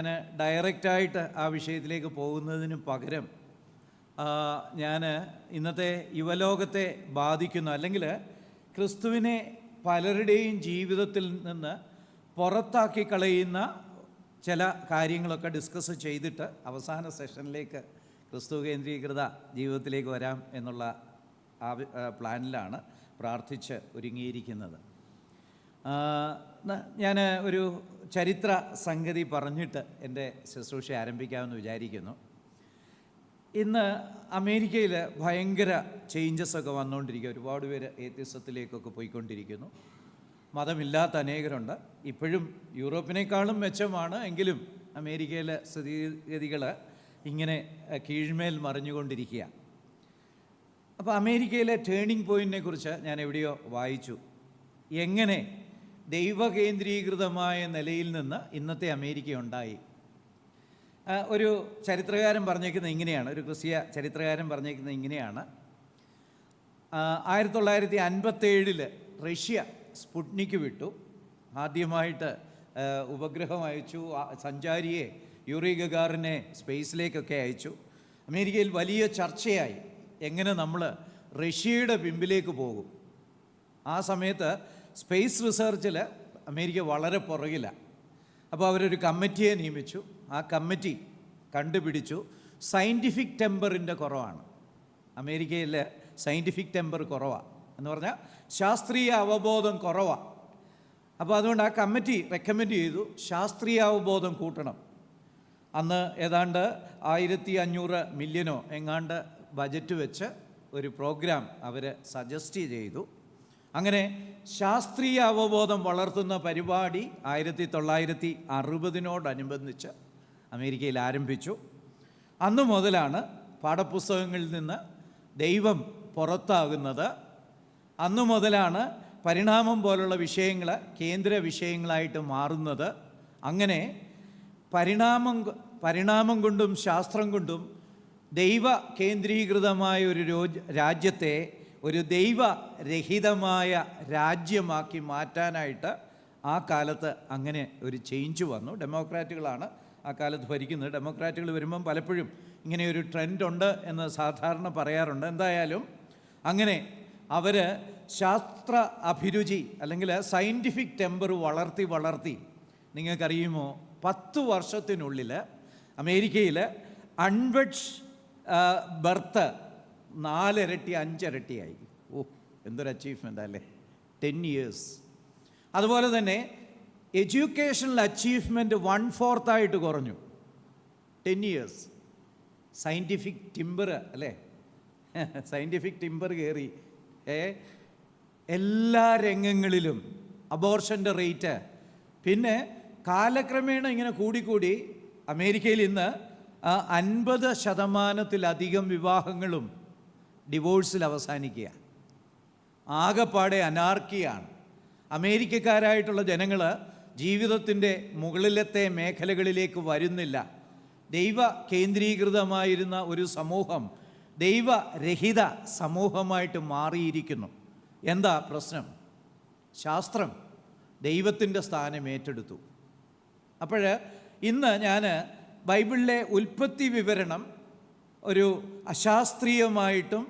ഞാൻ ഡയറക്റ്റായിട്ട് ആ വിഷയത്തിലേക്ക് പോകുന്നതിന് പകരം ഞാൻ ഇന്നത്തെ യുവലോകത്തെ ബാധിക്കുന്ന, അല്ലെങ്കിൽ ക്രിസ്തുവിനെ പലരുടെയും ജീവിതത്തിൽ നിന്ന് പുറത്താക്കി കളയുന്ന ചില കാര്യങ്ങളൊക്കെ ഡിസ്കസ് ചെയ്തിട്ട് അവസാന സെഷനിലേക്ക് ക്രിസ്തു കേന്ദ്രീകൃത ജീവിതത്തിലേക്ക് വരാം എന്നുള്ള പ്ലാനിലാണ് പ്രാർത്ഥിച്ച് ഒരുങ്ങിയിരിക്കുന്നത്. ഞാൻ ഒരു ചരിത്ര സംഗതി പറഞ്ഞിട്ട് എൻ്റെ ശുശ്രൂഷ ആരംഭിക്കാമെന്ന് വിചാരിക്കുന്നു. ഇന്ന് അമേരിക്കയിൽ ഭയങ്കര ചേഞ്ചസൊക്കെ വന്നുകൊണ്ടിരിക്കുക. ഒരുപാട് പേര് ഏത്യസത്തിലേക്കൊക്കെ പോയിക്കൊണ്ടിരിക്കുന്നു. മതമില്ലാത്ത അനേകരുണ്ട്. ഇപ്പോഴും യൂറോപ്പിനേക്കാളും മെച്ചമാണ്, എങ്കിലും അമേരിക്കയിലെ സ്ഥിതിഗതികൾ ഇങ്ങനെ കീഴ്മേൽ മറിഞ്ഞുകൊണ്ടിരിക്കുക. അപ്പോൾ അമേരിക്കയിലെ ടേണിംഗ് പോയിൻറ്റിനെ കുറിച്ച് ഞാൻ എവിടെയോ വായിച്ചു. എങ്ങനെ ദൈവകേന്ദ്രീകൃതമായ നിലയിൽ നിന്ന് ഇന്നത്തെ അമേരിക്ക ഉണ്ടായി. ഒരു ചരിത്രകാരൻ പറഞ്ഞേക്കുന്നത് ഇങ്ങനെയാണ്, ഒരു ക്രിസ്തീയ ചരിത്രകാരൻ പറഞ്ഞേക്കുന്നത് ഇങ്ങനെയാണ്. 1957 റഷ്യ സ്പുട്നിക് വിട്ടു. ആദ്യമായിട്ട് ഉപഗ്രഹം അയച്ചു, സഞ്ചാരിയെ യൂറി ഗഗാറിനെ സ്പേസിലേക്കൊക്കെ അയച്ചു. അമേരിക്കയിൽ വലിയ ചർച്ചയായി എങ്ങനെ നമ്മൾ റഷ്യയുടെ പിമ്പിലേക്ക് പോകും. ആ സമയത്ത് സ്പേസ് റിസർച്ചിൽ അമേരിക്ക വളരെ പുറകിലാണ്. അപ്പോൾ അവരൊരു കമ്മിറ്റിയെ നിയമിച്ചു. ആ കമ്മിറ്റി കണ്ടുപിടിച്ചു സയൻറ്റിഫിക് ടെമ്പറിൻ്റെ കുറവാണ്. അമേരിക്കയിൽ സയൻറ്റിഫിക് ടെമ്പർ കുറവാണ് എന്ന് പറഞ്ഞാൽ ശാസ്ത്രീയ അവബോധം കുറവാണ്. അപ്പോൾ അതുകൊണ്ട് ആ കമ്മിറ്റി റെക്കമെൻഡ് ചെയ്തു ശാസ്ത്രീയ അവബോധം കൂട്ടണം. അന്ന് ഏതാണ്ട് 1500 മില്യനോ എങ്ങാണ്ട് ബജറ്റ് വെച്ച് ഒരു പ്രോഗ്രാം അവർ സജസ്റ്റ് ചെയ്തു. അങ്ങനെ ശാസ്ത്രീയ അവബോധം വളർത്തുന്ന പരിപാടി 1960 അമേരിക്കയിൽ ആരംഭിച്ചു. അന്നു മുതലാണ് പാഠപുസ്തകങ്ങളിൽ നിന്ന് ദൈവം പുറത്താകുന്നത്. അന്നു മുതലാണ് പരിണാമം പോലുള്ള വിഷയങ്ങൾ കേന്ദ്ര വിഷയങ്ങളായിട്ട് മാറുന്നത്. അങ്ങനെ പരിണാമം കൊണ്ടും ശാസ്ത്രം കൊണ്ടും ദൈവ കേന്ദ്രീകൃതമായ ഒരു രാജ്യത്തെ ഒരു ദൈവരഹിതമായ രാജ്യമാക്കി മാറ്റാനായിട്ട് ആ കാലത്ത് അങ്ങനെ ഒരു ചേഞ്ച് വന്നു. ഡെമോക്രാറ്റുകളാണ് ആ കാലത്ത് ഭരിക്കുന്നത്. ഡെമോക്രാറ്റുകൾ വരുമ്പം പലപ്പോഴും ഇങ്ങനെ ഒരു ട്രെൻഡുണ്ട് എന്ന് സാധാരണ പറയാറുണ്ട്. എന്തായാലും അങ്ങനെ അവർ ശാസ്ത്ര അഭിരുചി അല്ലെങ്കിൽ സയൻറ്റിഫിക് ടെമ്പർ വളർത്തി നിങ്ങൾക്കറിയുമോ 10 വർഷത്തിനുള്ളിൽ അമേരിക്കയിൽ അൺവെഡ് ബർത്ത് 4 ഇരട്ടി 5 ഇരട്ടിയായി. ഓ, എന്തൊരു അച്ചീവ്മെൻ്റ് അല്ലേ! 10 years. അതുപോലെ തന്നെ എഡ്യൂക്കേഷണൽ അച്ചീവ്മെൻറ്റ് 1/4 കുറഞ്ഞു. 10 years. സയൻറ്റിഫിക് ടിമ്പർ അല്ലേ, സയൻറ്റിഫിക് ടിമ്പർ കയറി. എല്ലാ രംഗങ്ങളിലും അബോർഷൻ്റെ റേറ്റ്. പിന്നെ കാലക്രമേണ ഇങ്ങനെ കൂടിക്കൂടി അമേരിക്കയിൽ ഇന്ന് 50% വിവാഹങ്ങളും ഡിവോഴ്സിൽ അവസാനിക്കുക. ആകെപ്പാടെ അനാർക്കിയാണ്. അമേരിക്കക്കാരായിട്ടുള്ള ജനങ്ങൾ ജീവിതത്തിൻ്റെ മുകളിലത്തെ മേഖലകളിലേക്ക് വരുന്നില്ല. ദൈവ കേന്ദ്രീകൃതമായിരുന്ന ഒരു സമൂഹം ദൈവരഹിത സമൂഹമായിട്ട് മാറിയിരിക്കുന്നു. എന്താ പ്രശ്നം? ശാസ്ത്രം ദൈവത്തിൻ്റെ സ്ഥാനം ഏറ്റെടുത്തു. അപ്പോൾ ഇന്ന് ഞാൻ ബൈബിളിലെ ഉൽപ്പത്തി വിവരണം ഒരു അശാസ്ത്രീയമായിട്ടും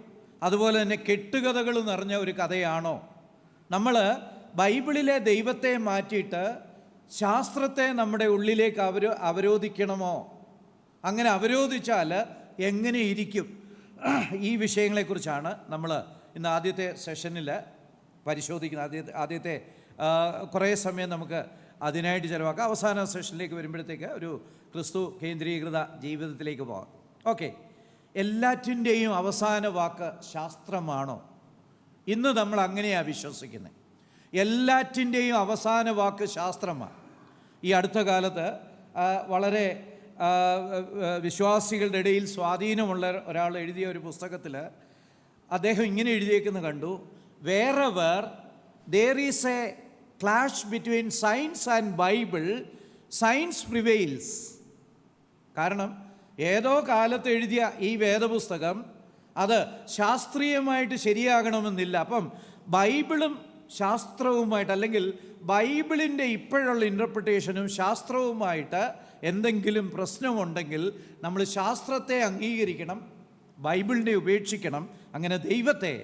അതുപോലെ തന്നെ കെട്ടുകഥകൾ നിറഞ്ഞ ഒരു കഥയാണോ? നമ്മൾ ബൈബിളിലെ ദൈവത്തെ മാറ്റിയിട്ട് ശാസ്ത്രത്തെ നമ്മുടെ ഉള്ളിലേക്ക് അവരോധിക്കണമോ? അങ്ങനെ അവരോധിച്ചാൽ എങ്ങനെ ഇരിക്കും? ഈ വിഷയങ്ങളെക്കുറിച്ചാണ് നമ്മൾ ഇന്ന് ആദ്യത്തെ സെഷനിൽ പരിശോധിക്കുന്നത്. ആദ്യത്തെ കുറേ സമയം നമുക്ക് അതിനായിട്ട് ചിലവാക്കാം. അവസാന സെഷനിലേക്ക് വരുമ്പോഴത്തേക്ക് ഒരു ക്രിസ്തു കേന്ദ്രീകൃത ജീവിതത്തിലേക്ക് പോകാം. ഓക്കെ, എല്ലാറ്റിൻ്റെയും അവസാന വാക്ക് ശാസ്ത്രമാണോ? ഇന്ന് നമ്മൾ അങ്ങനെയാണ് വിശ്വസിക്കുന്നത്. എല്ലാറ്റിൻ്റെയും അവസാന വാക്ക് ശാസ്ത്രമാണ്. ഈ അടുത്ത കാലത്ത് വളരെ വിശ്വാസികളുടെ ഇടയിൽ സ്വാധീനമുള്ള ഒരാൾ എഴുതിയ ഒരു പുസ്തകത്തിൽ അദ്ദേഹം ഇങ്ങനെ എഴുതിയേക്കുന്നത് കണ്ടു: wherever there is a clash between science and Bible, science prevails. കാരണം ഏതോ കാലത്ത് എഴുതിയ ഈ വേദപുസ്തകം അത് ശാസ്ത്രീയമായിട്ട് ശരിയാകണമെന്നില്ല. അപ്പം ബൈബിളും ശാസ്ത്രവുമായിട്ട്, അല്ലെങ്കിൽ ബൈബിളിൻ്റെ ഇപ്പോഴുള്ള ഇൻ്റർപ്രിട്ടേഷനും ശാസ്ത്രവുമായിട്ട് എന്തെങ്കിലും പ്രശ്നമുണ്ടെങ്കിൽ നമ്മൾ ശാസ്ത്രത്തെ അംഗീകരിക്കണം, ബൈബിളിനെ ഉപേക്ഷിക്കണം. അങ്ങനെ ദൈവത്തെ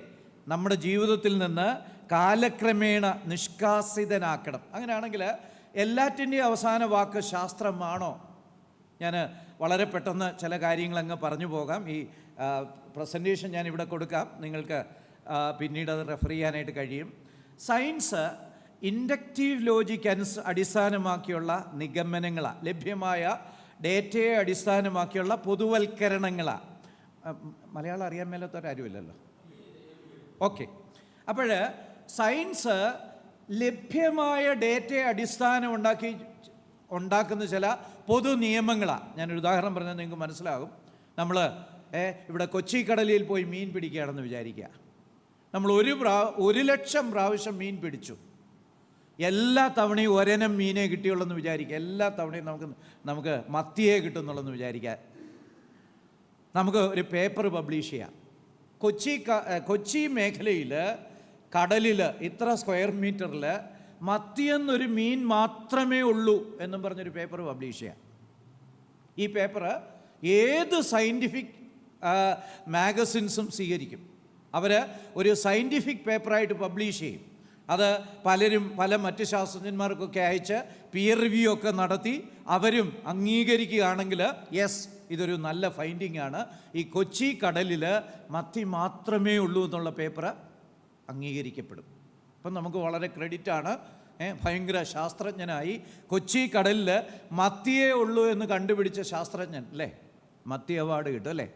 നമ്മുടെ ജീവിതത്തിൽ നിന്ന് കാലക്രമേണ നിഷ്കാസിതനാക്കണം. അങ്ങനെയാണെങ്കിൽ എല്ലാറ്റിൻ്റെയും അവസാന വാക്ക് ശാസ്ത്രമാണോ? ഞാൻ വളരെ പെട്ടെന്ന് ചില കാര്യങ്ങളങ്ങ് പറഞ്ഞു പോകാം. ഈ പ്രസൻറ്റേഷൻ ഞാൻ ഇവിടെ കൊടുക്കാം, നിങ്ങൾക്ക് പിന്നീട് അത് റെഫർ ചെയ്യാനായിട്ട് കഴിയും. സയൻസ് ഇൻഡക്റ്റീവ് ലോജിക് അടിസ്ഥാനമാക്കിയുള്ള നിഗമനങ്ങളാണ്, ലഭ്യമായ ഡേറ്റയെ അടിസ്ഥാനമാക്കിയുള്ള പൊതുവൽക്കരണങ്ങളാണ്. മലയാളം അറിയാൻ മേലാത്തവരാരുമില്ലല്ലോ. ഓക്കെ, അപ്പോൾ സയൻസ് ലഭ്യമായ ഡേറ്റയെ ഉണ്ടാക്കുന്ന ചില പൊതു നിയമങ്ങളാണ്. ഞാനൊരു ഉദാഹരണം പറഞ്ഞാൽ നിങ്ങൾക്ക് മനസ്സിലാകും. നമ്മൾ ഇവിടെ കൊച്ചി കടലിൽ പോയി മീൻ പിടിക്കുകയാണെന്ന് വിചാരിക്കുക. നമ്മൾ 1,00,000 പ്രാവശ്യം മീൻ പിടിച്ചു. എല്ലാ തവണയും ഒരെനം മീനെ കിട്ടിയുള്ളൂ എന്ന് വിചാരിക്കുക. എല്ലാ തവണയും നമുക്ക് മത്തിയെ കിട്ടുന്നുള്ളെന്ന് വിചാരിക്കുക. നമുക്ക് ഒരു പേപ്പർ പബ്ലിഷ് ചെയ്യാം. കൊച്ചി മേഖലയിൽ കടലിൽ ഇത്ര സ്ക്വയർ മീറ്ററിൽ മത്തിയെന്നൊരു മീൻ മാത്രമേ ഉള്ളൂ എന്നും പറഞ്ഞൊരു പേപ്പർ പബ്ലിഷ് ചെയ്യാം. ഈ പേപ്പർ ഏത് സയൻറ്റിഫിക് മാഗസിൻസും സ്വീകരിക്കും. അവർ ഒരു സയൻറ്റിഫിക് പേപ്പറായിട്ട് പബ്ലിഷ് ചെയ്യും. അത് പല മറ്റ് ശാസ്ത്രജ്ഞന്മാർക്കൊക്കെ അയച്ച് പിയർ റിവ്യൂ ഒക്കെ നടത്തി അവരും അംഗീകരിക്കുകയാണെങ്കിൽ യെസ്, ഇതൊരു നല്ല ഫൈൻഡിങ് ആണ്, ഈ കൊച്ചി കടലിൽ മത്തി മാത്രമേ ഉള്ളൂ എന്നുള്ള പേപ്പർ അംഗീകരിക്കപ്പെടും. അപ്പം നമുക്ക് വളരെ ക്രെഡിറ്റാണ്. ഭയങ്കര ശാസ്ത്രജ്ഞനായി കൊച്ചി കടലിൽ മത്തിയേ ഉള്ളൂ എന്ന് കണ്ടുപിടിച്ച ശാസ്ത്രജ്ഞൻ അല്ലേ, മത്തി അവാർഡ് കിട്ടും അല്ലേ,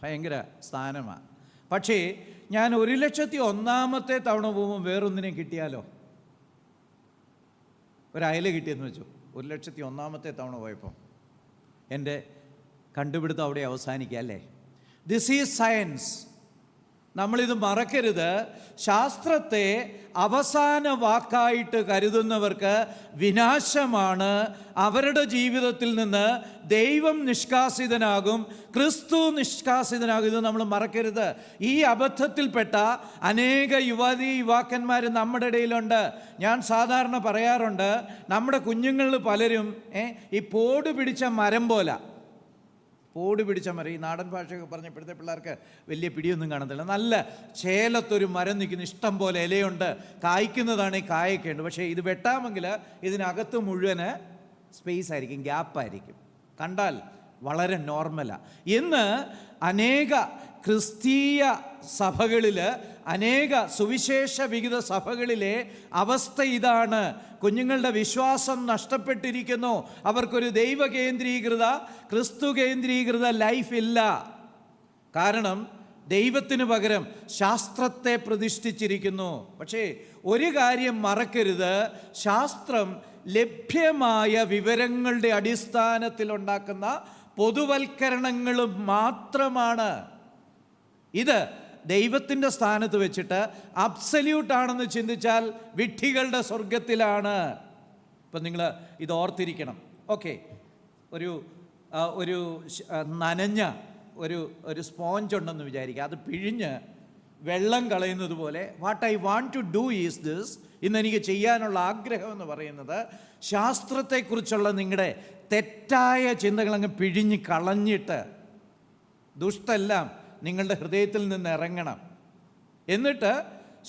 ഭയങ്കര സ്ഥാനമാണ്. പക്ഷേ ഞാൻ 1,01,000 തവണ പോകുമ്പോൾ വേറൊന്നിനെ കിട്ടിയാലോ? ഒരയല കിട്ടിയെന്ന് വെച്ചു. 1,01,000 തവണ പോയപ്പോൾ എൻ്റെ കണ്ടുപിടുത്തം അവിടെ അവസാനിക്കുക അല്ലേ? This is science. നമ്മളിത് മറക്കരുത്. ശാസ്ത്രത്തെ അവസാന വാക്കായിട്ട് കരുതുന്നവർക്ക് വിനാശമാണ്. അവരുടെ ജീവിതത്തിൽ നിന്ന് ദൈവം നിഷ്കാസിതനാകും, ക്രിസ്തു നിഷ്കാസിതനാകും. ഇത് നമ്മൾ മറക്കരുത്. ഈ അബദ്ധത്തിൽപ്പെട്ട അനേക യുവാക്കന്മാർ നമ്മുടെ ഇടയിലുണ്ട്. ഞാൻ സാധാരണ പറയാറുണ്ട്, നമ്മുടെ കുഞ്ഞുങ്ങളിൽ പലരും ഈ പോട് പിടിച്ച മരം പോലെ, പോട് പിടിച്ച മരം, ഈ നാടൻ ഭാഷയൊക്കെ പറഞ്ഞ ഇപ്പോഴത്തെ പിള്ളേർക്ക് വലിയ പിടിയൊന്നും കാണത്തില്ല. നല്ല ചേലത്തൊരു മരം നിൽക്കുന്നു, ഇഷ്ടം പോലെ ഇലയുണ്ട്, കായ്ക്കുന്നതാണ്, ഈ കായൊക്കെ ഉണ്ട്. പക്ഷേ ഇത് വെട്ടാമെങ്കിൽ ഇതിനകത്ത് മുഴുവന് സ്പേസ് ആയിരിക്കും, ഗ്യാപ്പായിരിക്കും. കണ്ടാൽ വളരെ നോർമലാണ്. ഇന്ന് അനേക ക്രിസ്തീയ സഭകളിൽ, അനേക സുവിശേഷ വിഹിത സഭകളിലെ അവസ്ഥ ഇതാണ്. കുഞ്ഞുങ്ങളുടെ വിശ്വാസം നഷ്ടപ്പെട്ടിരിക്കുന്നു. അവർക്കൊരു ദൈവ കേന്ദ്രീകൃത, ക്രിസ്തു കേന്ദ്രീകൃത ലൈഫ് ഇല്ല. കാരണം ദൈവത്തിന് പകരം ശാസ്ത്രത്തെ പ്രതിഷ്ഠിച്ചിരിക്കുന്നു. പക്ഷേ ഒരു കാര്യം മറക്കരുത്, ശാസ്ത്രം ലഭ്യമായ വിവരങ്ങളുടെ അടിസ്ഥാനത്തിൽ ഉണ്ടാക്കുന്ന പൊതുവൽക്കരണങ്ങളും മാത്രമാണ്. ഇത് ദൈവത്തിൻ്റെ സ്ഥാനത്ത് വെച്ചിട്ട് അബ്സല്യൂട്ടാണെന്ന് ചിന്തിച്ചാൽ വിഡ്ഢികളുടെ സ്വർഗത്തിലാണ്. ഇപ്പം നിങ്ങൾ ഇത് ഓർത്തിരിക്കണം. ഓക്കെ, ഒരു നനഞ്ഞ ഒരു സ്പോഞ്ച് ഉണ്ടെന്ന് വിചാരിക്കുക. അത് പിഴിഞ്ഞ് വെള്ളം കളയുന്നത് പോലെ what I want to do is this, ഇന്ന് എനിക്ക് ചെയ്യാനുള്ള ആഗ്രഹം എന്ന് പറയുന്നത് ശാസ്ത്രത്തെക്കുറിച്ചുള്ള നിങ്ങളുടെ തെറ്റായ ചിന്തകളങ്ങ് പിഴിഞ്ഞ് കളഞ്ഞിട്ട് ദുഷ്ടെല്ലാം നിങ്ങളുടെ ഹൃദയത്തിൽ നിന്ന് ഇറങ്ങണം. എന്നിട്ട്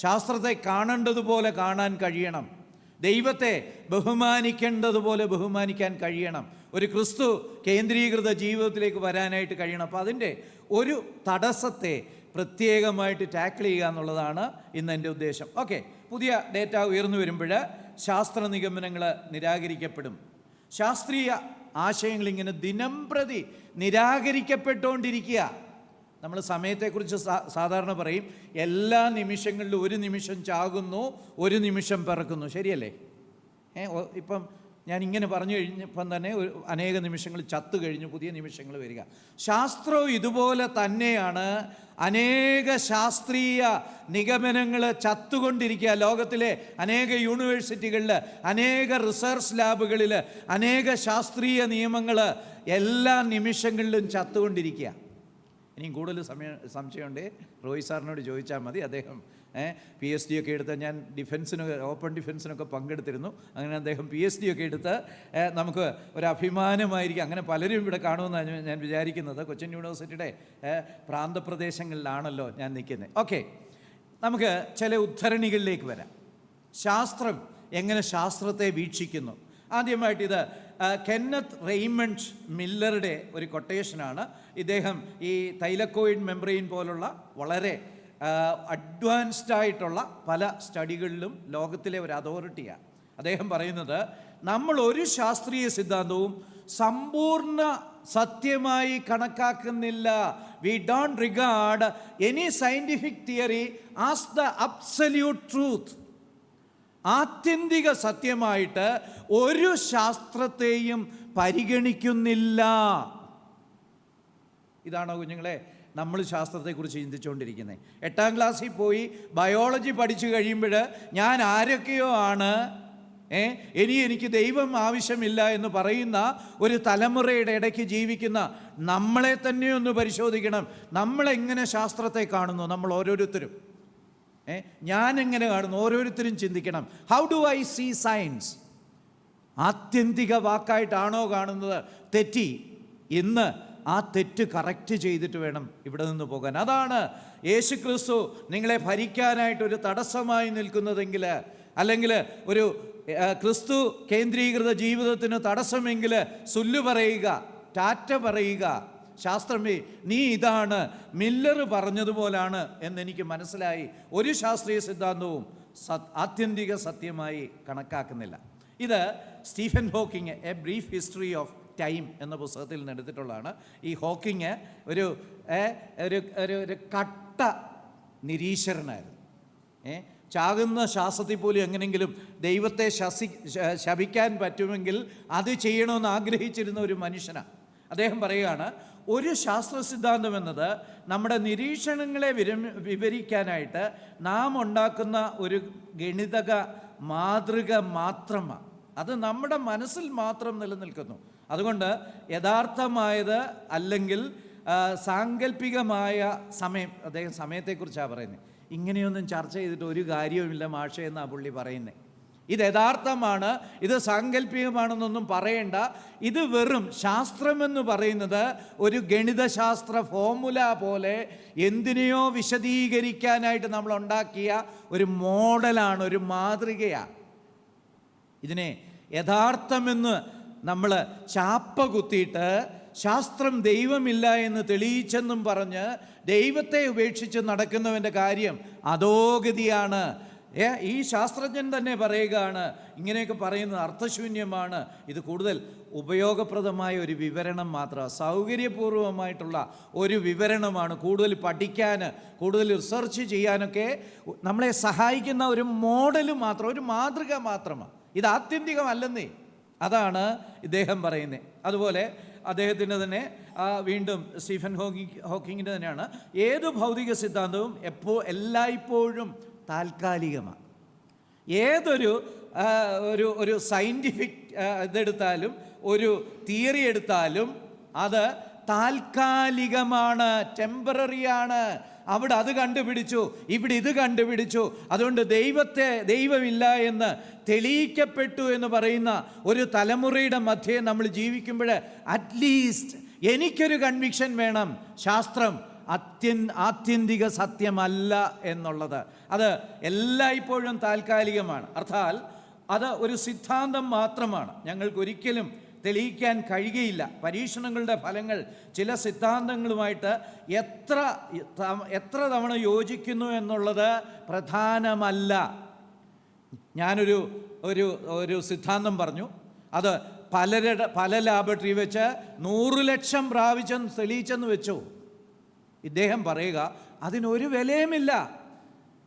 ശാസ്ത്രത്തെ കാണേണ്ടതുപോലെ കാണാൻ കഴിയണം, ദൈവത്തെ ബഹുമാനിക്കേണ്ടതുപോലെ ബഹുമാനിക്കാൻ കഴിയണം, ഒരു ക്രിസ്തു കേന്ദ്രീകൃത ജീവിതത്തിലേക്ക് വരാനായിട്ട് കഴിയണം. അപ്പോൾ അതിൻ്റെ ഒരു തടസ്സത്തെ പ്രത്യേകമായിട്ട് ടാക്കിൾ ചെയ്യുക എന്നുള്ളതാണ് ഇന്ന് എൻ്റെ ഉദ്ദേശം. ഓക്കെ, പുതിയ ഡേറ്റ ഉയർന്നു വരുമ്പോൾ ശാസ്ത്ര നിഗമനങ്ങൾ നിരാകരിക്കപ്പെടും. ശാസ്ത്രീയ ആശയങ്ങളിങ്ങനെ ദിനം പ്രതി നിരാകരിക്കപ്പെട്ടുകൊണ്ടിരിക്കുക. നമ്മൾ സമയത്തെക്കുറിച്ച് സാധാരണ പറയും, എല്ലാ നിമിഷങ്ങളിലും ഒരു നിമിഷം ചാകുന്നു, ഒരു നിമിഷം പിറക്കുന്നു. ശരിയല്ലേ? ഇപ്പം ഞാൻ ഇങ്ങനെ പറഞ്ഞു കഴിഞ്ഞപ്പം തന്നെ അനേക നിമിഷങ്ങൾ ചത്തു കഴിഞ്ഞു, പുതിയ നിമിഷങ്ങൾ വരിക. ശാസ്ത്രവും ഇതുപോലെ തന്നെയാണ്. അനേക ശാസ്ത്രീയ നിഗമനങ്ങൾ ചത്തുകൊണ്ടിരിക്കുക. ലോകത്തിലെ അനേക യൂണിവേഴ്സിറ്റികളിൽ, അനേക റിസർച്ച് ലാബുകളിൽ അനേക ശാസ്ത്രീയ നിയമങ്ങൾ എല്ലാ നിമിഷങ്ങളിലും ചത്തുകൊണ്ടിരിക്കുക. ഇനിയും കൂടുതൽ സംശയമുണ്ട്, റോയ് സാറിനോട് ചോദിച്ചാൽ മതി, അദ്ദേഹം PhD ഒക്കെ എടുത്ത്, ഞാൻ ഓപ്പൺ ഡിഫൻസിനൊക്കെ പങ്കെടുത്തിരുന്നു. അങ്ങനെ അദ്ദേഹം PhD ഒക്കെ എടുത്ത് നമുക്ക് ഒരു അഭിമാനമായിരിക്കും. അങ്ങനെ പലരും ഇവിടെ കാണുമെന്നാണ് ഞാൻ വിചാരിക്കുന്നത്. കൊച്ചിൻ യൂണിവേഴ്സിറ്റിയുടെ പ്രാന്തപ്രദേശങ്ങളിലാണല്ലോ ഞാൻ നിൽക്കുന്നത്. ഓക്കെ, നമുക്ക് ചില ഉദ്ധരണികളിലേക്ക് വരാം. ശാസ്ത്രം എങ്ങനെ ശാസ്ത്രത്തെ വീക്ഷിക്കുന്നു. ആദ്യമായിട്ട് ഇത് കെന്നത്ത് റെയ്മണ്ട് മില്ലറുടെ ഒരു കൊട്ടേഷനാണ്. ഇദ്ദേഹം ഈ തൈലക്കോയിഡ് മെംബ്രെയിൻ പോലുള്ള വളരെ അഡ്വാൻസ്ഡ് ആയിട്ടുള്ള പല സ്റ്റഡികളിലും ലോകത്തിലെ ഒരു അതോറിറ്റിയാണ്. അദ്ദേഹം പറയുന്നത്, നമ്മൾ ഒരു ശാസ്ത്രീയ സിദ്ധാന്തവും സമ്പൂർണ്ണ സത്യമായി കണക്കാക്കുന്നില്ല. We don't regard any scientific theory as the absolute truth. ആത്യന്തിക സത്യമായിട്ട് ഒരു ശാസ്ത്രത്തെയും പരിഗണിക്കുന്നില്ല. ഇതാണോ കുഞ്ഞുങ്ങളെ നമ്മൾ ശാസ്ത്രത്തെക്കുറിച്ച് ചിന്തിച്ചുകൊണ്ടിരിക്കുന്നത്? 8ാം ക്ലാസ്സിൽ പോയി ബയോളജി പഠിച്ചു കഴിയുമ്പോൾ ഞാൻ ആരൊക്കെയോ ആണ്, എനിക്ക് ദൈവം ആവശ്യമില്ല എന്ന് പറയുന്ന ഒരു തലമുറയുടെ ഇടയ്ക്ക് ജീവിക്കുന്ന നമ്മളെ തന്നെ ഒന്ന് പരിശോധിക്കണം. നമ്മളെങ്ങനെ ശാസ്ത്രത്തെ കാണുന്നു നമ്മൾ ഓരോരുത്തരും? ഞാൻ എങ്ങനെ കാണുന്നു? ഓരോരുത്തരും ചിന്തിക്കണം. How do I see science? ആത്യന്തിക വാക്കായിട്ടാണോ കാണുന്നത്? തെറ്റി. ഇന്ന് ആ തെറ്റ് കറക്റ്റ് ചെയ്തിട്ട് വേണം ഇവിടെ നിന്ന് പോകാൻ. അതാണ് യേശുക്രിസ്തു നിങ്ങളെ ഭരിക്കാനായിട്ടൊരു തടസ്സമായി നിൽക്കുന്നതെങ്കിൽ, അല്ലെങ്കിൽ ഒരു ക്രിസ്തു കേന്ദ്രീകൃത ജീവിതത്തിന് തടസ്സമെങ്കിൽ സുല്ലു പറയുക, ടാറ്റ പറയുക. ശാസ്ത്രമേ നീ ഇതാണ്, മില്ലർ പറഞ്ഞതുപോലാണ് എന്നെനിക്ക് മനസ്സിലായി. ഒരു ശാസ്ത്രീയ സിദ്ധാന്തവും ആത്യന്തിക സത്യമായി കണക്കാക്കുന്നില്ല. ഇത് Stephen Hawking A brief history of time എന്ന പുസ്തകത്തിൽ നിന്ന് എടുത്തിട്ടുള്ളതാണ്. ഈ ഹോക്കിങ് ഒരു കട്ട നിരീശ്വരനായിരുന്നു. ചാകുന്ന ശ്വാസത്തിൽ പോലും എങ്ങനെയെങ്കിലും ദൈവത്തെ ശപിക്കാൻ പറ്റുമെങ്കിൽ അത് ചെയ്യണമെന്ന് ആഗ്രഹിച്ചിരുന്ന ഒരു മനുഷ്യനാണ്. അദ്ദേഹം പറയുകയാണ്, ഒരു ശാസ്ത്ര സിദ്ധാന്തം എന്നത് നമ്മുടെ നിരീക്ഷണങ്ങളെ വിവരിക്കാനായിട്ട് നാം ഉണ്ടാക്കുന്ന ഒരു ഗണിതക മാതൃക മാത്രമാണ്. അത് നമ്മുടെ മനസ്സിൽ മാത്രം നിലനിൽക്കുന്നു. അതുകൊണ്ട് യഥാർത്ഥമായത് അല്ലെങ്കിൽ സാങ്കല്പികമായ സമയം, അദ്ദേഹം സമയത്തെക്കുറിച്ചാണ് പറയുന്നത്. ഇങ്ങനെയൊന്നും ചർച്ച ചെയ്തിട്ട് ഒരു കാര്യവുമില്ല മാഷേ എന്നാണ് പുള്ളി പറയുന്നത്. ഇത് യഥാർത്ഥമാണ്, ഇത് സാങ്കല്പികമാണെന്നൊന്നും പറയേണ്ട. ഇത് വെറും ശാസ്ത്രമെന്ന് പറയുന്നത് ഒരു ഗണിതശാസ്ത്ര ഫോർമുല പോലെ എന്തിനെയോ വിശദീകരിക്കാനായിട്ട് നമ്മൾ ഉണ്ടാക്കിയ ഒരു മോഡലാണ്, ഒരു മാതൃകയാണ്. ഇതിനെ യഥാർത്ഥമെന്ന് നമ്മൾ ചാപ്പ കുത്തിയിട്ട് ശാസ്ത്രം ദൈവമില്ല എന്ന് തെളിയിച്ചെന്നും പറഞ്ഞ് ദൈവത്തെ ഉപേക്ഷിച്ച് നടക്കുന്നവൻ്റെ കാര്യം അധോഗതിയാണ്. ഈ ശാസ്ത്രജ്ഞൻ തന്നെ പറയുകയാണ്, ഇങ്ങനെയൊക്കെ പറയുന്നത് അർത്ഥശൂന്യമാണ്. ഇത് കൂടുതൽ ഉപയോഗപ്രദമായ ഒരു വിവരണം മാത്രമാണ്, സൗകര്യപൂർവമായിട്ടുള്ള ഒരു വിവരണമാണ്. കൂടുതൽ പഠിക്കാൻ, കൂടുതൽ റിസർച്ച് ചെയ്യാനൊക്കെ നമ്മളെ സഹായിക്കുന്ന ഒരു മോഡൽ മാത്രം, ഒരു മാതൃക മാത്രമാണ്. ഇത് ആത്യന്തികമല്ലെന്നേ. അതാണ് ഇദ്ദേഹം പറയുന്നത്. അതുപോലെ അദ്ദേഹത്തിൻ്റെ തന്നെ വീണ്ടും സ്റ്റീഫൻ ഹോക്കിങ്ങിൻ്റെ തന്നെയാണ്, ഏത് ഭൗതിക സിദ്ധാന്തവും എല്ലായ്പ്പോഴും താൽക്കാലികമാണ്. ഏതൊരു ഒരു സയൻറ്റിഫിക് ഇതെടുത്താലും ഒരു തിയറി എടുത്താലും അത് താൽക്കാലികമാണ്, ടെമ്പററിയാണ്. അവിടെ അത് കണ്ടുപിടിച്ചു, ഇവിടെ ഇത് കണ്ടുപിടിച്ചു, അതുകൊണ്ട് ദൈവമില്ല എന്ന് തെളിയിക്കപ്പെട്ടു എന്ന് പറയുന്ന ഒരു തലമുറയുടെ മധ്യേ നമ്മൾ ജീവിക്കുമ്പോൾ അറ്റ്ലീസ്റ്റ് എനിക്കൊരു കൺവിക്ഷൻ വേണം, ശാസ്ത്രം ആത്യന്തിക സത്യമല്ല എന്നുള്ളത്. അത് എല്ലായ്പ്പോഴും താൽക്കാലികമാണ്. അർത്ഥാൽ അത് ഒരു സിദ്ധാന്തം മാത്രമാണ്, ഞങ്ങൾക്കൊരിക്കലും തെളിയിക്കാൻ കഴിയുകയില്ല. പരീക്ഷണങ്ങളുടെ ഫലങ്ങൾ ചില സിദ്ധാന്തങ്ങളുമായിട്ട് എത്ര തവണ യോജിക്കുന്നു എന്നുള്ളത് പ്രധാനമല്ല. ഞാനൊരു ഒരു സിദ്ധാന്തം പറഞ്ഞു, അത് പല ലാബറട്ടറി വെച്ച് 100 ലക്ഷം പ്രാവശ്യം തെളിയിച്ചെന്ന് വെച്ചു. ഇദ്ദേഹം പറയുക അതിനൊരു വിലയുമില്ല.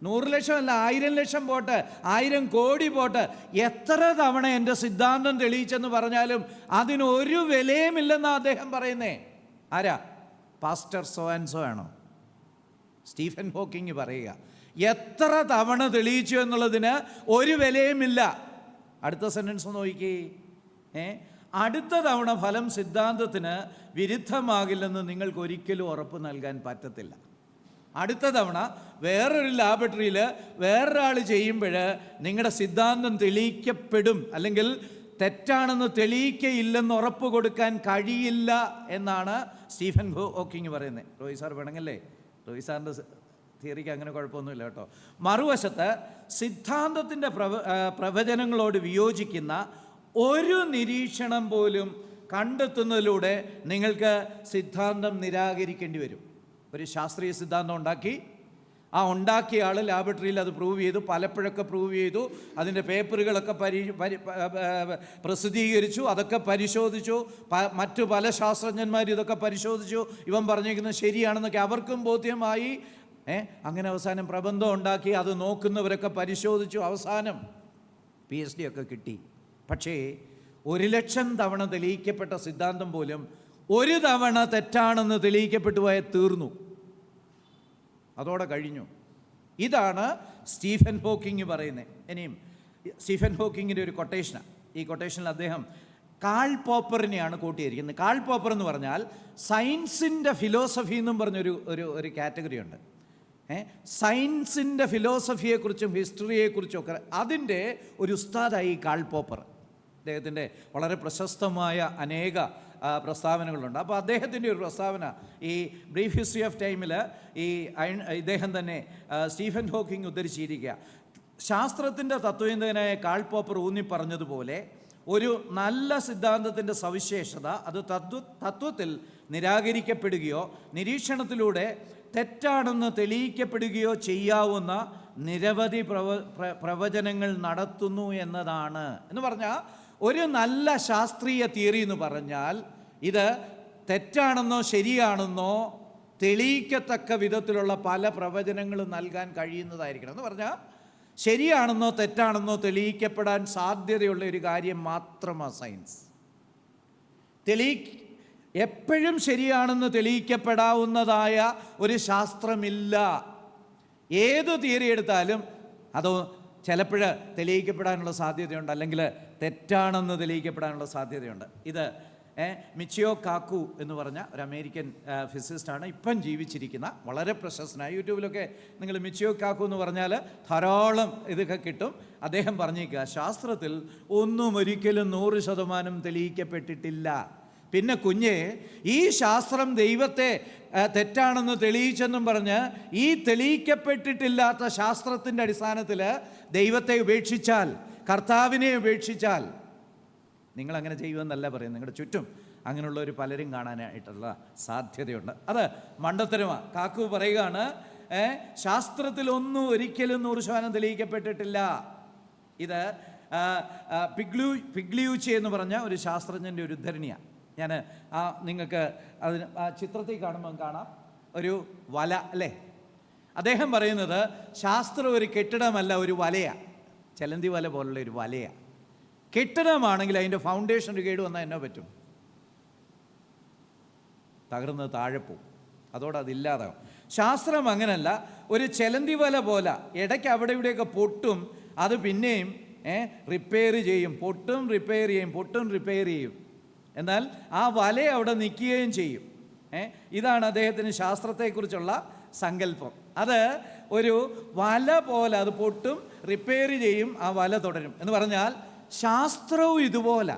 100 ലക്ഷമല്ല, 1000 ലക്ഷം പോട്ടെ, 1000 കോടി പോട്ടെ, എത്ര തവണ എൻ്റെ സിദ്ധാന്തം തെളിയിച്ചെന്ന് പറഞ്ഞാലും അതിനൊരു വിലയുമില്ലെന്നാണ് അദ്ദേഹം പറയുന്നേ. ആരാ? പാസ്റ്റർ സോ ആൻഡ് സോ ആണോ? സ്റ്റീഫൻ ഹോക്കിങ് പറയുക എത്ര തവണ തെളിയിച്ചു എന്നുള്ളതിന് ഒരു വിലയുമില്ല. അടുത്ത സെൻറ്റൻസ് നോക്കിക്കേ. അടുത്ത തവണ ഫലം സിദ്ധാന്തത്തിന് വിരുദ്ധമാകില്ലെന്ന് നിങ്ങൾക്ക് ഒരിക്കലും ഉറപ്പ് നൽകാൻ പറ്റത്തില്ല. അടുത്ത തവണ വേറൊരു ലാബറട്ടറിയിൽ വേറൊരാൾ ചെയ്യുമ്പോൾ നിങ്ങളുടെ സിദ്ധാന്തം തെളിയിക്കപ്പെടും, അല്ലെങ്കിൽ തെറ്റാണെന്ന് തെളിയിക്കയില്ലെന്ന് ഉറപ്പ് കൊടുക്കാൻ കഴിയില്ല എന്നാണ് സ്റ്റീഫൻ ഹോക്കിങ് പറയുന്നത്. റോയ് സാർ വേണമെങ്കിലേ, റോയ് സാറിൻ്റെ തിയറിക്ക് അങ്ങനെ കുഴപ്പമൊന്നുമില്ല കേട്ടോ. മറുവശത്ത് സിദ്ധാന്തത്തിൻ്റെ പ്രവചനങ്ങളോട് വിയോജിക്കുന്ന ഒരു നിരീക്ഷണം പോലും കണ്ടെത്തുന്നതിലൂടെ നിങ്ങൾക്ക് സിദ്ധാന്തം നിരാകരിക്കേണ്ടി വരും. ഒരു ശാസ്ത്രീയ സിദ്ധാന്തം ഉണ്ടാക്കി, ആ ഉണ്ടാക്കിയ ആൾ ലാബറട്ടറിയിൽ അത് പ്രൂവ് ചെയ്തു, പലപ്പോഴൊക്കെ പ്രൂവ് ചെയ്തു, അതിൻ്റെ പേപ്പറുകളൊക്കെ പ്രസിദ്ധീകരിച്ചു, അതൊക്കെ പരിശോധിച്ചു, മറ്റു പല ശാസ്ത്രജ്ഞന്മാരും ഇതൊക്കെ പരിശോധിച്ചു, ഇവൻ പറഞ്ഞിരിക്കുന്നത് ശരിയാണെന്നൊക്കെ അവർക്കും ബോധ്യമായി. അങ്ങനെ അവസാനം പ്രബന്ധം ഉണ്ടാക്കി, അത് നോക്കുന്നവരൊക്കെ പരിശോധിച്ചു, അവസാനം PhD ഒക്കെ കിട്ടി. പക്ഷേ 1,00,000 തവണ തെളിയിക്കപ്പെട്ട സിദ്ധാന്തം പോലും ഒരു തവണ തെറ്റാണെന്ന് തെളിയിക്കപ്പെട്ടു പോയാൽ തീർന്നു, അതോടെ കഴിഞ്ഞു. ഇതാണ് സ്റ്റീഫൻ ഹോക്കിങ് പറയുന്നത്. ഇനിയും സ്റ്റീഫൻ ഹോക്കിങ്ങിൻ്റെ ഒരു കൊട്ടേഷനാണ്. ഈ കൊട്ടേഷനിൽ അദ്ദേഹം കാൾ പോപ്പറിനെയാണ് കൂട്ടിയിരിക്കുന്നത്. കാൾ പോപ്പർ എന്ന് പറഞ്ഞാൽ സയൻസിൻ്റെ ഫിലോസഫി എന്നും പറഞ്ഞൊരു ഒരു കാറ്റഗറി ഉണ്ട്. സയൻസിൻ്റെ ഫിലോസഫിയെക്കുറിച്ചും ഹിസ്റ്ററിയെക്കുറിച്ചും ഒക്കെ അതിൻ്റെ ഒരു ഉസ്താദായി കാൾ പോപ്പർ. അദ്ദേഹത്തിൻ്റെ വളരെ പ്രശസ്തമായ അനേക പ്രസ്താവനകളുണ്ട്. അപ്പോൾ അദ്ദേഹത്തിൻ്റെ ഒരു പ്രസ്താവന ഈ ബ്രീഫ് ഹിസ്റ്ററി ഓഫ് ടൈമിൽ ഇദ്ദേഹം തന്നെ സ്റ്റീഫൻ ഹോക്കിങ് ഉദ്ധരിച്ചിരിക്കുക. ശാസ്ത്രത്തിൻ്റെ തത്വചിന്തകനായ കാൾ പോപ്പർ ഊന്നി പറഞ്ഞതുപോലെ ഒരു നല്ല സിദ്ധാന്തത്തിൻ്റെ സവിശേഷത അത് തത്വത്തിൽ നിരാകരിക്കപ്പെടുകയോ നിരീക്ഷണത്തിലൂടെ തെറ്റാണെന്ന് തെളിയിക്കപ്പെടുകയോ ചെയ്യാവുന്ന നിരവധി പ്രവചനങ്ങൾ നടത്തുന്നു എന്നതാണ്. എന്ന് പറഞ്ഞാൽ ഒരു നല്ല ശാസ്ത്രീയ തിയറി എന്ന് പറഞ്ഞാൽ ഇത് തെറ്റാണെന്നോ ശരിയാണെന്നോ തെളിയിക്കത്തക്ക വിധത്തിലുള്ള പല പ്രവചനങ്ങളും നൽകാൻ കഴിയുന്നതായിരിക്കണം. എന്ന് പറഞ്ഞാൽ ശരിയാണെന്നോ തെറ്റാണെന്നോ തെളിയിക്കപ്പെടാൻ സാധ്യതയുള്ള ഒരു കാര്യം മാത്രമാണ് സയൻസ്. എപ്പോഴും ശരിയാണെന്ന് തെളിയിക്കപ്പെടാവുന്നതായ ഒരു ശാസ്ത്രമില്ല. ഏത് തിയറി എടുത്താലും അതോ ചിലപ്പോൾ തെളിയിക്കപ്പെടാനുള്ള സാധ്യതയുണ്ട്, അല്ലെങ്കിൽ തെറ്റാണെന്ന് തെളിയിക്കപ്പെടാനുള്ള സാധ്യതയുണ്ട്. ഇത് മിച്ചിയോ കാക്കു എന്ന് പറഞ്ഞ ഒരു അമേരിക്കൻ ഫിസിസിസ്റ്റാണ്, ഇപ്പം ജീവിച്ചിരിക്കുന്ന, വളരെ പ്രശസ്തനായ. യൂട്യൂബിലൊക്കെ നിങ്ങൾ മിച്ചിയോ കാക്കു എന്ന് പറഞ്ഞാൽ ധാരാളം ഇതൊക്കെ കിട്ടും. അദ്ദേഹം പറഞ്ഞേക്കുക, ശാസ്ത്രത്തിൽ ഒന്നും ഒരിക്കലും 100% തെളിയിക്കപ്പെട്ടിട്ടില്ല. പിന്നെ കുഞ്ഞെ, ഈ ശാസ്ത്രം ദൈവത്തെ തെറ്റാണെന്ന് തെളിയിച്ചെന്നും പറഞ്ഞ് ഈ തെളിയിക്കപ്പെട്ടിട്ടില്ലാത്ത ശാസ്ത്രത്തിൻ്റെ അടിസ്ഥാനത്തിൽ ദൈവത്തെ ഉപേക്ഷിച്ചാൽ, കർത്താവിനെ ഉപേക്ഷിച്ചാൽ, നിങ്ങളങ്ങനെ ചെയ്യുമെന്നല്ല പറയുന്നത്, നിങ്ങളുടെ ചുറ്റും അങ്ങനെയുള്ളവർ പലരും കാണാനായിട്ടുള്ള സാധ്യതയുണ്ട്. അത് മണ്ടത്തരമാണ്. കാക്കു പറയുകയാണ്, ശാസ്ത്രത്തിലൊന്നും ഒരിക്കലും 100% തെളിയിക്കപ്പെട്ടിട്ടില്ല. ഇത് പിഗ്ലിയൂച്ചി എന്ന് പറഞ്ഞ ഒരു ശാസ്ത്രജ്ഞൻ്റെ ഒരു ഉദ്ധരണിയാണ്. ഞാൻ നിങ്ങൾക്ക് അതിന് ആ ചിത്രത്തിൽ കാണുമ്പോൾ കാണാം ഒരു വല, അല്ലേ? അദ്ദേഹം പറയുന്നത് ശാസ്ത്രം ഒരു കെട്ടിടമല്ല, ഒരു വലയാണ്, ചെലന്തി വല പോലുള്ള ഒരു വലയാണ്. കെട്ടിടമാണെങ്കിൽ അതിൻ്റെ ഫൗണ്ടേഷൻ കേട് വന്നാൽ എന്നോ പറ്റും, തകർന്ന് താഴെ പോവും, അതോടെ അതില്ലാതാകും. ശാസ്ത്രം അങ്ങനല്ല, ഒരു ചെലന്തി വല പോലെ ഇടയ്ക്ക് അവിടെ ഇവിടെയൊക്കെ പൊട്ടും, അത് പിന്നെയും റിപ്പയർ ചെയ്യും, പൊട്ടും റിപ്പയർ ചെയ്യും, പൊട്ടും റിപ്പയർ ചെയ്യും. എന്നാൽ ആ വല അവിടെ നിൽക്കുകയും ചെയ്യും. ഇതാണ് അദ്ദേഹത്തിന് ശാസ്ത്രത്തെക്കുറിച്ചുള്ള സങ്കല്പം. അത് ഒരു വല പോലെ, അത് പൊട്ടും റിപ്പയർ ചെയ്യും, ആ വല തുടരും. എന്ന് പറഞ്ഞാൽ ശാസ്ത്രവും ഇതുപോലെ.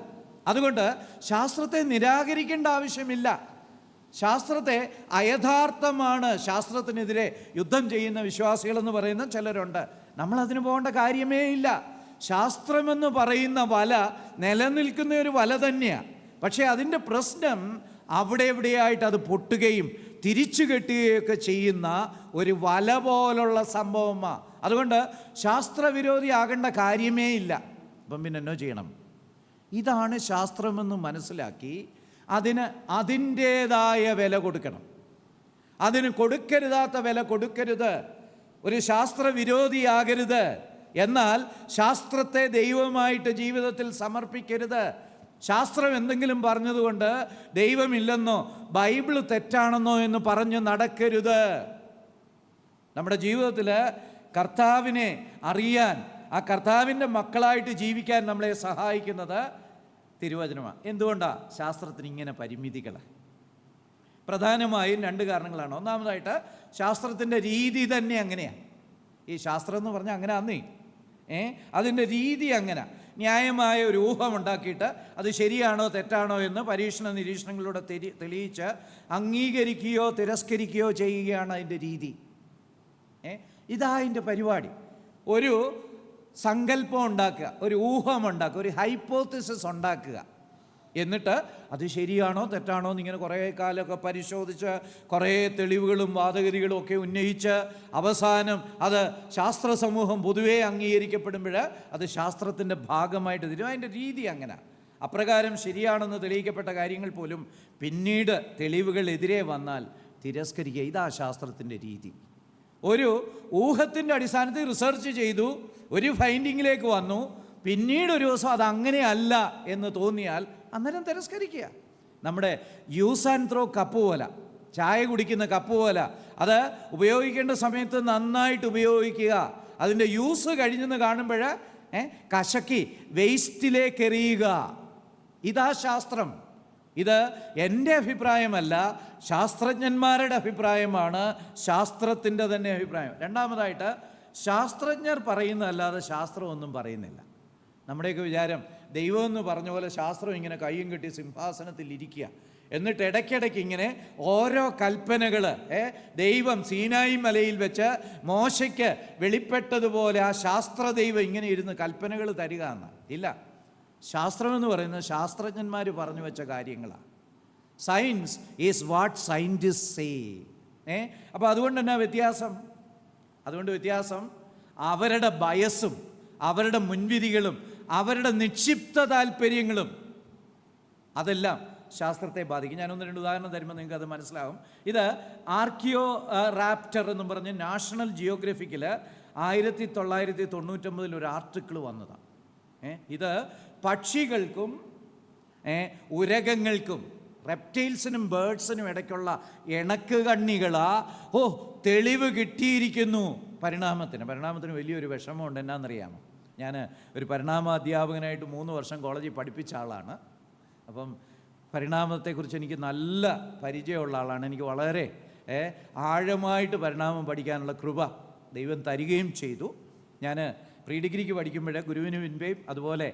അതുകൊണ്ട് ശാസ്ത്രത്തെ നിരാകരിക്കേണ്ട ആവശ്യമില്ല. ശാസ്ത്രത്തെ അയഥാർത്ഥമാണ്, ശാസ്ത്രത്തിനെതിരെ യുദ്ധം ചെയ്യുന്ന വിശ്വാസികളെന്ന് പറയുന്ന ചിലരുണ്ട്. നമ്മളതിന് പോകേണ്ട കാര്യമേ ഇല്ല. ശാസ്ത്രമെന്ന് പറയുന്ന വല നിലനിൽക്കുന്ന ഒരു വല തന്നെയാണ്. പക്ഷേ അതിൻ്റെ പ്രശ്നം അവിടെ എവിടെയായിട്ട് അത് പൊട്ടുകയും തിരിച്ചു കെട്ടുകയൊക്കെ ചെയ്യുന്ന ഒരു വല പോലുള്ള സംഭവമാണ്. അതുകൊണ്ട് ശാസ്ത്രവിരോധിയാകേണ്ട കാര്യമേ ഇല്ല. അപ്പം പിന്നെ എന്നോ ചെയ്യണം? ഇതാണ് ശാസ്ത്രമെന്ന് മനസ്സിലാക്കി അതിന് അതിൻ്റേതായ വില കൊടുക്കണം. അതിന് കൊടുക്കരുതാത്ത വില കൊടുക്കരുത്. ഒരു ശാസ്ത്രവിരോധിയാകരുത്. എന്നാൽ ശാസ്ത്രത്തെ ദൈവമായിട്ട് ജീവിതത്തിൽ സമർപ്പിക്കരുത്. ശാസ്ത്രം എന്തെങ്കിലും പറഞ്ഞതുകൊണ്ട് ദൈവമില്ലെന്നോ ബൈബിള് തെറ്റാണെന്നോ എന്ന് പറഞ്ഞ് നടക്കരുത്. നമ്മുടെ ജീവിതത്തിൽ കർത്താവിനെ അറിയാൻ, ആ കർത്താവിൻ്റെ മക്കളായിട്ട് ജീവിക്കാൻ നമ്മളെ സഹായിക്കുന്നത് തിരുവചനമാണ്. എന്തുകൊണ്ടാണ് ശാസ്ത്രത്തിന് ഇങ്ങനെ പരിമിതികൾ? പ്രധാനമായും രണ്ട് കാരണങ്ങളാണ്. ഒന്നാമതായിട്ട് ശാസ്ത്രത്തിൻ്റെ രീതി തന്നെ അങ്ങനെയാണ്. ഈ ശാസ്ത്രം എന്ന് പറഞ്ഞാൽ അങ്ങനെ ആന്നേ, അതിൻ്റെ രീതി അങ്ങനെ ന്യായമായ ഒരു ഊഹമുണ്ടാക്കിയിട്ട് അത് ശരിയാണോ തെറ്റാണോ എന്ന് പരീക്ഷണ നിരീക്ഷണങ്ങളിലൂടെ തെളിയിച്ച് അംഗീകരിക്കുകയോ തിരസ്കരിക്കുകയോ ചെയ്യുകയാണ് അതിൻ്റെ രീതി. ഇതാ അതിൻ്റെ പരിപാടി. ഒരു സങ്കല്പം ഉണ്ടാക്കുക, ഒരു ഊഹമുണ്ടാക്കുക, ഒരു ഹൈപ്പോത്തിസിസ് ഉണ്ടാക്കുക, എന്നിട്ട് അത് ശരിയാണോ തെറ്റാണോ എന്നിങ്ങനെ കുറേ കാലമൊക്കെ പരിശോധിച്ച് കുറേ തെളിവുകളും വാദഗതികളും ഒക്കെ ഉന്നയിച്ച് അവസാനം അത് ശാസ്ത്ര സമൂഹം പൊതുവേ അംഗീകരിക്കപ്പെടുമ്പോൾ അത് ശാസ്ത്രത്തിൻ്റെ ഭാഗമായിട്ട് തരും. അതിൻ്റെ രീതി അങ്ങനെ. അപ്രകാരം ശരിയാണെന്ന് തെളിയിക്കപ്പെട്ട കാര്യങ്ങൾ പോലും പിന്നീട് തെളിവുകൾ എതിരെ വന്നാൽ തിരസ്കരിക്കുക. ഇതാ ശാസ്ത്രത്തിൻ്റെ രീതി. ഒരു ഊഹത്തിൻ്റെ അടിസ്ഥാനത്തിൽ റിസർച്ച് ചെയ്തു, ഒരു ഫൈൻഡിങ്ങിലേക്ക് വന്നു, പിന്നീട് ഒരു ദിവസം അത് അങ്ങനെയല്ല എന്ന് തോന്നിയാൽ അന്നേരം തിരസ്കരിക്കുക. നമ്മുടെ യൂസ് ആൻഡ് ത്രോ കപ്പ് പോലെ, ചായ കുടിക്കുന്ന കപ്പ് പോലെ, അത് ഉപയോഗിക്കേണ്ട സമയത്ത് നന്നായിട്ട് ഉപയോഗിക്കുക. അതിൻ്റെ യൂസ് കഴിഞ്ഞെന്ന് കാണുമ്പോൾ കശക്കി വേസ്റ്റിലേക്ക് എറിയുക. ഇതാ ശാസ്ത്രം. ഇത് എൻ്റെ അഭിപ്രായമല്ല, ശാസ്ത്രജ്ഞന്മാരുടെ അഭിപ്രായമാണ്, ശാസ്ത്രത്തിൻ്റെ തന്നെ അഭിപ്രായം. രണ്ടാമതായിട്ട്, ശാസ്ത്രജ്ഞർ പറയുന്നതല്ലാതെ ശാസ്ത്രമൊന്നും പറയുന്നില്ല. നമ്മുടെയൊക്കെ വിചാരം ദൈവം എന്ന് പറഞ്ഞ പോലെ ശാസ്ത്രം ഇങ്ങനെ കയ്യും കെട്ടി സിംഹാസനത്തിൽ ഇരിക്കുക, എന്നിട്ട് ഇടയ്ക്കിടയ്ക്ക് ഇങ്ങനെ ഓരോ കൽപ്പനകൾ ദൈവം സീനായി മലയിൽ വെച്ച് മോശയ്ക്ക് വെളിപ്പെട്ടതുപോലെ ആ ശാസ്ത്ര ദൈവം ഇങ്ങനെ ഇരുന്ന് കൽപ്പനകൾ തരിക എന്ന്. ഇല്ല, ശാസ്ത്രമെന്ന് പറയുന്നത് ശാസ്ത്രജ്ഞന്മാർ പറഞ്ഞു വെച്ച കാര്യങ്ങളാണ്. Science is what scientist say. അപ്പോൾ അതുകൊണ്ട് തന്നെ വ്യത്യാസം. അവരുടെ ബയസും അവരുടെ മുൻവിധികളും അവരുടെ നിക്ഷിപ്ത താല്പര്യങ്ങളും അതെല്ലാം ശാസ്ത്രത്തെ ബാധിക്കും. ഞാനൊന്ന് രണ്ട് ഉദാഹരണം തരുമ്പോൾ നിങ്ങൾക്ക് അത് മനസ്സിലാകും. ഇത് ആർക്കിയോ റാപ്റ്റർ എന്നും പറഞ്ഞ് നാഷണൽ ജിയോഗ്രഫിക്കിൽ 1999 ഒരു ആർട്ടിക്കിൾ വന്നതാണ്. ഇത് പക്ഷികൾക്കും ഉരകങ്ങൾക്കും റെപ്റ്റൈൽസിനും ബേർഡ്സിനും ഇടയ്ക്കുള്ള ഇണക്ക് കണ്ണികളാ. തെളിവ് കിട്ടിയിരിക്കുന്നു. പരിണാമത്തിന് വലിയൊരു വിഷമമുണ്ട്. എന്നാണെന്നറിയാമോ? ഞാൻ ഒരു പരിണാമ അധ്യാപകനായിട്ട് 3 വർഷം കോളേജിൽ പഠിപ്പിച്ച ആളാണ്. അപ്പം പരിണാമത്തെക്കുറിച്ച് എനിക്ക് നല്ല പരിചയമുള്ള ആളാണ്. എനിക്ക് വളരെ ആഴമായിട്ട് പരിണാമം പഠിക്കാനുള്ള കൃപ ദൈവം തരികയും ചെയ്തു. ഞാൻ പ്രീ ഡിഗ്രിക്ക് പഠിക്കുമ്പോൾ ഗുരുവിന് മുൻപേയും അതുപോലെ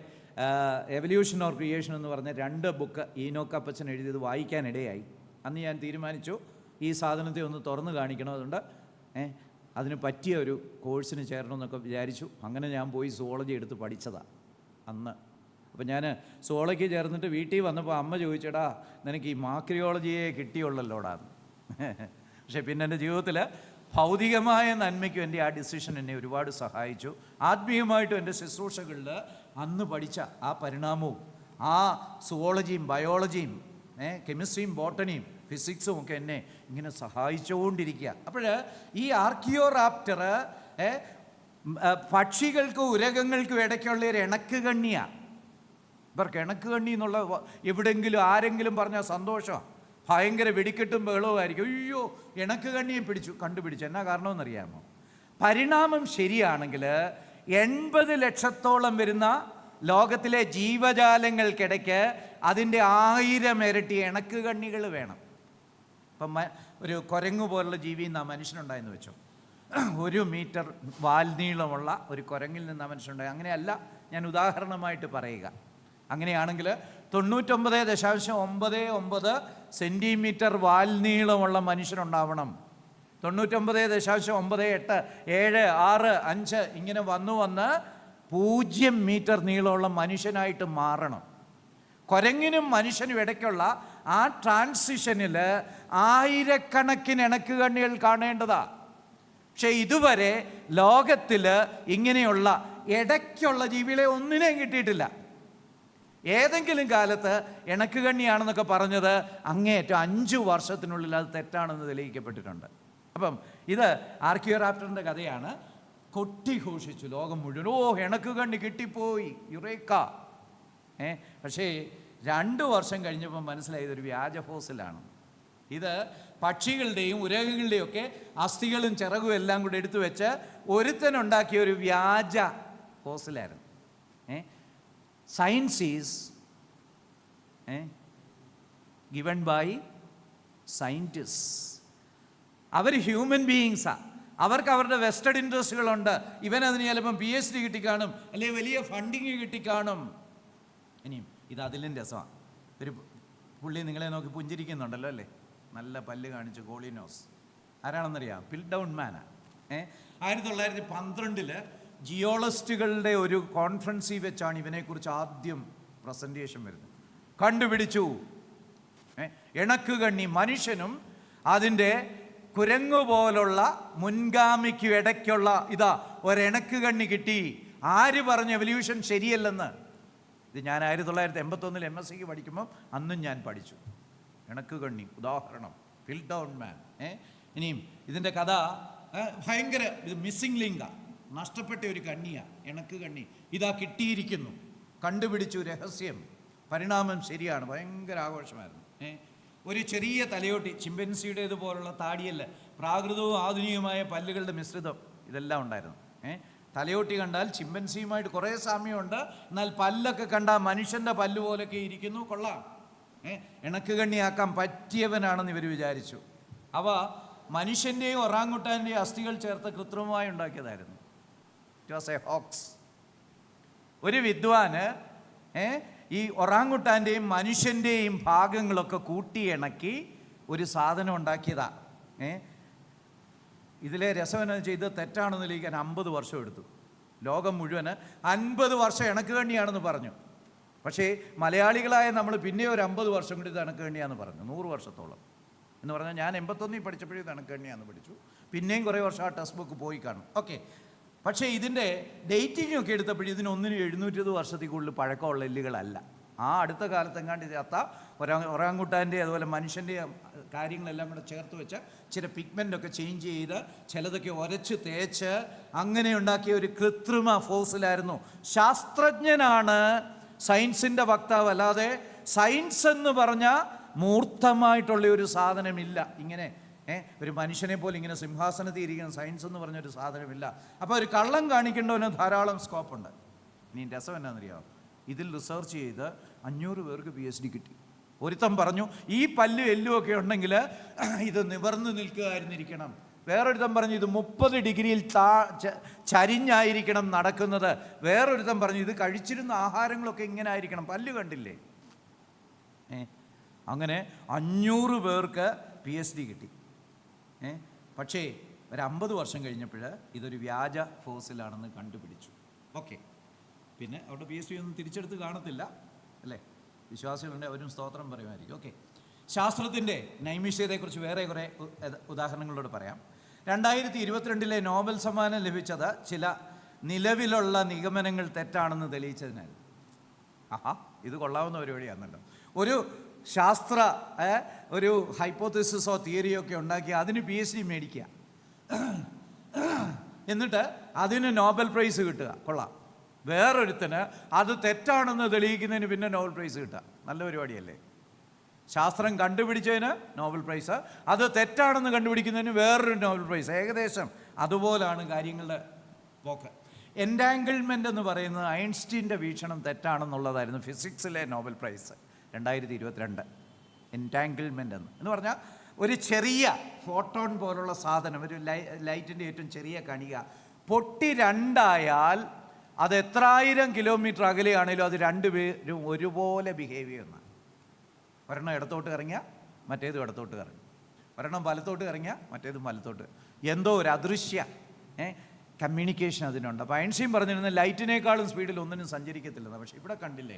എവല്യൂഷൻ ഓർ ക്രിയേഷൻ എന്ന് പറഞ്ഞ 2 ബുക്ക് ഈനോക്ക് അപ്പച്ചൻ എഴുതിയത് വായിക്കാനിടയായി. അന്ന് ഞാൻ തീരുമാനിച്ചു ഈ സാധനത്തെ ഒന്ന് തുറന്നു കാണിക്കണം, അതുകൊണ്ട് അതിന് പറ്റിയ ഒരു കോഴ്സിന് ചേരണമെന്നൊക്കെ വിചാരിച്ചു. അങ്ങനെ ഞാൻ പോയി സുവോളജി എടുത്ത് പഠിച്ചതാണ് അന്ന്. അപ്പം ഞാൻ സുവോളജിക്ക് ചേർന്നിട്ട് വീട്ടിൽ വന്നപ്പോൾ അമ്മ ചോദിച്ചടാ, നിനക്ക് ഈ മാക്രിയോളജിയെ കിട്ടിയുള്ളല്ലോടാന്ന്. പക്ഷേ പിന്നെ എൻ്റെ ജീവിതത്തിൽ ഭൗതികമായ നന്മയ്ക്കും എൻ്റെ ആ ഡിസിഷൻ എന്നെ ഒരുപാട് സഹായിച്ചു. ആത്മീയമായിട്ടും എൻ്റെ ശുശ്രൂഷകളിൽ അന്ന് പഠിച്ച ആ പരിണാമവും ആ സുവോളജിയും ബയോളജിയും കെമിസ്ട്രിയും ബോട്ടണിയും ഫിസിക്സും ഒക്കെ എന്നെ ഇങ്ങനെ സഹായിച്ചുകൊണ്ടിരിക്കുക. അപ്പോൾ ഈ ആർക്കിയോ റാപ്റ്റർ പക്ഷികൾക്കും ഉരകങ്ങൾക്കും ഇടയ്ക്കുള്ള ഒരു ഇണക്ക് കണ്ണിയാണ്. ഇവർക്ക് ഇണക്ക് കണ്ണി എന്നുള്ള എവിടെയെങ്കിലും ആരെങ്കിലും പറഞ്ഞാൽ സന്തോഷമാണ്, ഭയങ്കര വെടിക്കെട്ടും ബഹളവുമായിരിക്കും. അയ്യോ, ഇണക്ക് കണ്ണിയെ കണ്ടുപിടിച്ചു. എന്നാ കാരണമെന്നറിയാമോ? പരിണാമം ശരിയാണെങ്കിൽ 80 ലക്ഷത്തോളം വരുന്ന ലോകത്തിലെ ജീവജാലങ്ങൾക്കിടയ്ക്ക് അതിൻ്റെ 1000 ഇരട്ടി ഇണക്ക് കണ്ണികൾ വേണം. ഇപ്പം ഒരു കുരങ്ങു പോലുള്ള ജീവി നിന്നാ മനുഷ്യനുണ്ടായെന്ന് വെച്ചോ, 1 മീറ്റർ വാൽനീളമുള്ള ഒരു കുരങ്ങിൽ നിന്നാ മനുഷ്യനുണ്ടായി. അങ്ങനെയല്ല, ഞാൻ ഉദാഹരണമായിട്ട് പറയുക. അങ്ങനെയാണെങ്കിൽ 99.99 സെൻറ്റിമീറ്റർ വാൽനീളമുള്ള മനുഷ്യനുണ്ടാവണം. 99.98 7 6 5 ഇങ്ങനെ വന്ന് 0 മീറ്റർ നീളമുള്ള മനുഷ്യനായിട്ട് മാറണം. കുരങ്ങിനും മനുഷ്യനും ഇടയ്ക്കുള്ള ആ ട്രാൻസിഷനിൽ ആയിരക്കണക്കിന് ഇണക്ക് കണ്ണികൾ കാണേണ്ടതാ. പക്ഷെ ഇതുവരെ ലോകത്തിൽ ഇങ്ങനെയുള്ള ഇടയ്ക്കുള്ള ജീവികളെ ഒന്നിനെയും കിട്ടിയിട്ടില്ല. ഏതെങ്കിലും കാലത്ത് ഇണക്ക് കണ്ണിയാണെന്നൊക്കെ പറഞ്ഞത് അങ്ങേയറ്റം 5 വർഷത്തിനുള്ളിൽ അത് തെറ്റാണെന്ന് തെളിയിക്കപ്പെട്ടിട്ടുണ്ട്. അപ്പം ഇത് ആർക്കിയോറാപ്റ്ററിൻ്റെ കഥയാണ്. കൊട്ടിഘോഷിച്ചു ലോകം മുഴുവൻ, ഇണക്ക് കണ്ണി കിട്ടിപ്പോയി, യുറേക്ക. പക്ഷേ 2 വർഷം കഴിഞ്ഞപ്പോൾ മനസ്സിലായി ഇതൊരു വ്യാജ ഫോസിലാണ്. ഇത് പക്ഷികളുടെയും ഉരകങ്ങളുടെയും ഒക്കെ അസ്ഥികളും ചിറകും എല്ലാം കൂടെ എടുത്തു വെച്ച് ഒരുത്തനുണ്ടാക്കിയ ഒരു വ്യാജ ഫോസിലായിരുന്നു. Science is given by scientist. അവർ ഹ്യൂമൻ ബീയിങ്സാണ്. അവർക്ക് അവരുടെ വെസ്റ്റഡ് ഇൻട്രസ്റ്റുകളുണ്ട്. ഇവനതിന് ചിലപ്പം PhD കിട്ടിക്കാണും, അല്ലെങ്കിൽ വലിയ ഫണ്ടിങ് കിട്ടിക്കാണും. ഇനിയും ഇത് അതിലും രസമാണ്. ഒരു പുള്ളി നിങ്ങളെ നോക്കി പുഞ്ചിരിക്കുന്നുണ്ടല്ലോ അല്ലേ, നല്ല പല്ല് കാണിച്ച് കോളിനോസ്. ആരാണെന്നറിയാം? പിൽഡൗൺമാനാണ്. 1912 ജിയോളജിസ്റ്റുകളുടെ ഒരു കോൺഫറൻസിൽ വെച്ചാണ് ഇവനെക്കുറിച്ച് ആദ്യം പ്രസൻറ്റേഷൻ വരുന്നത്. കണ്ടുപിടിച്ചു ഇണക്കുകണ്ണി മനുഷ്യനും അതിൻ്റെ കുരങ്ങു പോലുള്ള മുൻഗാമിക്ക് ഇടയ്ക്കുള്ള ഒരിണക്ക് കണ്ണി കിട്ടി. ആര് പറഞ്ഞു എവല്യൂഷൻ ശരിയല്ലെന്ന്? ഇത് ഞാൻ 1981 MSc പഠിക്കുമ്പോൾ അന്നും ഞാൻ പഠിച്ചു. ഇണക്ക് കണ്ണി ഉദാഹരണം പിൽഡൗൺമാൻ. ഇനിയും ഇതിൻ്റെ കഥ ഭയങ്കര, ഇത് മിസ്സിംഗ് ലിങ്കാണ്, നഷ്ടപ്പെട്ട ഒരു കണ്ണിയാണ്, ഇണക്ക് കണ്ണി. ഇതാ കിട്ടിയിരിക്കുന്നു, കണ്ടുപിടിച്ചു, രഹസ്യം, പരിണാമം ശരിയാണ്. ഭയങ്കര ആഘോഷമായിരുന്നു. ഒരു ചെറിയ തലയോട്ടി, ചിമ്പൻസിയുടേതുപോലുള്ള താടിയല്ല, പ്രാകൃതവും ആധുനികവുമായ പല്ലുകളുടെ മിശ്രിതം, ഇതെല്ലാം ഉണ്ടായിരുന്നു. തലയോട്ടി കണ്ടാൽ ചിമ്പൻസിയുമായിട്ട് കുറേ സാമ്യമുണ്ട്, എന്നാൽ പല്ലൊക്കെ കണ്ടാൽ മനുഷ്യൻ്റെ പല്ല് പോലൊക്കെ ഇരിക്കുന്നു. കൊള്ളാം, ഇണക്ക് കണ്ണിയാക്കാൻ പറ്റിയവനാണെന്ന് ഇവർ വിചാരിച്ചു. അവ മനുഷ്യൻ്റെയും ഒറാങ്ങുട്ടാൻ്റെയും അസ്ഥികൾ ചേർത്ത് കൃത്രിമമായി ഉണ്ടാക്കിയതായിരുന്നു. It was a hoax. ഒരു വിദ്വാന് ഈ ഒറാങ്ങുട്ടാൻ്റെയും മനുഷ്യൻ്റെയും ഭാഗങ്ങളൊക്കെ കൂട്ടി ഇണക്കി ഒരു സാധനം ഉണ്ടാക്കിയതാണ്. ഇതിലെ രസമെന്ന് ചെയ്ത് തെറ്റാണെന്ന് തെളിയിക്കാൻ 50 വർഷം എടുത്തു. ലോകം മുഴുവന് 50 വർഷം ഇണക്ക് കണ്ണിയാണെന്ന് പറഞ്ഞു. പക്ഷേ മലയാളികളായ നമ്മൾ പിന്നെ ഒരു 50 വർഷം കൂടി ഇത് ഇണക്ക് കണ്ണിയാന്ന് പറഞ്ഞു. 100 വർഷത്തോളം എന്ന് പറഞ്ഞാൽ ഞാൻ 81 പഠിച്ചപ്പോഴേ ഇത് ഇണക്ക് കണ്ണിയാന്ന് പഠിച്ചു. പിന്നെയും കുറേ വർഷം ആ ടെക്സ്റ്റ് ബുക്ക് പോയി കാണും. ഓക്കെ, പക്ഷേ ഇതിൻ്റെ ഡേറ്റിങ്ങൊക്കെ എടുത്തപ്പോഴും ഇതിനൊന്നിനും 720 വർഷത്തിൽ കൂടുതൽ പഴക്കമുള്ള എല്ലുകളല്ല. ആ അടുത്ത കാലത്തെങ്ങാണ്ട് ഇതിനകത്ത ഒറാങ്ങുട്ടാൻ്റെ അതുപോലെ മനുഷ്യൻ്റെ കാര്യങ്ങളെല്ലാം കൂടെ ചേർത്ത് വെച്ച് ചില പിഗ്മെൻ്റൊക്കെ ചേഞ്ച് ചെയ്ത് ചിലതൊക്കെ ഉരച്ച് തേച്ച് അങ്ങനെ ഉണ്ടാക്കിയ ഒരു കൃത്രിമ ഫോസിലായിരുന്നു. ശാസ്ത്രജ്ഞനാണ് സയൻസിൻ്റെ വക്താവ്, അല്ലാതെ സയൻസ് എന്ന് പറഞ്ഞാൽ മൂർത്തമായിട്ടുള്ള ഒരു സാധനമില്ല. ഇങ്ങനെ ഒരു മനുഷ്യനെ പോലെ ഇങ്ങനെ സിംഹാസനത്തിൽ ഇരിക്കുന്ന സയൻസ് എന്ന് പറഞ്ഞൊരു സാധനമില്ല. അപ്പോൾ ഒരു കള്ളം കാണിക്കേണ്ടവന് ധാരാളം സ്കോപ്പുണ്ട്. ഇനി രസം എന്നാണെന്നറിയാമോ? ഇതിൽ റിസർച്ച് ചെയ്ത് 500 പേർക്ക് PhD കിട്ടി. ഒരുത്തൻ പറഞ്ഞു ഈ പല്ലും എല്ലും ഒക്കെ ഉണ്ടെങ്കിൽ ഇത് നിവർന്നു നിൽക്കുകയായിരുന്നിരിക്കണം. വേറൊരുത്തൻ പറഞ്ഞു ഇത് 30 ഡിഗ്രിയിൽ ചരിഞ്ഞായിരിക്കണം നടക്കുന്നത്. വേറൊരുത്തൻ പറഞ്ഞു ഇത് കഴിച്ചിരുന്ന ആഹാരങ്ങളൊക്കെ ഇങ്ങനെ ആയിരിക്കണം. പല്ല് കണ്ടില്ലേ? അങ്ങനെ 500 പേർക്ക് PhD കിട്ടി. പക്ഷേ ഒരു 50 വർഷം കഴിഞ്ഞപ്പോൾ ഇതൊരു വ്യാജ ഫോസിലാണെന്ന് കണ്ടുപിടിച്ചു. ഓക്കെ, പിന്നെ അവിടെ PhD ഒന്നും തിരിച്ചെടുത്ത് കാണത്തില്ല അല്ലേ? വിശ്വാസികളുടെ അവരും സ്തോത്രം പറയുമായിരിക്കും. ഓക്കെ, ശാസ്ത്രത്തിൻ്റെ നൈമിഷ്യതയെക്കുറിച്ച് വേറെ കുറേ ഉദാഹരണങ്ങളോട് പറയാം. 2022 നോബൽ സമ്മാനം ലഭിച്ചത് ചില നിലവിലുള്ള നിഗമനങ്ങൾ തെറ്റാണെന്ന് തെളിയിച്ചതിനായിരുന്നു. ആഹാ, ഇത് കൊള്ളാവുന്ന പരിപാടിയാണല്ലോ. ഒരു ശാസ്ത്ര ഒരു ഹൈപ്പോത്തിസിസോ തിയറിയോ ഒക്കെ ഉണ്ടാക്കി അതിന് PhD മേടിക്കുക, എന്നിട്ട് അതിന് നോബൽ പ്രൈസ് കിട്ടുക. കൊള്ളാം. വേറൊരുത്തിന് അത് തെറ്റാണെന്ന് തെളിയിക്കുന്നതിന് പിന്നെ നോബൽ പ്രൈസ് കിട്ടുക. നല്ല പരിപാടിയല്ലേ? ശാസ്ത്രം കണ്ടുപിടിച്ചതിന് നോബൽ പ്രൈസ്, അത് തെറ്റാണെന്ന് കണ്ടുപിടിക്കുന്നതിന് വേറൊരു നോബൽ പ്രൈസ്. ഏകദേശം അതുപോലാണ് കാര്യങ്ങളുടെ പോക്ക്. എൻറ്റാങ്കിൾമെൻ്റ് എന്ന് പറയുന്നത് ഐൻസ്റ്റീൻ്റെ വീക്ഷണം തെറ്റാണെന്നുള്ളതായിരുന്നു ഫിസിക്സിലെ നോബൽ പ്രൈസ് 2022. എൻറ്റാങ്കിൾമെൻ്റ് എന്ന് പറഞ്ഞാൽ ഒരു ചെറിയ ഫോട്ടോൺ പോലുള്ള സാധനം, ഒരു ലൈറ്റിൻ്റെ ഏറ്റവും ചെറിയ കണിക പൊട്ടി രണ്ടായാൽ അത് എത്രായിരം കിലോമീറ്റർ അകലെയാണെങ്കിലും അത് രണ്ടുപേരും ഒരുപോലെ ബിഹേവ് ചെയ്യുന്നതാണ്. ഒരെണ്ണം ഇടത്തോട്ട് ഇറങ്ങിയാൽ മറ്റേതും ഇടത്തോട്ട് ഇറങ്ങും, ഒരെണ്ണം വലത്തോട്ട് ഇറങ്ങിയാൽ മറ്റേതും വലത്തോട്ട്. എന്തോ ഒരു അദൃശ്യ കമ്മ്യൂണിക്കേഷൻ അതിനുണ്ട്. അപ്പോൾ ഐൻസ്റ്റീൻ പറഞ്ഞിരുന്ന ലൈറ്റിനേക്കാളും സ്പീഡിൽ ഒന്നിനും സഞ്ചരിക്കത്തില്ലെന്ന്. പക്ഷേ ഇവിടെ കണ്ടില്ലേ,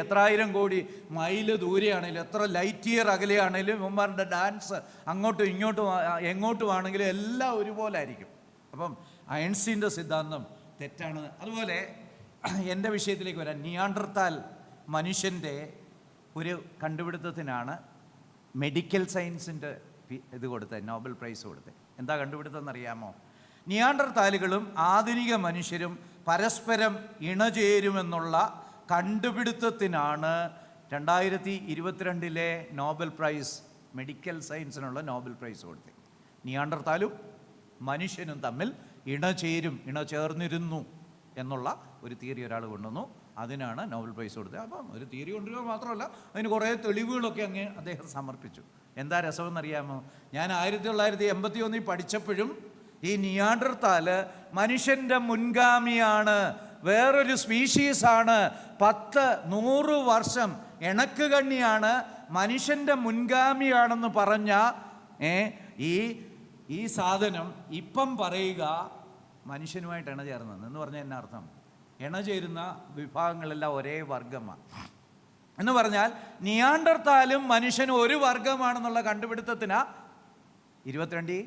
എത്രായിരം കോടി മൈല് ദൂരെയാണെങ്കിലും എത്ര ലൈറ്റ് ഇയർ അകലെയാണെങ്കിലും ഇവന്മാരുടെ ഡാൻസ് അങ്ങോട്ടും ഇങ്ങോട്ടും എങ്ങോട്ടും ആണെങ്കിലും എല്ലാം ഒരുപോലെ ആയിരിക്കും. അപ്പം ഐൻസ്റ്റീൻ്റെ സിദ്ധാന്തം തെറ്റാണ്. അതുപോലെ എൻ്റെ വിഷയത്തിലേക്ക് വരാം. നിയാണ്ടർത്താൽ മനുഷ്യൻ്റെ ഒരു കണ്ടുപിടുത്തത്തിനാണ് മെഡിക്കൽ സയൻസിൻ്റെ ഇത് കൊടുത്തത്, നോബൽ പ്രൈസ് കൊടുത്തത്. എന്താ കണ്ടുപിടുത്തം എന്നറിയാമോ? നിയാണ്ടർത്താലുകളും ആധുനിക മനുഷ്യരും പരസ്പരം ഇണചേരുമെന്നുള്ള കണ്ടുപിടുത്തത്തിനാണ് 2022 നോബൽ പ്രൈസ്, മെഡിക്കൽ സയൻസിനുള്ള നോബൽ പ്രൈസ് കൊടുത്തത്. നിയാണ്ടർത്താലും മനുഷ്യനും തമ്മിൽ ഇണചേർന്നിരുന്നു എന്നുള്ള ഒരു തിയറി ഒരാൾ കൊണ്ടുവന്നു. അതിനാണ് നോബൽ പ്രൈസ് കൊടുത്തത്. അപ്പം ഒരു തിയറി കൊണ്ടുവരിക മാത്രമല്ല, അതിന് കുറേ തെളിവുകളൊക്കെ അദ്ദേഹം സമർപ്പിച്ചു. എന്താ രസമെന്നറിയാമോ? ഞാൻ 1981 പഠിച്ചപ്പോഴും ഈ നിയാണ്ടർത്താല് മനുഷ്യൻ്റെ മുൻഗാമിയാണ്, വേറൊരു സ്പീഷീസാണ്, 10-100 വർഷം ഇണക്കുകണ്ണിയാണ്, മനുഷ്യൻ്റെ മുൻഗാമിയാണെന്ന് പറഞ്ഞ ഈ സാധനം ഇപ്പം പറയുക മനുഷ്യനുമായിട്ട് ഇണചേർന്നെന്ന് എന്ന് പറഞ്ഞാൽ എന്നാ അർത്ഥം? ഇണചേരുന്ന വിഭാഗങ്ങളെല്ലാം ഒരേ വർഗമാണ് എന്ന് പറഞ്ഞാൽ നിയാണ്ടർത്താലും മനുഷ്യനും ഒരു വർഗമാണെന്നുള്ള കണ്ടുപിടുത്തത്തിന് 22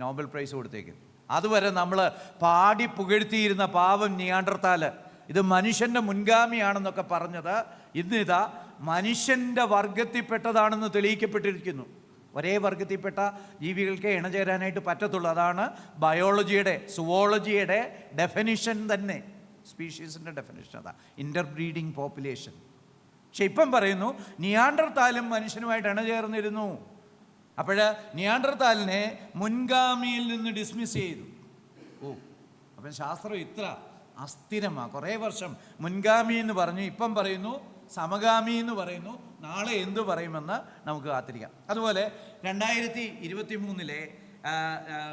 നോബൽ പ്രൈസ് കൊടുത്തേക്കും. അതുവരെ നമ്മൾ പാടി പുകഴ്ത്തിയിരുന്ന പാവം നിയാണ്ടർത്താല് ഇത് മനുഷ്യൻ്റെ മുൻഗാമിയാണെന്നൊക്കെ പറഞ്ഞത് ഇന്നിതാ മനുഷ്യൻ്റെ വർഗത്തിൽപ്പെട്ടതാണെന്ന് തെളിയിക്കപ്പെട്ടിരിക്കുന്നു. ഒരേ വർഗത്തിൽപ്പെട്ട ജീവികൾക്ക് ഇണചേരാനായിട്ട് പറ്റത്തുള്ളൂ. അതാണ് ബയോളജിയുടെ, സുവോളജിയുടെ ഡെഫിനിഷൻ തന്നെ. സ്പീഷീസിൻ്റെ ഡെഫിനിഷൻ അതാ, ഇൻ്റർബ്രീഡിങ് പോപ്പുലേഷൻ. പക്ഷെ ഇപ്പം പറയുന്നു നിയാണ്ടർത്താലും മനുഷ്യനുമായിട്ട് ഇണചേർന്നിരുന്നു. അപ്പോൾ നിയാണ്ടർത്താലിനെ മുൻഗാമിയിൽ നിന്ന് ഡിസ്മിസ് ചെയ്തു. അപ്പം ശാസ്ത്രം ഇത്ര അസ്ഥിരമാണ്. കുറേ വർഷം മുൻഗാമി എന്ന് പറഞ്ഞു, ഇപ്പം പറയുന്നു സമഗാമി എന്ന് പറയുന്നു. നാളെ എന്തു പറയുമെന്ന് നമുക്ക് കാത്തിരിക്കാം. അതുപോലെ 2023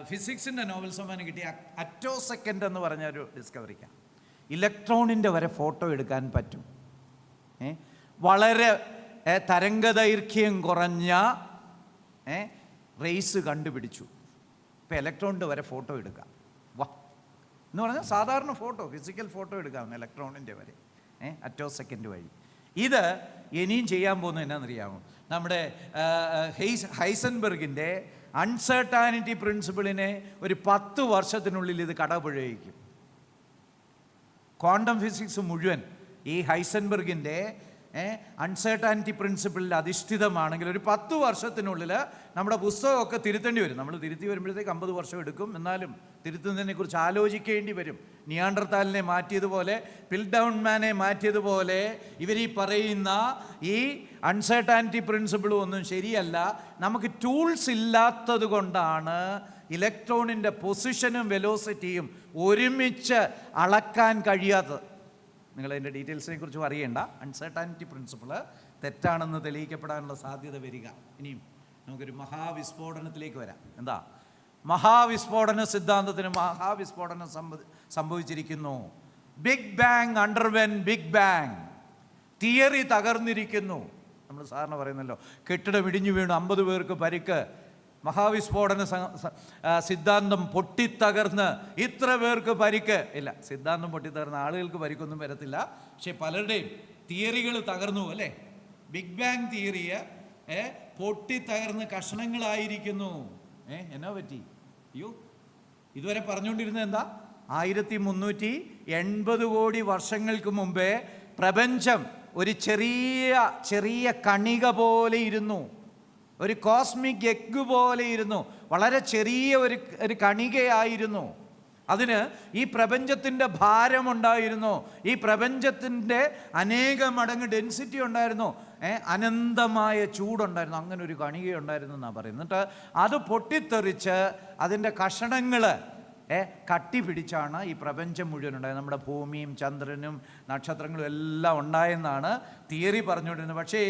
ഫിസിക്സിൻ്റെ നോബൽ സമ്മാനം കിട്ടിയ അറ്റോസെക്കൻഡ് എന്ന് പറഞ്ഞ ഒരു ഡിസ്കവറിക്കാണ്. ഇലക്ട്രോണിൻ്റെ വരെ ഫോട്ടോ എടുക്കാൻ പറ്റും. വളരെ തരംഗദൈർഘ്യം കുറഞ്ഞ റേസ് കണ്ടുപിടിച്ചു. ഇപ്പോൾ ഇലക്ട്രോണിൻ്റെ വരെ ഫോട്ടോ എടുക്കാം. വാ എന്ന് പറഞ്ഞാൽ സാധാരണ ഫോട്ടോ, ഫിസിക്കൽ ഫോട്ടോ എടുക്കാം ഇലക്ട്രോണിൻ്റെ വരെ അറ്റോസെക്കൻഡ് വഴി. ഇത് ഇനിയും ചെയ്യാൻ പോകുന്നത് എന്നാണെന്നറിയാമോ? നമ്മുടെ ഹൈസൻബർഗിൻ്റെ അൺസർട്ടാനിറ്റി പ്രിൻസിപ്പിളിനെ ഒരു 10 വർഷത്തിനുള്ളിൽ ഇത് കടപുഴയിക്കും. ക്വാണ്ടം ഫിസിക്സ് മുഴുവൻ ഈ ഹൈസൻബർഗിൻ്റെ അൺസർട്ടാനിറ്റി പ്രിൻസിപ്പിളിൽ അധിഷ്ഠിതമാണെങ്കിൽ ഒരു 10 വർഷത്തിനുള്ളിൽ നമ്മുടെ പുസ്തകമൊക്കെ തിരുത്തേണ്ടി വരും. നമ്മൾ തിരുത്തി വരുമ്പോഴത്തേക്ക് 50 വർഷം എടുക്കും. എന്നാലും തിരുത്തുന്നതിനെക്കുറിച്ച് ആലോചിക്കേണ്ടി വരും. നിയാണ്ടർത്താലിനെ മാറ്റിയതുപോലെ, പിൽഡൗൺമാനെ മാറ്റിയതുപോലെ ഇവർ ഈ പറയുന്ന ഈ അൺസർട്ടാനിറ്റി പ്രിൻസിപ്പിളും ഒന്നും ശരിയല്ല. നമുക്ക് ടൂൾസ് ഇല്ലാത്തത് കൊണ്ടാണ് ഇലക്ട്രോണിൻ്റെ പൊസിഷനും വെലോസിറ്റിയും ഒരുമിച്ച് അളക്കാൻ കഴിയാത്തത്. നിങ്ങളതിൻ്റെ ഡീറ്റെയിൽസിനെ കുറിച്ചും അറിയേണ്ട. അൺസർട്ടാനിറ്റി പ്രിൻസിപ്പിൾ തെറ്റാണെന്ന് തെളിയിക്കപ്പെടാനുള്ള സാധ്യത വരിക. ഇനിയും നമുക്കൊരു മഹാവിസ്ഫോടനത്തിലേക്ക് വരാം. എന്താ മഹാവിസ്ഫോടന സിദ്ധാന്തത്തിന് മഹാവിസ്ഫോടനം സംഭവിച്ചിരിക്കുന്നു. Big bang underwent big bang. Theory തകർന്നിരിക്കുന്നു. നമ്മൾ സാധാരണ പറയുന്നല്ലോ, കെട്ടിടം ഇടിഞ്ഞു വീണു 50 പേർക്ക് പരിക്ക്. മഹാവിസ്ഫോടന സിദ്ധാന്തം പൊട്ടിത്തകർന്ന് ഇത്ര പേർക്ക് പരിക്ക്. ഇല്ല, സിദ്ധാന്തം പൊട്ടിത്തകർന്ന ആളുകൾക്ക് പരിക്കൊന്നും വരത്തില്ല. പക്ഷെ പലരുടെയും തിയറികൾ തകർന്നു അല്ലേ? ബിഗ് ബാങ് തിയറിയെ പൊട്ടിത്തകർന്ന് കഷ്ണങ്ങളായിരിക്കുന്നു. എന്നാ പറ്റി? അയ്യോ, ഇതുവരെ പറഞ്ഞുകൊണ്ടിരുന്നത് എന്താ? 1380 കോടി വർഷങ്ങൾക്ക് മുമ്പേ പ്രപഞ്ചം ഒരു ചെറിയ കണിക പോലെ ഇരുന്നു. ഒരു കോസ്മിക് എഗ് പോലെ ഇരുന്നു. വളരെ ചെറിയ ഒരു കണികയായിരുന്നു. അതിന് ഈ പ്രപഞ്ചത്തിൻ്റെ ഭാരമുണ്ടായിരുന്നു. ഈ പ്രപഞ്ചത്തിൻ്റെ അനേക മടങ്ങ് ഡെൻസിറ്റി ഉണ്ടായിരുന്നു. അനന്തമായ ചൂടുണ്ടായിരുന്നു. അങ്ങനെ ഒരു കണികയുണ്ടായിരുന്നു എന്നാണ് പറയുന്നത്. എന്നിട്ട് അത് പൊട്ടിത്തെറിച്ച് അതിൻ്റെ കഷണങ്ങൾ കട്ടി പിടിച്ചാണ് ഈ പ്രപഞ്ചം മുഴുവൻ ഉണ്ടായത്. നമ്മുടെ ഭൂമിയും ചന്ദ്രനും നക്ഷത്രങ്ങളും എല്ലാം ഉണ്ടായെന്നാണ് തിയറി പറഞ്ഞുകൊണ്ടിരുന്നത്. പക്ഷേ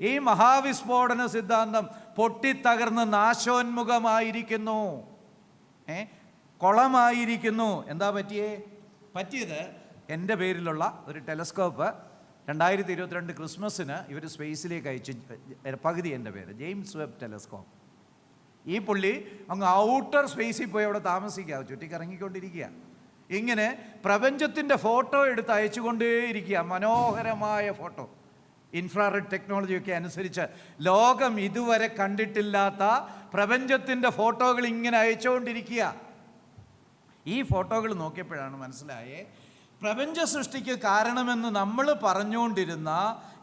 ഈ മഹാവിസ്ഫോടന സിദ്ധാന്തം പൊട്ടിത്തകർന്ന് നാശോന്മുഖമായിരിക്കുന്നു, കുളമായിരിക്കുന്നു. എന്താ പറ്റിയത്? എൻ്റെ പേരിലുള്ള ഒരു ടെലസ്കോപ്പ് 2022 ക്രിസ്മസിന് ഇവർ സ്പേസിലേക്ക് അയച്ചു. പകുതി എൻ്റെ പേര് ജെയിംസ് വെബ് ടെലസ്കോപ്പ്. ഈ പുള്ളി അങ്ങ് ഔട്ടർ സ്പേസിൽ പോയി അവിടെ താമസിക്കുക, ചുറ്റിക്കറങ്ങിക്കൊണ്ടിരിക്കുക. ഇങ്ങനെ പ്രപഞ്ചത്തിൻ്റെ ഫോട്ടോ എടുത്ത് അയച്ചുകൊണ്ടേയിരിക്കുക. മനോഹരമായ ഫോട്ടോ. ഇൻഫ്രാറെഡ് ടെക്നോളജിയൊക്കെ അനുസരിച്ച് ലോകം ഇതുവരെ കണ്ടിട്ടില്ലാത്ത പ്രപഞ്ചത്തിൻ്റെ ഫോട്ടോകൾ ഇങ്ങനെ അയച്ചുകൊണ്ടിരിക്കുക. ഈ ഫോട്ടോകൾ നോക്കിയപ്പോഴാണ് മനസ്സിലായേ, പ്രപഞ്ച സൃഷ്ടിക്ക് കാരണമെന്ന് നമ്മൾ പറഞ്ഞുകൊണ്ടിരുന്ന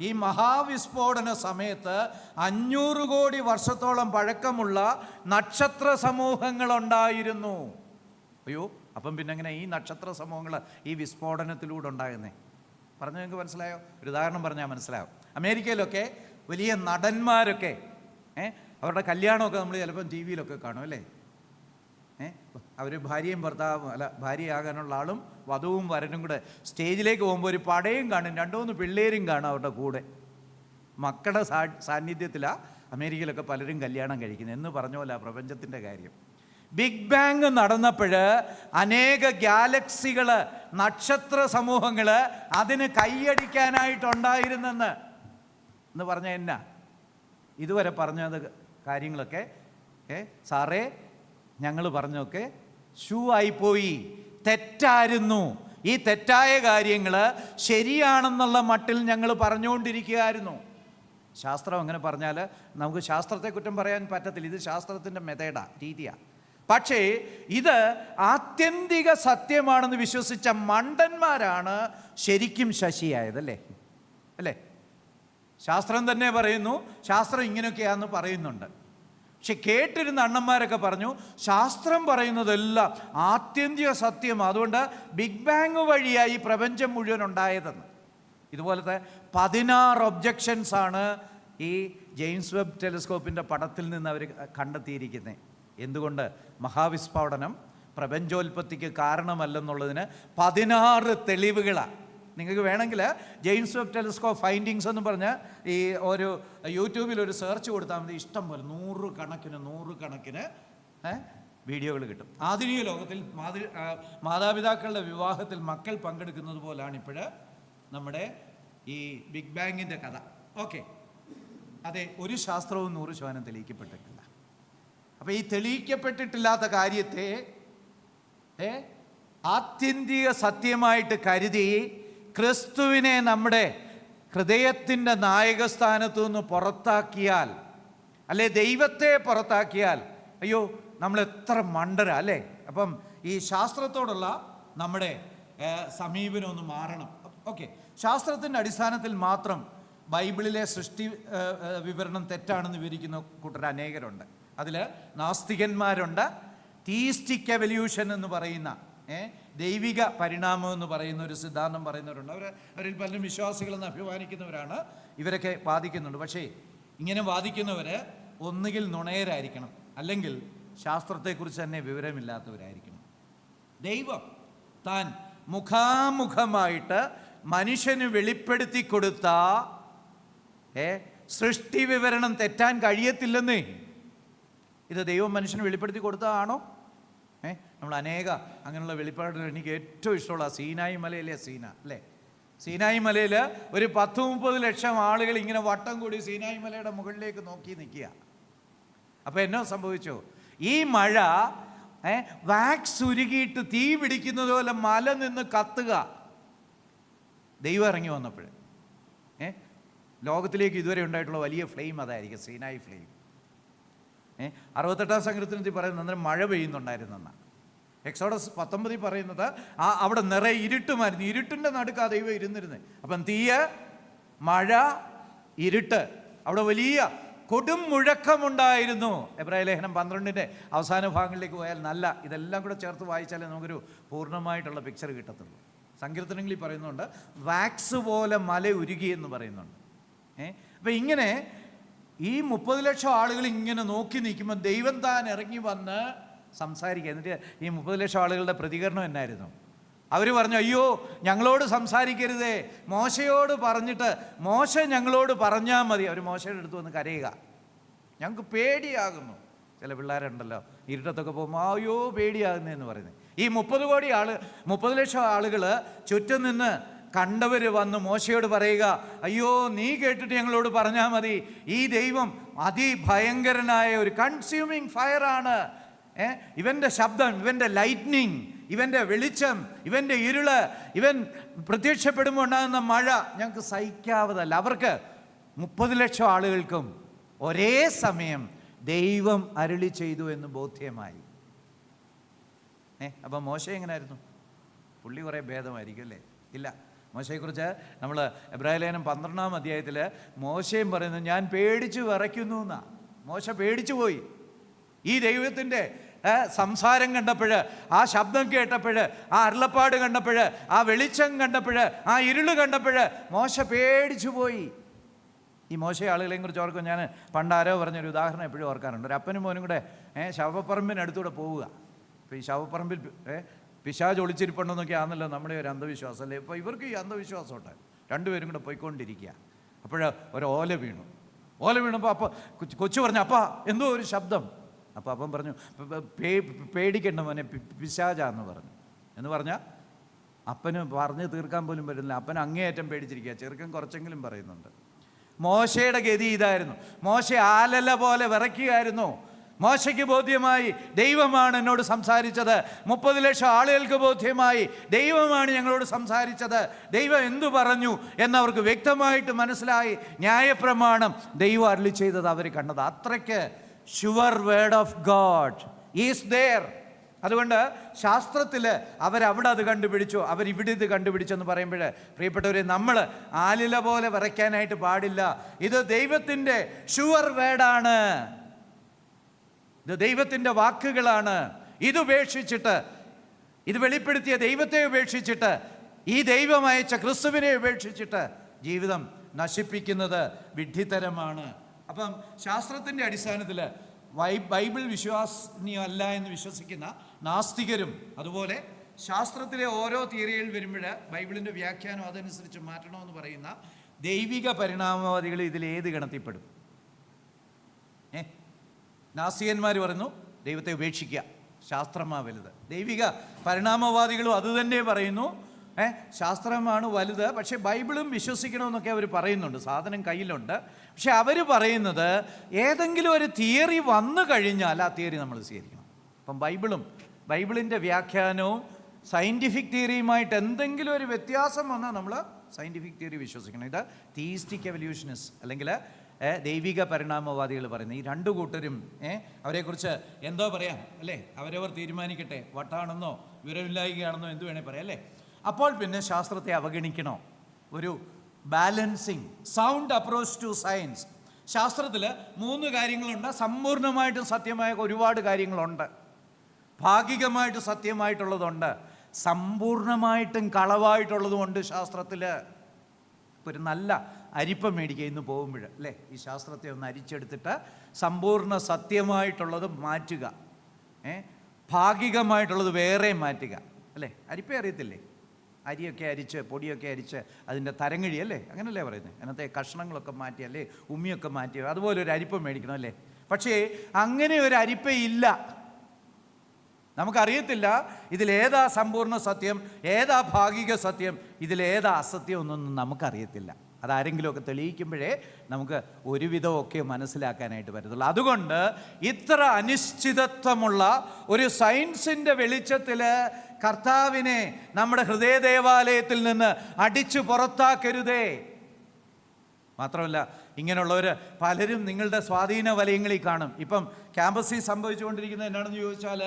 ഈ മഹാവിസ്ഫോടന സമയത്ത് 500 കോടി വർഷത്തോളം പഴക്കമുള്ള നക്ഷത്ര സമൂഹങ്ങളുണ്ടായിരുന്നു. അയ്യോ, അപ്പം പിന്നെ എങ്ങനെ ഈ നക്ഷത്ര സമൂഹങ്ങൾ ഈ വിസ്ഫോടനത്തിലൂടെ ഉണ്ടാകുന്നേ? പറഞ്ഞു നിങ്ങൾക്ക് മനസ്സിലായോ? ഒരു ഉദാഹരണം പറഞ്ഞാൽ മനസ്സിലാവും. അമേരിക്കയിലൊക്കെ വലിയ നടന്മാരൊക്കെ അവരുടെ കല്യാണമൊക്കെ നമ്മൾ ചിലപ്പം ടി വിയിലൊക്കെ കാണും അല്ലേ? അവർ ഭാര്യയും ഭർത്താവും അല്ല, ഭാര്യയാകാനുള്ള ആളും വധുവും വരനും കൂടെ സ്റ്റേജിലേക്ക് പോകുമ്പോൾ ഒരു പടയും കാണും, 2-3 പിള്ളേരും കാണും അവരുടെ കൂടെ. മക്കളുടെ സാന്നിധ്യത്തിലാണ് അമേരിക്കയിലൊക്കെ പലരും കല്യാണം കഴിക്കുന്നത് എന്ന് പറഞ്ഞ പോലെ പ്രപഞ്ചത്തിൻ്റെ കാര്യം. ബിഗ് ബാങ് നടന്നപ്പോൾ അനേക ഗാലക്സികൾ, നക്ഷത്ര സമൂഹങ്ങൾ അതിന് കൈയടിക്കാനായിട്ടുണ്ടായിരുന്നെന്ന് പറഞ്ഞ എന്നാ ഇതുവരെ പറഞ്ഞത് കാര്യങ്ങളൊക്കെ സാറേ ഞങ്ങൾ പറഞ്ഞൊക്കെ ഷൂ ആയിപ്പോയി, തെറ്റായിരുന്നു. ഈ തെറ്റായ കാര്യങ്ങൾ ശരിയാണെന്നുള്ള മട്ടിൽ ഞങ്ങൾ പറഞ്ഞുകൊണ്ടിരിക്കുകയായിരുന്നു. ശാസ്ത്രം അങ്ങനെ പറഞ്ഞാൽ നമുക്ക് ശാസ്ത്രത്തെ കുറ്റം പറയാൻ പറ്റത്തില്ല. ഇത് ശാസ്ത്രത്തിൻ്റെ രീതിയാണ്. പക്ഷേ ഇത് ആത്യന്തിക സത്യമാണെന്ന് വിശ്വസിച്ച മണ്ടന്മാരാണ് ശരിക്കും ശശിയായതല്ലേ? അല്ലേ? ശാസ്ത്രം തന്നെ പറയുന്നു, ശാസ്ത്രം ഇങ്ങനെയൊക്കെയാണെന്ന് പറയുന്നുണ്ട്. പക്ഷെ കേട്ടിരുന്ന അണ്ണന്മാരൊക്കെ പറഞ്ഞു ശാസ്ത്രം പറയുന്നതെല്ലാം ആത്യന്തിക സത്യം, അതുകൊണ്ട് ബിഗ് ബാങ് വഴിയായി പ്രപഞ്ചം മുഴുവൻ ഉണ്ടായതെന്ന്. ഇതുപോലത്തെ 16 ഒബ്ജക്ഷൻസ് ആണ് ഈ ജെയിംസ് വെബ് ടെലിസ്കോപ്പിൻ്റെ പടത്തിൽ നിന്ന് അവർ കണ്ടെത്തിയിരിക്കുന്നത്. എന്തുകൊണ്ട് മഹാവിസ്ഫോടനം പ്രപഞ്ചോൽപത്തിക്ക് കാരണമല്ലെന്നുള്ളതിന് 16 തെളിവുകളാണ്. നിങ്ങൾക്ക് വേണമെങ്കിൽ ജെയിംസ് വെബ് ടെലിസ്കോപ്പ് ഫൈൻഡിങ്സ് എന്ന് പറഞ്ഞ് ഈ ഒരു യൂട്യൂബിൽ ഒരു സെർച്ച് കൊടുത്താൽ മതി, ഇഷ്ടം പോലെ നൂറുകണക്കിന് വീഡിയോകൾ കിട്ടും. ആധുനിക ലോകത്തിൽ മാതാപിതാക്കളുടെ വിവാഹത്തിൽ മക്കൾ പങ്കെടുക്കുന്നത് പോലാണ് ഇപ്പോൾ നമ്മുടെ ഈ ബിഗ് ബാങ്ങിൻ്റെ കഥ. ഓക്കെ, അതെ, ഒരു ശാസ്ത്രവും 100% തെളിയിക്കപ്പെട്ടിട്ടില്ല. അപ്പോൾ ഈ തെളിയിക്കപ്പെട്ടിട്ടില്ലാത്ത കാര്യത്തെ ആത്യന്തിക സത്യമായിട്ട് കരുതി ക്രിസ്തുവിനെ നമ്മുടെ ഹൃദയത്തിൻ്റെ നായകസ്ഥാനത്തു നിന്ന് പുറത്താക്കിയാൽ, അല്ലെ ദൈവത്തെ പുറത്താക്കിയാൽ, അയ്യോ നമ്മൾ എത്ര മണ്ടരാ അല്ലേ? അപ്പം ഈ ശാസ്ത്രത്തോടുള്ള നമ്മുടെ സമീപനം ഒന്ന് മാറണം. ഓക്കെ, ശാസ്ത്രത്തിൻ്റെ അടിസ്ഥാനത്തിൽ മാത്രം ബൈബിളിലെ സൃഷ്ടി വിവരണം തെറ്റാണെന്ന് വിവരിക്കുന്ന കൂട്ടർ അനേകരുണ്ട്. അതിൽ നാസ്തികന്മാരുണ്ട്, തീയിസ്റ്റിക് എവല്യൂഷൻ എന്ന് പറയുന്ന ദൈവിക പരിണാമം എന്ന് പറയുന്ന ഒരു സിദ്ധാന്തം പറയുന്നവരുണ്ട്. അവരിൽ പലരും വിശ്വാസികളെന്ന് അഭിമാനിക്കുന്നവരാണ്. ഇവരൊക്കെ വാദിക്കുന്നുണ്ട്. പക്ഷേ ഇങ്ങനെ വാദിക്കുന്നവർ ഒന്നുകിൽ നുണയരായിരിക്കണം, അല്ലെങ്കിൽ ശാസ്ത്രത്തെക്കുറിച്ച് തന്നെ വിവരമില്ലാത്തവരായിരിക്കണം. ദൈവം താൻ മുഖാമുഖമായിട്ട് മനുഷ്യന് വെളിപ്പെടുത്തി കൊടുത്ത സൃഷ്ടി വിവരണം തെറ്റാൻ കഴിയത്തില്ലെന്നേ. ഇത് ദൈവം മനുഷ്യന് വെളിപ്പെടുത്തി കൊടുത്തതാണോ? നമ്മൾ അങ്ങനെയുള്ള വെളിപ്പാടുകൾ എനിക്ക് ഏറ്റവും ഇഷ്ടമുള്ള സീനായി മലയിലെ അല്ലേ? സീനായി മലയിൽ ഒരു 10-30 ലക്ഷം ആളുകൾ ഇങ്ങനെ വട്ടം കൂടി സീനായി മലയുടെ മുകളിലേക്ക് നോക്കി നിൽക്കുക. അപ്പോൾ എന്നോ സംഭവിച്ചു? ഈ മഴ വാക്സ് ഉരുകിയിട്ട് തീ പിടിക്കുന്നത് പോലെ മല നിന്ന് കത്തുക. ദൈവം ഇറങ്ങി വന്നപ്പോൾ ലോകത്തിലേക്ക് ഇതുവരെ ഉണ്ടായിട്ടുള്ള വലിയ ഫ്ലെയിം അതായിരിക്കും, സീനായി ഫ്ലെയിം. 68-ാം സങ്കീർത്തനത്തിൽ പറയുന്നത് അന്നേരം മഴ പെയ്യുന്നുണ്ടായിരുന്നെന്നാണ്. എക്സോഡസ് 19 പറയുന്നത് അവിടെ നിറയെ ഇരുട്ടുമായിരുന്നു, ഇരുട്ടിൻ്റെ നടുക്കാ ദൈവം ഇരുന്നിരുന്നത്. അപ്പം തീയ, മഴ, ഇരുട്ട്, അവിടെ വലിയ കൊടും മുഴക്കമുണ്ടായിരുന്നു. എബ്രായ ലേഖനം 12 അവസാന ഭാഗങ്ങളിലേക്ക് പോയാൽ ഇതെല്ലാം കൂടെ ചേർത്ത് വായിച്ചാലേ നമുക്കൊരു പൂർണ്ണമായിട്ടുള്ള പിക്ചർ കിട്ടത്തുള്ളൂ. സങ്കീർത്തനങ്ങളിൽ പറയുന്നുണ്ട് വാക്സ് പോലെ മല ഉരുകി എന്ന് പറയുന്നുണ്ട്. അപ്പം ഇങ്ങനെ ഈ 30 ലക്ഷം ആളുകൾ ഇങ്ങനെ നോക്കി നിൽക്കുമ്പോൾ ദൈവം താൻ ഇറങ്ങി വന്ന് സംസാരിക്കുക. എന്നിട്ട് ഈ 30 ലക്ഷം ആളുകളുടെ പ്രതികരണം എന്നായിരുന്നു? അവർ പറഞ്ഞു, അയ്യോ ഞങ്ങളോട് സംസാരിക്കരുതേ, മോശയോട് പറഞ്ഞിട്ട് മോശ ഞങ്ങളോട് പറഞ്ഞാൽ മതി. അവർ മോശയുടെ അടുത്ത് വന്ന് കരയുക, ഞങ്ങൾക്ക് പേടിയാകുന്നു. ചില പിള്ളേരുണ്ടല്ലോ ഇരുട്ടത്തൊക്കെ പോകുമ്പോൾ അയ്യോ പേടിയാകുന്നതെന്ന് പറയുന്നത്. ഈ 30 ലക്ഷം ആളുകൾ ചുറ്റും നിന്ന് കണ്ടവർ വന്ന് മോശയോട് പറയുക, അയ്യോ നീ കേട്ടിട്ട് ഞങ്ങളോട് പറഞ്ഞാൽ മതി, ഈ ദൈവം അതിഭയങ്കരനായ ഒരു കൺസ്യൂമിങ് ഫയറാണ്. ഇവൻ്റെ ശബ്ദം, ഇവൻ്റെ ലൈറ്റ്നിങ്, ഇവൻ്റെ വെളിച്ചം, ഇവൻ്റെ ഇരുള്, ഇവൻ പ്രത്യക്ഷപ്പെടുമ്പോൾ ഉണ്ടാകുന്ന മഴ ഞങ്ങൾക്ക് സഹിക്കാവതല്ല. അവർക്ക് 30 ലക്ഷം ആളുകൾക്കും ഒരേ സമയം ദൈവം അരുളി ചെയ്തു എന്ന് ബോധ്യമായി. അപ്പം മോശ എങ്ങനെയായിരുന്നു? പുള്ളി കുറേ ഭേദമായിരിക്കും അല്ലേ? ഇല്ല, മോശയെക്കുറിച്ച് നമ്മൾ എബ്രായ ലേഖനം 12-ാം അധ്യായത്തിൽ മോശയും പറയുന്നത് ഞാൻ പേടിച്ചു വിറയ്ക്കുന്നു എന്നാ. മോശ പേടിച്ചു പോയി. ഈ ദൈവത്തിൻ്റെ സംസാരം കണ്ടപ്പോൾ, ആ ശബ്ദം കേട്ടപ്പോൾ, ആ അരുളപ്പാട് കണ്ടപ്പോൾ, ആ വെളിച്ചം കണ്ടപ്പോൾ, ആ ഇരുള് കണ്ടപ്പോൾ മോശ പേടിച്ചു പോയി. ഈ മോശ ആളുകളെയും കുറിച്ച് ഓർക്കും. ഞാൻ പണ്ടാരോ പറഞ്ഞൊരു ഉദാഹരണം എപ്പോഴും ഓർക്കാറുണ്ട്. ഒരു അപ്പനും മോനും കൂടെ ശവപ്പറമ്പിനടുത്തൂടെ പോവുക. അപ്പോൾ ഈ ശവപ്പറമ്പിൽ പിശാച് ഒളിച്ചിരിപ്പുണ്ടെന്നൊക്കെ ആണല്ലോ നമ്മുടെ ഒരു അന്ധവിശ്വാസം അല്ലേ? ഇപ്പോൾ ഇവർക്ക് ഈ അന്ധവിശ്വാസമുണ്ട്. രണ്ടുപേരും കൂടെ പോയിക്കൊണ്ടിരിക്കുക. അപ്പോൾ ഒരു ഓല വീണു. ഓല വീണപ്പോൾ അപ്പോൾ കൊച്ചു പറഞ്ഞു, അപ്പാ എന്തോ ഒരു ശബ്ദം. അപ്പോൾ അപ്പം പറഞ്ഞു, പേടിക്കണ്ട മോനെ, പിശാചാന്ന് പറഞ്ഞു. എന്ന് പറഞ്ഞാൽ അപ്പന് പറഞ്ഞ് തീർക്കാൻ പോലും പറ്റുന്നില്ല. അപ്പൻ അങ്ങേയറ്റം പേടിച്ചിരിക്കുക. ചെറുക്കൻ കുറച്ചെങ്കിലും പറയുന്നുണ്ട്. മോശയുടെ ഗതി ഇതായിരുന്നു. മോശ ആലല പോലെ വിറയ്ക്കുകയായിരുന്നു. മോശയ്ക്ക് ബോധ്യമായി ദൈവമാണ് എന്നോട് സംസാരിച്ചത്. 30 ലക്ഷം ആളുകൾക്ക് ബോധ്യമായി ദൈവമാണ് ഞങ്ങളോട് സംസാരിച്ചത്. ദൈവം എന്തു പറഞ്ഞു എന്നവർക്ക് വ്യക്തമായിട്ട് മനസ്സിലായി. ന്യായപ്രമാണം ദൈവം അരുളി ചെയ്തത് അവർ കണ്ടത്. അത്രയ്ക്ക് sure word of God is there. അതുകൊണ്ട് ശാസ്ത്രത്തിൽ അവരവിടെ അത് കണ്ടുപിടിച്ചു, അവരിവിടെ ഇത് കണ്ടുപിടിച്ചെന്ന് പറയുമ്പോൾ പ്രിയപ്പെട്ടവരെ, നമ്മൾ ആലില പോലെ വിറയ്ക്കാനായിട്ട് പാടില്ല. ഇത് ദൈവത്തിൻ്റെ ഷുവർ വേർഡാണ്, ഇത് ദൈവത്തിൻ്റെ വാക്കുകളാണ്. ഇതുപേക്ഷിച്ചിട്ട്, ഇത് വെളിപ്പെടുത്തിയ ദൈവത്തെ ഉപേക്ഷിച്ചിട്ട്, ഈ ദൈവം അയച്ച ക്രിസ്തുവിനെ ഉപേക്ഷിച്ചിട്ട് ജീവിതം നശിപ്പിക്കുന്നത് വിഡ്ഢിത്തരമാണ്. അപ്പം ശാസ്ത്രത്തിൻ്റെ അടിസ്ഥാനത്തിൽ ബൈബിൾ വിശ്വാസനീയമല്ല എന്ന് വിശ്വസിക്കുന്ന നാസ്തികരും, അതുപോലെ ശാസ്ത്രത്തിലെ ഓരോ തിയറികൾ വരുമ്പോൾ ബൈബിളിൻ്റെ വ്യാഖ്യാനം അതനുസരിച്ച് മാറ്റണമെന്ന് പറയുന്ന ദൈവിക പരിണാമവാദികൾ ഇതിലേത് ഗണത്തിൽപ്പെടും? നാസ്തികന്മാർ പറയുന്നു ദൈവത്തെ ഉപേക്ഷിക്കുക, ശാസ്ത്രമാ വലുത്. ദൈവിക പരിണാമവാദികളും അതുതന്നെ പറയുന്നു, ശാസ്ത്രമാണ് വലുത്. പക്ഷേ ബൈബിളും വിശ്വസിക്കണമെന്നൊക്കെ അവർ പറയുന്നുണ്ട്, സാധനം കയ്യിലുണ്ട്. പക്ഷെ അവർ പറയുന്നത് ഏതെങ്കിലും ഒരു തിയറി വന്നു കഴിഞ്ഞാൽ ആ തിയറി നമ്മൾ സ്വീകരിക്കണം. അപ്പം ബൈബിളിൻ്റെ വ്യാഖ്യാനവും സയൻറ്റിഫിക് തിയറിയുമായിട്ട് എന്തെങ്കിലും ഒരു വ്യത്യാസം വന്നാൽ നമ്മൾ സയൻറ്റിഫിക് തിയറി വിശ്വസിക്കണം. ഇത് തീയിസ്റ്റിക് എവല്യൂഷനിസ്റ്റ് അല്ലെങ്കിൽ ദൈവിക പരിണാമവാദികൾ പറയുന്നത്. ഈ രണ്ടു കൂട്ടരും അവരെക്കുറിച്ച് എന്തോ പറയാം അല്ലേ, അവരവർ തീരുമാനിക്കട്ടെ, വട്ടാണെന്നോ വിവരമില്ലായ്കയാണെന്നോ എന്ത് വേണേൽ പറയാം അല്ലേ. അപ്പോൾ പിന്നെ ശാസ്ത്രത്തെ അവഗണിക്കണോ? ഒരു balancing sound approach two science. ശാസ്ത്രത്തിൽ 3 കാര്യങ്ങളുണ്ട്. സമ്പൂർണ്ണമായിട്ടും സത്യമായ ഒരുപാട് കാര്യങ്ങളുണ്ട്, ഭാഗികമായിട്ട് സത്യമായിട്ടുള്ളതുണ്ട്, സമ്പൂർണ്ണമായിട്ടും കളവായിട്ടുള്ളതുമുണ്ട് ശാസ്ത്രത്തിൽ. ഇപ്പോൾ ഒരു നല്ല അരിപ്പം മേടിക്കുക ഇന്ന് പോകുമ്പോൾ അല്ലേ, ഈ ശാസ്ത്രത്തെ ഒന്ന് അരിച്ചെടുത്തിട്ട് സമ്പൂർണ്ണ സത്യമായിട്ടുള്ളത് മാറ്റുക, ഭാഗികമായിട്ടുള്ളത് വേറെ മാറ്റുക അല്ലേ. അരിപ്പേ അറിയത്തില്ലേ? അരിയൊക്കെ അരിച്ച് പൊടിയൊക്കെ അരിച്ച് അതിൻ്റെ തരങ്ങഴി അല്ലേ, അങ്ങനല്ലേ പറയുന്നത്, അതിനകത്തെ കഷ്ണങ്ങളൊക്കെ മാറ്റി അല്ലേ, ഉമ്മിയൊക്കെ മാറ്റി, അതുപോലെ ഒരു അരിപ്പം മേടിക്കണം അല്ലേ. പക്ഷേ അങ്ങനെ ഒരു അരിപ്പയില്ല. നമുക്കറിയത്തില്ല ഇതിലേതാ സമ്പൂർണ്ണ സത്യം, ഏതാ ഭാഗിക സത്യം, ഇതിലേതാ അസത്യം എന്നൊന്നും നമുക്കറിയത്തില്ല. അതാരെങ്കിലുമൊക്കെ തെളിയിക്കുമ്പോഴേ നമുക്ക് ഒരുവിധമൊക്കെ മനസ്സിലാക്കാനായിട്ട് പറ്റത്തുള്ളൂ. അതുകൊണ്ട് ഇത്ര അനിശ്ചിതത്വമുള്ള ഒരു സയൻസിൻ്റെ വെളിച്ചത്തിൽ കർത്താവിനെ നമ്മുടെ ഹൃദയ ദേവാലയത്തിൽ നിന്ന് അടിച്ചു പുറത്താക്കരുതേ. മാത്രമല്ല ഇങ്ങനെയുള്ളവർ പലരും നിങ്ങളുടെ സ്വാധീന വലയങ്ങളിൽ കാണും. ഇപ്പം ക്യാമ്പസിൽ സംഭവിച്ചുകൊണ്ടിരിക്കുന്നത് എന്നാണെന്ന് ചോദിച്ചാൽ,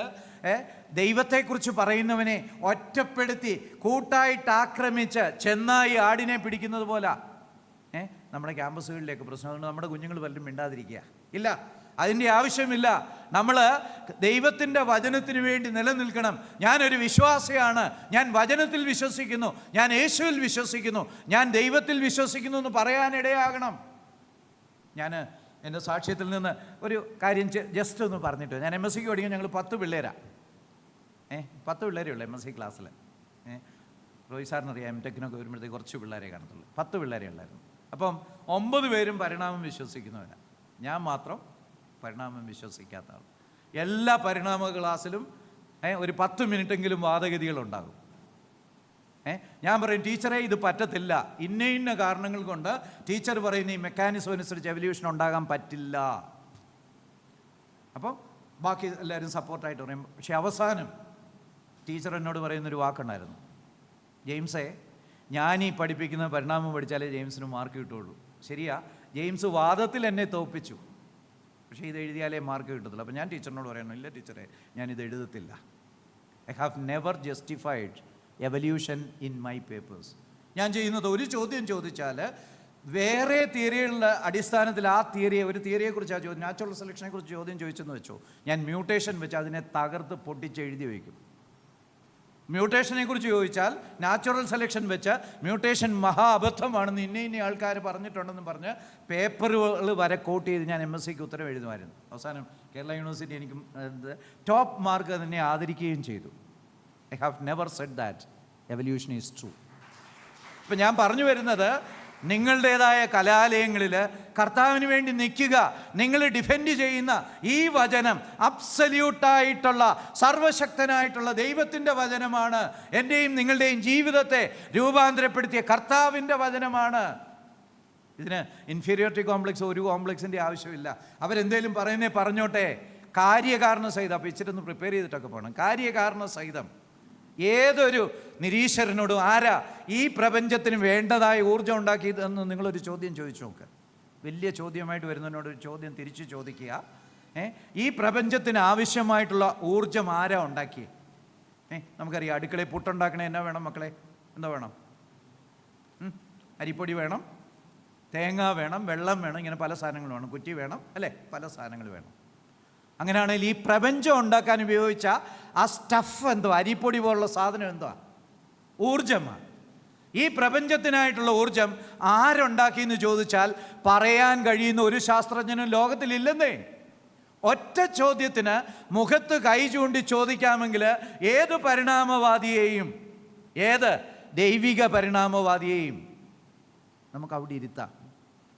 ദൈവത്തെക്കുറിച്ച് പറയുന്നവനെ ഒറ്റപ്പെടുത്തി കൂട്ടായിട്ട് ആക്രമിച്ച് ചെന്നായി ആടിനെ പിടിക്കുന്നത് പോലെ നമ്മുടെ ക്യാമ്പസുകളിലേക്ക് പ്രശ്നം. അതുകൊണ്ട് നമ്മുടെ കുഞ്ഞുങ്ങൾ പലരും മിണ്ടാതിരിക്കുക ഇല്ല, അതിൻ്റെ ആവശ്യമില്ല. നമ്മൾ ദൈവത്തിൻ്റെ വചനത്തിന് വേണ്ടി നിലനിൽക്കണം. ഞാനൊരു വിശ്വാസിയാണ്, ഞാൻ വചനത്തിൽ വിശ്വസിക്കുന്നു, ഞാൻ യേശുവിൽ വിശ്വസിക്കുന്നു, ഞാൻ ദൈവത്തിൽ വിശ്വസിക്കുന്നു എന്ന് പറയാനിടയാകണം. ഞാൻ എൻ്റെ സാക്ഷ്യത്തിൽ നിന്ന് ഒരു കാര്യം ജസ്റ്റ് ഒന്ന് പറഞ്ഞിട്ട്, ഞാൻ MSc പഠിക്കുമ്പോൾ ഞങ്ങൾ 10 പിള്ളേരാണ്, 10 പിള്ളേരേ ഉള്ളൂ MSc ക്ലാസ്സിൽ. റോയ് സാറിനറിയാം, ടെക്കിനൊക്കെ വരുമ്പോഴത്തേക്ക് കുറച്ച് പിള്ളേരെ കാണത്തുള്ളൂ. 10 പിള്ളേരെ ഉള്ളായിരുന്നു. അപ്പം 9 പേരും പരിണാമം വിശ്വസിക്കുന്നവരാണ്, ഞാൻ മാത്രം പരിണാമം വിശ്വസിക്കാത്ത ആൾ. എല്ലാ പരിണാമ ക്ലാസ്സിലും ഒരു 10 മിനിറ്റെങ്കിലും വാദഗതികളുണ്ടാകും. ഞാൻ പറയും, ടീച്ചറെ ഇത് പറ്റത്തില്ല, ഇന്ന കാരണങ്ങൾ കൊണ്ട് ടീച്ചർ പറയുന്ന ഈ മെക്കാനിസം അനുസരിച്ച് എവല്യൂഷൻ ഉണ്ടാകാൻ പറ്റില്ല. അപ്പം ബാക്കി എല്ലാവരും സപ്പോർട്ടായിട്ട് പറയും. പക്ഷെ അവസാനം ടീച്ചർ എന്നോട് പറയുന്നൊരു വാക്കുണ്ടായിരുന്നു, ജെയിംസേ, ഞാനീ പഠിപ്പിക്കുന്ന പരിണാമം പഠിച്ചാലേ ജെയിംസിന് മാർക്ക് കിട്ടുള്ളൂ. ശരിയാ, ജെയിംസ് വാദത്തിൽ എന്നെ തോൽപ്പിച്ചു, പക്ഷേ ഇത് എഴുതിയാലേ മാർക്ക് കിട്ടത്തില്ല. അപ്പം ഞാൻ ടീച്ചറിനോട് പറയണം, ഇല്ല ടീച്ചറെ, ഞാനിത് എഴുതത്തില്ല. I have never justified evolution in my papers. ഞാൻ ചെയ്യുന്നത് ഒരു ചോദ്യം ചോദിച്ചാൽ വേറെ തിയറികളുടെ അടിസ്ഥാനത്തിൽ ആ തിയറിയെ, ഒരു തിയറിയെക്കുറിച്ച് ആ ചോദ്യം, നാച്ചുറൽ സെലക്ഷനെ കുറിച്ച് ചോദ്യം ചോദിച്ചെന്ന് വെച്ചോ, ഞാൻ മ്യൂട്ടേഷൻ വെച്ച് അതിനെ തകർത്ത് പൊട്ടിച്ച് എഴുതി വയ്ക്കും. മ്യൂട്ടേഷനെ കുറിച്ച് ചോദിച്ചാൽ നാച്ചുറൽ സെലക്ഷൻ വെച്ച് മ്യൂട്ടേഷൻ മഹാ അബദ്ധമാണെന്ന് ഇന്ന ആൾക്കാർ പറഞ്ഞിട്ടുണ്ടെന്ന് പറഞ്ഞ് പേപ്പറുകൾ വരെ കോട്ട് ചെയ്ത് ഞാൻ MScക്ക് ഉത്തരം എഴുതുമായിരുന്നു. അവസാനം കേരള യൂണിവേഴ്സിറ്റി എനിക്ക് ടോപ്പ് മാർക്ക് തന്നെ ആദരിക്കുകയും ചെയ്തു. I have never said that evolution is true. ഇപ്പം ഞാൻ പറഞ്ഞു വരുന്നത്, നിങ്ങളുടേതായ കലാലയങ്ങളിൽ കർത്താവിന് വേണ്ടി നിൽക്കുക. നിങ്ങൾ ഡിഫെൻഡ് ചെയ്യുന്ന ഈ വചനം അബ്സല്യൂട്ടായിട്ടുള്ള സർവശക്തനായിട്ടുള്ള ദൈവത്തിൻ്റെ വചനമാണ്. എൻ്റെയും നിങ്ങളുടെയും ജീവിതത്തെ രൂപാന്തരപ്പെടുത്തിയ കർത്താവിൻ്റെ വചനമാണ്. ഇതിന് ഇൻഫീരിയോറിറ്റി കോംപ്ലക്സ്, ഒരു കോംപ്ലക്സിൻ്റെ ആവശ്യമില്ല. അവരെന്തേലും പറയുന്നേ പറഞ്ഞോട്ടെ, കാര്യകാരണ സഹിതം. അപ്പോൾ ഇച്ചിരി ഒന്ന് പ്രിപ്പയർ ചെയ്തിട്ടൊക്കെ പോകണം. കാര്യകാരണ സഹിതം ഏതൊരു നിരീശ്വരനോടും ആരാ ഈ പ്രപഞ്ചത്തിന് വേണ്ടതായ ഊർജ്ജം ഉണ്ടാക്കിയതെന്ന് നിങ്ങളൊരു ചോദ്യം ചോദിച്ചു നോക്കുക. വലിയ ചോദ്യമായിട്ട് വരുന്നതിനോട് ഒരു ചോദ്യം തിരിച്ചു ചോദിക്കുക. ഈ പ്രപഞ്ചത്തിന് ആവശ്യമായിട്ടുള്ള ഊർജ്ജം ആരാ ഉണ്ടാക്കിയേ? നമുക്കറിയാം, അടുക്കളയിൽ പുട്ടുണ്ടാക്കണേ എന്നാ വേണം മക്കളെ? എന്താ വേണം? അരിപ്പൊടി വേണം, തേങ്ങ വേണം, വെള്ളം വേണം, ഇങ്ങനെ പല സാധനങ്ങൾ വേണം, കുറ്റി വേണം, അല്ലേ? പല സാധനങ്ങൾ വേണം. അങ്ങനെയാണെങ്കിൽ ഈ പ്രപഞ്ചം ഉണ്ടാക്കാൻ ഉപയോഗിച്ച ആ സ്റ്റഫ് എന്തോ, അരിപ്പൊടി പോലുള്ള സാധനം എന്തോ? ഊർജമാണ്. ഈ പ്രപഞ്ചത്തിനായിട്ടുള്ള ഊർജം ആരുണ്ടാക്കിയെന്ന് ചോദിച്ചാൽ പറയാൻ കഴിയുന്ന ഒരു ശാസ്ത്രജ്ഞനും ലോകത്തിലില്ലെന്നേ. ഒറ്റ ചോദ്യത്തിന് മുഖത്ത് കൈ ചൂണ്ടി ചോദിക്കാമെങ്കിൽ ഏത് പരിണാമവാദിയെയും, ഏത് ദൈവിക പരിണാമവാദിയെയും നമുക്ക് അവിടെ ഇരുത്താം.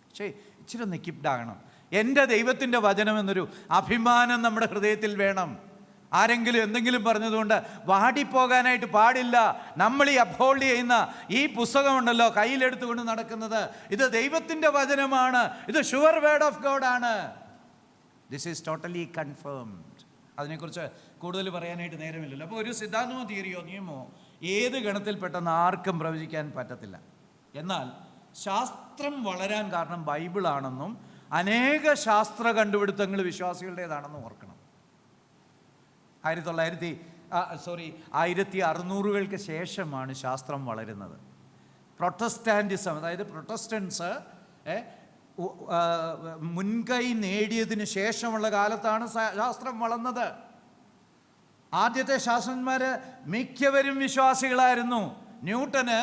പക്ഷേ ഇച്ചിരി ഒന്ന് എക്വിപ്ഡാകണം. എൻ്റെ ദൈവത്തിൻ്റെ വചനം എന്നൊരു അഭിമാനം നമ്മുടെ ഹൃദയത്തിൽ വേണം. ആരെങ്കിലും എന്തെങ്കിലും പറഞ്ഞതുകൊണ്ട് വാടിപ്പോകാനായിട്ട് പാടില്ല. നമ്മൾ ഈ അപ്ഹോൾഡ് ചെയ്യുന്ന ഈ പുസ്തകമുണ്ടല്ലോ, കയ്യിലെടുത്തുകൊണ്ട് നടക്കുന്നത്, ഇത് ദൈവത്തിൻ്റെ വചനമാണ്. ഇത് ഷുവർ വേർഡ് ഓഫ് ഗോഡ് ആണ്. This is totally confirmed. അതിനെക്കുറിച്ച് കൂടുതൽ പറയാനായിട്ട് നേരമില്ലല്ലോ. അപ്പോൾ ഒരു സിദ്ധാന്തമോ തിയറിയോ നിയമമോ ഏത് ഗണത്തിൽപ്പെട്ടെന്ന് ആർക്കും പ്രവചിക്കാൻ പറ്റത്തില്ല. എന്നാൽ ശാസ്ത്രം വളരാൻ കാരണം ബൈബിളാണെന്നും അനേക ശാസ്ത്ര കണ്ടുപിടുത്തങ്ങൾ വിശ്വാസികളുടേതാണെന്നും ഓർക്കണം. 1600-കൾക്ക് ശേഷമാണ് ശാസ്ത്രം വളരുന്നത്. പ്രൊട്ടസ്റ്റാൻറ്റിസം, അതായത് പ്രൊട്ടസ്റ്റൻസ് മുൻകൈ നേടിയതിന് ശേഷമുള്ള കാലത്താണ് ശാസ്ത്രം വളർന്നത്. ആദ്യത്തെ ശാസ്ത്രജ്ഞന്മാർ മിക്കവരും വിശ്വാസികളായിരുന്നു. ന്യൂട്ടന്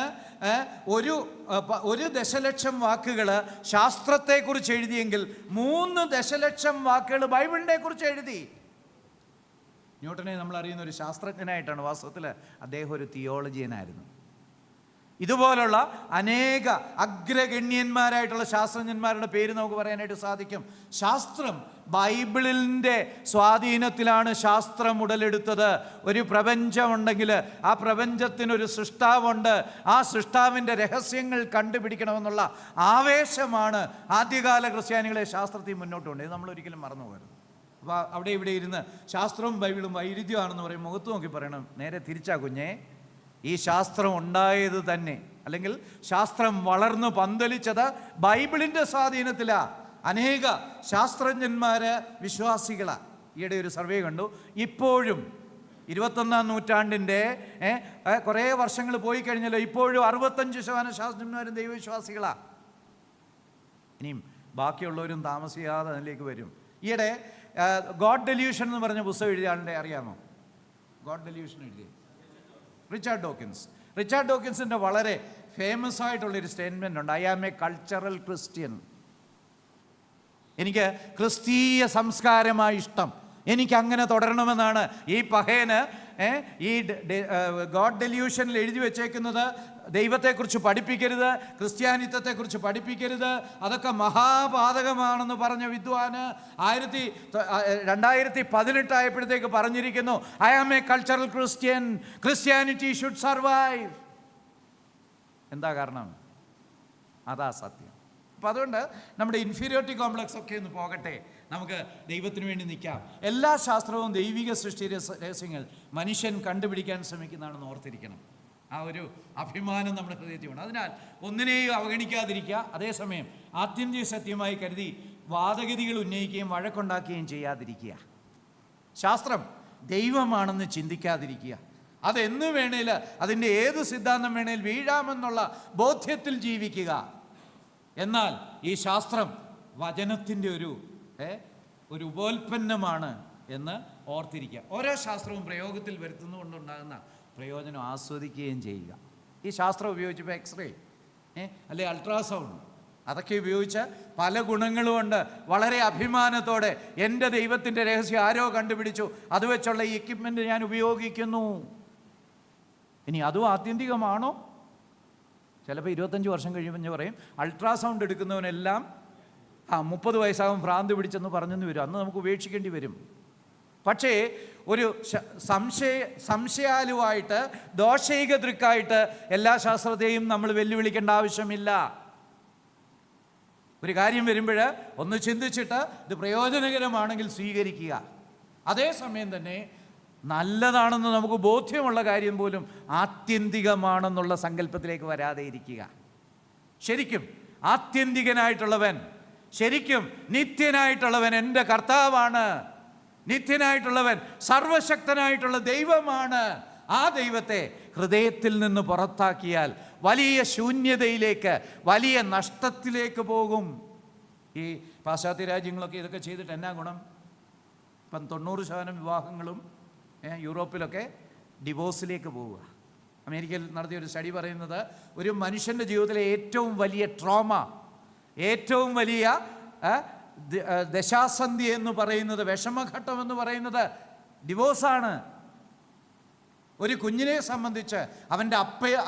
1 ദശലക്ഷം വാക്കുകൾ ശാസ്ത്രത്തെക്കുറിച്ച് എഴുതിയെങ്കിൽ 3 ദശലക്ഷം വാക്കുകൾ ബൈബിളിനെ കുറിച്ച് എഴുതി. ന്യൂട്ടനെ നമ്മൾ അറിയുന്ന ഒരു ശാസ്ത്രജ്ഞനായിട്ടാണ്. വാസ്തവത്തിൽ അദ്ദേഹം ഒരു തിയോളജിയനായിരുന്നു. ഇതുപോലുള്ള അനേക അഗ്രഗണ്യന്മാരായിട്ടുള്ള ശാസ്ത്രജ്ഞന്മാരുടെ പേര് നമുക്ക് പറയാനായിട്ട് സാധിക്കും. ശാസ്ത്രം ബൈബിളിൻ്റെ സ്വാധീനത്തിലാണ് ശാസ്ത്രം ഉടലെടുത്തത്. ഒരു പ്രപഞ്ചമുണ്ടെങ്കിൽ ആ പ്രപഞ്ചത്തിനൊരു സൃഷ്ടാവുണ്ട്. ആ സൃഷ്ടാവിൻ്റെ രഹസ്യങ്ങൾ കണ്ടുപിടിക്കണമെന്നുള്ള ആവേശമാണ് ആദ്യകാല ക്രിസ്ത്യാനികളെ ശാസ്ത്രത്തിൽ മുന്നോട്ട് കൊണ്ട്. ഇത് നമ്മളൊരിക്കലും മറന്നു പോകരുത്. അപ്പോൾ അവിടെ ഇവിടെ ഇരുന്ന് ശാസ്ത്രവും ബൈബിളും വൈരുദ്ധ്യമാണെന്ന് പറയും. മുഖത്ത് നോക്കി പറയണം, നേരെ തിരിച്ചാ കുഞ്ഞേ. ഈ ശാസ്ത്രം ഉണ്ടായത് തന്നെ, അല്ലെങ്കിൽ ശാസ്ത്രം വളർന്നു പന്തലിച്ചത് ബൈബിളിൻ്റെ സ്വാധീനത്തിലാണ്. അനേക ശാസ്ത്രജ്ഞന്മാർ വിശ്വാസികളാണ്. ഈയിടെ ഒരു സർവേ കണ്ടു, ഇപ്പോഴും 21-ാം നൂറ്റാണ്ടിൻ്റെ കുറേ വർഷങ്ങൾ പോയി കഴിഞ്ഞല്ലോ, ഇപ്പോഴും 65% ശാസ്ത്രജ്ഞന്മാരും ദൈവവിശ്വാസികളാണ്. ഇനിയും ബാക്കിയുള്ളവരും താമസിയാതെ അതിലേക്ക് വരും. ഈയിടെ ഗോഡ് ഡെല്യൂഷൻ എന്ന് പറഞ്ഞ പുസ്തകം എഴുതിയ ആളുടെ അറിയാമോ? ഗോഡ് ഡെല്യൂഷൻ എഴുതിയ റിച്ചാർഡ് ഡോക്കിൻസിൻ്റെ വളരെ ഫേമസ് ആയിട്ടുള്ളൊരു സ്റ്റേറ്റ്മെൻ്റ് ഉണ്ട്. I am a cultural Christian. എനിക്ക് ക്രിസ്തീയ സംസ്കാരമായി ഇഷ്ടം, എനിക്കങ്ങനെ തുടരണമെന്നാണ് ഈ പഹേന് ഈ ഗോഡ് ഡെല്യൂഷനിൽ എഴുതി വച്ചേക്കുന്നത്. ദൈവത്തെക്കുറിച്ച് പഠിപ്പിക്കരുത്, ക്രിസ്ത്യാനിത്വത്തെക്കുറിച്ച് പഠിപ്പിക്കരുത്, അതൊക്കെ മഹാപാതകമാണെന്ന് പറഞ്ഞ വിദ്വാന് 2018 ആയപ്പോഴത്തേക്ക് പറഞ്ഞിരിക്കുന്നു, I am a cultural Christian, Christianity should survive. എന്താ കാരണം? അതാ സത്യം. അപ്പം അതുകൊണ്ട് നമ്മുടെ ഇൻഫീരിയോറിറ്റി കോംപ്ലക്സ് ഒക്കെ ഒന്ന് പോകട്ടെ, നമുക്ക് ദൈവത്തിന് വേണ്ടി നിൽക്കാം. എല്ലാ ശാസ്ത്രവും ദൈവിക സൃഷ്ടി രഹസ്യങ്ങൾ മനുഷ്യൻ കണ്ടുപിടിക്കാൻ ശ്രമിക്കുന്നതാണെന്ന് ഓർത്തിരിക്കണം. ആ ഒരു അഭിമാനം നമ്മുടെ ഹൃദയത്തിൽ വേണം. അതിനാൽ ഒന്നിനെയും അവഗണിക്കാതിരിക്കുക, അതേസമയം ആത്യന്തിക സത്യമായി കരുതി വാദഗതികൾ ഉന്നയിക്കുകയും വഴക്കുണ്ടാക്കുകയും ചെയ്യാതിരിക്കുക. ശാസ്ത്രം ദൈവമാണെന്ന് ചിന്തിക്കാതിരിക്കുക. അതെന്ന് വേണേൽ, അതിൻ്റെ ഏത് സിദ്ധാന്തം വേണേൽ വീഴാമെന്നുള്ള ബോധ്യത്തിൽ ജീവിക്കുക. എന്നാൽ ഈ ശാസ്ത്രം വചനത്തിൻ്റെ ഒരു ഉപോൽപ്പന്നമാണ് എന്ന് ഓർത്തിരിക്കുക. ഓരോ ശാസ്ത്രവും പ്രയോഗത്തിൽ വരുത്തുന്നതുകൊണ്ടുണ്ടാകുന്ന പ്രയോജനം ആസ്വദിക്കുകയും ചെയ്യുക. ഈ ശാസ്ത്രം ഉപയോഗിച്ചപ്പോൾ എക്സ്റേ അല്ലെ അൾട്രാസൗണ്ട്, അതൊക്കെ ഉപയോഗിച്ച് പല ഗുണങ്ങളുമുണ്ട്. വളരെ അഭിമാനത്തോടെ എൻ്റെ ദൈവത്തിൻ്റെ രഹസ്യം ആരോ കണ്ടുപിടിച്ചു, അത് വെച്ചുള്ള ഈ എക്യുപ്മെൻ്റ് ഞാൻ ഉപയോഗിക്കുന്നു. ഇനി അതും ആത്യന്തികമാണോ? ചിലപ്പോൾ 25 വർഷം കഴിയുമ്പോൾ പറയും അൾട്രാസൗണ്ട് എടുക്കുന്നവനെല്ലാം 30 വയസ്സാകും ഭ്രാന്ത് പിടിച്ചെന്ന് പറഞ്ഞെന്ന് വരും. അന്ന് നമുക്ക് ഉപേക്ഷിക്കേണ്ടി വരും. പക്ഷേ ഒരു സംശയാലുവായിട്ട്, ദോഷൈക ദൃക്കായിട്ട് എല്ലാ ശാസ്ത്രത്തെയും നമ്മൾ വെല്ലുവിളിക്കേണ്ട ആവശ്യമില്ല. ഒരു കാര്യം വരുമ്പോൾ ഒന്ന് ചിന്തിച്ചിട്ട് ഇത് പ്രയോജനകരമാണെങ്കിൽ സ്വീകരിക്കുക. അതേസമയം തന്നെ നല്ലതാണെന്ന് നമുക്ക് ബോധ്യമുള്ള കാര്യം പോലും ആത്യന്തികമാണെന്നുള്ള സങ്കല്പത്തിലേക്ക് വരാതെ ഇരിക്കുക. ശരിക്കും ആത്യന്തികനായിട്ടുള്ളവൻ, ശരിക്കും നിത്യനായിട്ടുള്ളവൻ എൻ്റെ കർത്താവാണ്. നിത്യനായിട്ടുള്ളവൻ സർവശക്തനായിട്ടുള്ള ദൈവമാണ്. ആ ദൈവത്തെ ഹൃദയത്തിൽ നിന്ന് പുറത്താക്കിയാൽ വലിയ ശൂന്യതയിലേക്ക്, വലിയ നഷ്ടത്തിലേക്ക് പോകും. ഈ പാശ്ചാത്യ രാജ്യങ്ങളൊക്കെ ഇതൊക്കെ ചെയ്തിട്ട് എന്നാ ഗുണം? ഇപ്പം 90% വിവാഹങ്ങളും യൂറോപ്പിലൊക്കെ ഡിവോഴ്സിലേക്ക് പോവുക. അമേരിക്കയിൽ നടത്തിയൊരു സ്റ്റഡി പറയുന്നത് ഒരു മനുഷ്യൻ്റെ ജീവിതത്തിലെ ഏറ്റവും വലിയ ട്രോമ, ഏറ്റവും വലിയ ദശാസന്ധി എന്ന് പറയുന്നത്, വിഷമഘട്ടം എന്ന് പറയുന്നത് ഡിവോഴ്സാണ്. ഒരു കുഞ്ഞിനെ സംബന്ധിച്ച് അവൻ്റെ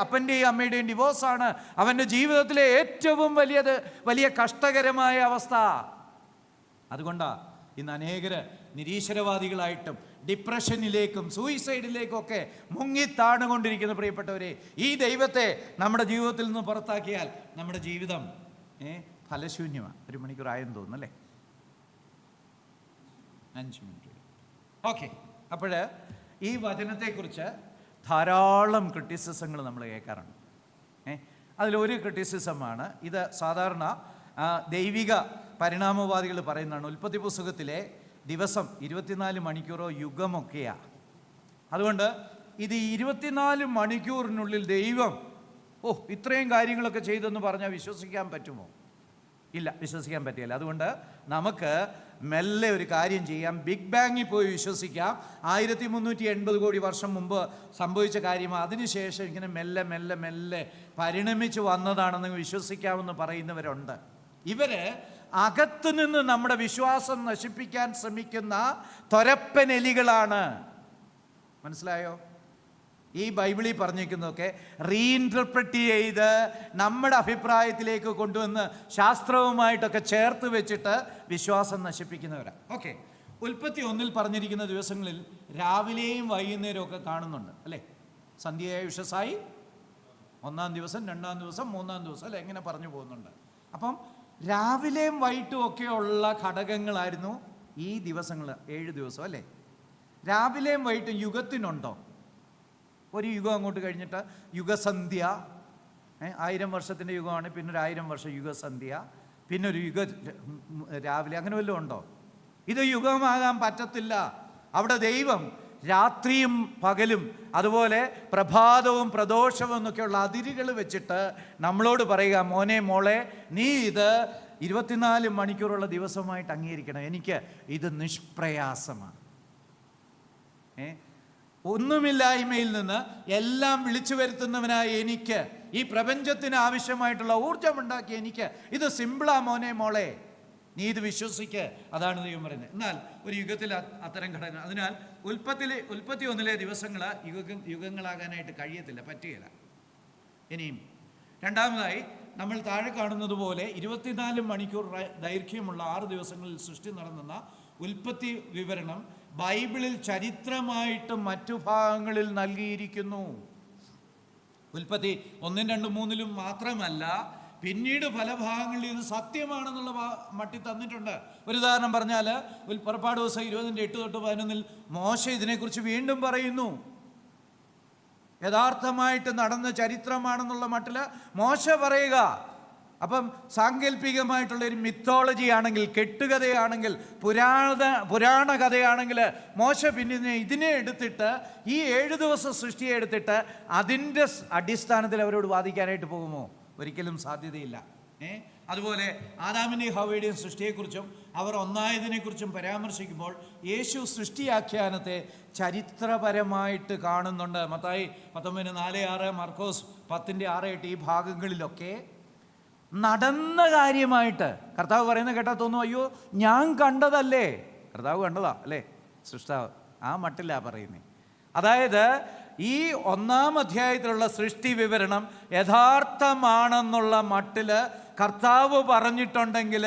അപ്പൻ്റെയും അമ്മയുടെയും ഡിവോഴ്സാണ് അവൻ്റെ ജീവിതത്തിലെ ഏറ്റവും വലിയ കഷ്ടകരമായ അവസ്ഥ. അതുകൊണ്ടാണ് ഇന്ന് അനേകര് നിരീശ്വരവാദികളായിട്ടും ഡിപ്രഷനിലേക്കും സൂയിസൈഡിലേക്കും ഒക്കെ മുങ്ങിത്താണുകൊണ്ടിരിക്കുന്ന പ്രിയപ്പെട്ടവരെ, ഈ ദൈവത്തെ നമ്മുടെ ജീവിതത്തിൽ നിന്ന് പുറത്താക്കിയാൽ നമ്മുടെ ജീവിതം ഫലശൂന്യമാണ്. 1 മണിക്കൂറായെന്ന് തോന്നുന്നു അല്ലേ? 5 മിനിറ്റ്. ഓക്കെ. അപ്പോൾ ഈ വചനത്തെക്കുറിച്ച് ധാരാളം ക്രിറ്റിസിസങ്ങൾ നമ്മൾ കേൾക്കാറുണ്ട്. അതിലൊരു ക്രിറ്റിസിസമാണ് ഇത്. സാധാരണ ദൈവിക പരിണാമവാദികൾ പറയുന്നതാണ് ഉൽപ്പത്തി പുസ്തകത്തിലെ ദിവസം 24 മണിക്കൂറോ യുഗമൊക്കെയാണ്. അതുകൊണ്ട് ഇത് 24 മണിക്കൂറിനുള്ളിൽ ദൈവം ഇത്രയും കാര്യങ്ങളൊക്കെ ചെയ്തെന്ന് പറഞ്ഞാൽ വിശ്വസിക്കാൻ പറ്റുമോ? ഇല്ല, വിശ്വസിക്കാൻ പറ്റില്ല. അതുകൊണ്ട് നമുക്ക് മെല്ലെ ഒരു കാര്യം ചെയ്യാം. ബിഗ് ബാങ്ങിൽ പോയി വിശ്വസിക്കാം. 1380 കോടി വർഷം മുമ്പ് സംഭവിച്ച കാര്യമാണ്. അതിനുശേഷം ഇങ്ങനെ മെല്ലെ മെല്ലെ മെല്ലെ പരിണമിച്ച് വന്നതാണെന്ന് വിശ്വസിക്കാമെന്ന് പറയുന്നവരുണ്ട്. ഇവര് അകത്തുനിന്ന് നമ്മുടെ വിശ്വാസം നശിപ്പിക്കാൻ ശ്രമിക്കുന്ന തൊരപ്പനെലികളാണ്. മനസ്സിലായോ? ഈ ബൈബിളിൽ പറഞ്ഞിരിക്കുന്നതൊക്കെ റീഇൻറ്റർപ്രറ്റ് ചെയ്ത് നമ്മുടെ അഭിപ്രായത്തിലേക്ക് കൊണ്ടുവന്ന് ശാസ്ത്രവുമായിട്ടൊക്കെ ചേർത്ത് വെച്ചിട്ട് വിശ്വാസം നശിപ്പിക്കുന്നവരാണ്. ഓക്കെ. ഉൽപ്പത്തി 1 പറഞ്ഞിരിക്കുന്ന ദിവസങ്ങളിൽ രാവിലെയും വൈകുന്നേരവും ഒക്കെ കാണുന്നുണ്ട് അല്ലേ? സന്ധ്യയായ ഉഷസായി 1-ാം ദിവസം, 2-ാം ദിവസം, 3-ാം ദിവസം അല്ലേ? എങ്ങനെ പറഞ്ഞു പോകുന്നുണ്ട്. അപ്പം രാവിലെയും വൈകിട്ടും ഒക്കെയുള്ള ഘടകങ്ങളായിരുന്നു ഈ ദിവസങ്ങൾ, 7 ദിവസം അല്ലേ? രാവിലെയും വൈകിട്ടും യുഗത്തിനുണ്ടോ? ഒരു യുഗം അങ്ങോട്ട് കഴിഞ്ഞിട്ട് യുഗസന്ധ്യ, 1000 വർഷത്തിൻ്റെ യുഗമാണ്, പിന്നെ ഒരു 1000 വർഷം യുഗസന്ധ്യ, പിന്നെ ഒരു രാവിലെ, അങ്ങനെ വല്ലതും ഉണ്ടോ? ഇത് യുഗമാകാൻ പറ്റത്തില്ല. അവിടെ ദൈവം രാത്രിയും പകലും അതുപോലെ പ്രഭാതവും പ്രദോഷവും എന്നൊക്കെയുള്ള അതിരുകൾ വെച്ചിട്ട് നമ്മളോട് പറയുക, മോനെ മോളെ, നീ ഇത് 24 മണിക്കൂറുള്ള ദിവസമായിട്ട് അംഗീകരിക്കണം. എനിക്ക് ഇത് നിഷ്പ്രയാസമാണ്. ഒന്നുമില്ലായ്മയിൽ നിന്ന് എല്ലാം വിളിച്ചു വരുത്തുന്നവനായ എനിക്ക്, ഈ പ്രപഞ്ചത്തിന് ആവശ്യമായിട്ടുള്ള ഊർജമുണ്ടാക്കിയ എനിക്ക് ഇത് സിമ്പിളാ മോനെ മോളെ, നീ ഇത് വിശ്വസിക്ക്. അതാണ് ദൈവം പറയുന്നത്. എന്നാൽ ഒരു യുഗത്തിൽ അത്തരം ഘടന, അതിനാൽ ഉൽപ്പത്തി 1 ദിവസങ്ങൾ യുഗങ്ങളാകാനായിട്ട് കഴിയത്തില്ല, പറ്റുകയില്ല. ഇനിയും രണ്ടാമതായി നമ്മൾ താഴെ കാണുന്നത് പോലെ 24 മണിക്കൂർ ദൈർഘ്യമുള്ള 6 ദിവസങ്ങളിൽ സൃഷ്ടി നടന്നെന്ന ഉൽപ്പത്തി വിവരണം ബൈബിളിൽ ചരിത്രമായിട്ട് മറ്റു ഭാഗങ്ങളിൽ നൽകിയിരിക്കുന്നു. ഉൽപ്പത്തി 1, 2, 3 മാത്രമല്ല, പിന്നീട് പല ഭാഗങ്ങളിൽ ഇത് സത്യമാണെന്നുള്ള മട്ടി തന്നിട്ടുണ്ട്. ഒരു ഉദാഹരണം പറഞ്ഞാൽ പുറപ്പാട് ദിവസം 20:8-11 മോശ ഇതിനെക്കുറിച്ച് വീണ്ടും പറയുന്നു. യഥാർത്ഥമായിട്ട് നടന്ന ചരിത്രമാണെന്നുള്ള മട്ടിൽ മോശ പറയുക. അപ്പം സാങ്കല്പികമായിട്ടുള്ള ഒരു മിത്തോളജി ആണെങ്കിൽ, കെട്ടുകഥയാണെങ്കിൽ, പുരാണ കഥയാണെങ്കിൽ മോശ പിന്നെ ഇതിനെ എടുത്തിട്ട്, ഈ 7 ദിവസം സൃഷ്ടിയെ എടുത്തിട്ട് അതിൻ്റെ അടിസ്ഥാനത്തിൽ അവരോട് വാദിക്കാനായിട്ട് പോകുമോ? ഒരിക്കലും സാധ്യതയില്ല. അതുപോലെ ആദാമിൻ്റെയും ഹവ്വയുടെയും സൃഷ്ടിയെക്കുറിച്ചും അവർ ഒന്നായതിനെക്കുറിച്ചും പരാമർശിക്കുമ്പോൾ യേശു സൃഷ്ടിയാഖ്യാനത്തെ ചരിത്രപരമായിട്ട് കാണുന്നുണ്ട്. മത്തായി 19:4-6, മർക്കോസ് 10:6-8 ഈ ഭാഗങ്ങളിലൊക്കെ നടന്ന കാര്യമായിട്ട് കർത്താവ് പറയുന്നത് കേട്ടാൽ തോന്നും, അയ്യോ ഞാൻ കണ്ടതല്ലേ. കർത്താവ് കണ്ടതാ അല്ലേ? സൃഷ്ടാവ് ആ മട്ടില്ല പറയുന്നത്. അതായത് ഈ 1-ാം അധ്യായത്തിലുള്ള സൃഷ്ടി വിവരണം യഥാർത്ഥമാണെന്നുള്ള മട്ടിൽ കർത്താവ് പറഞ്ഞിട്ടുണ്ടെങ്കിൽ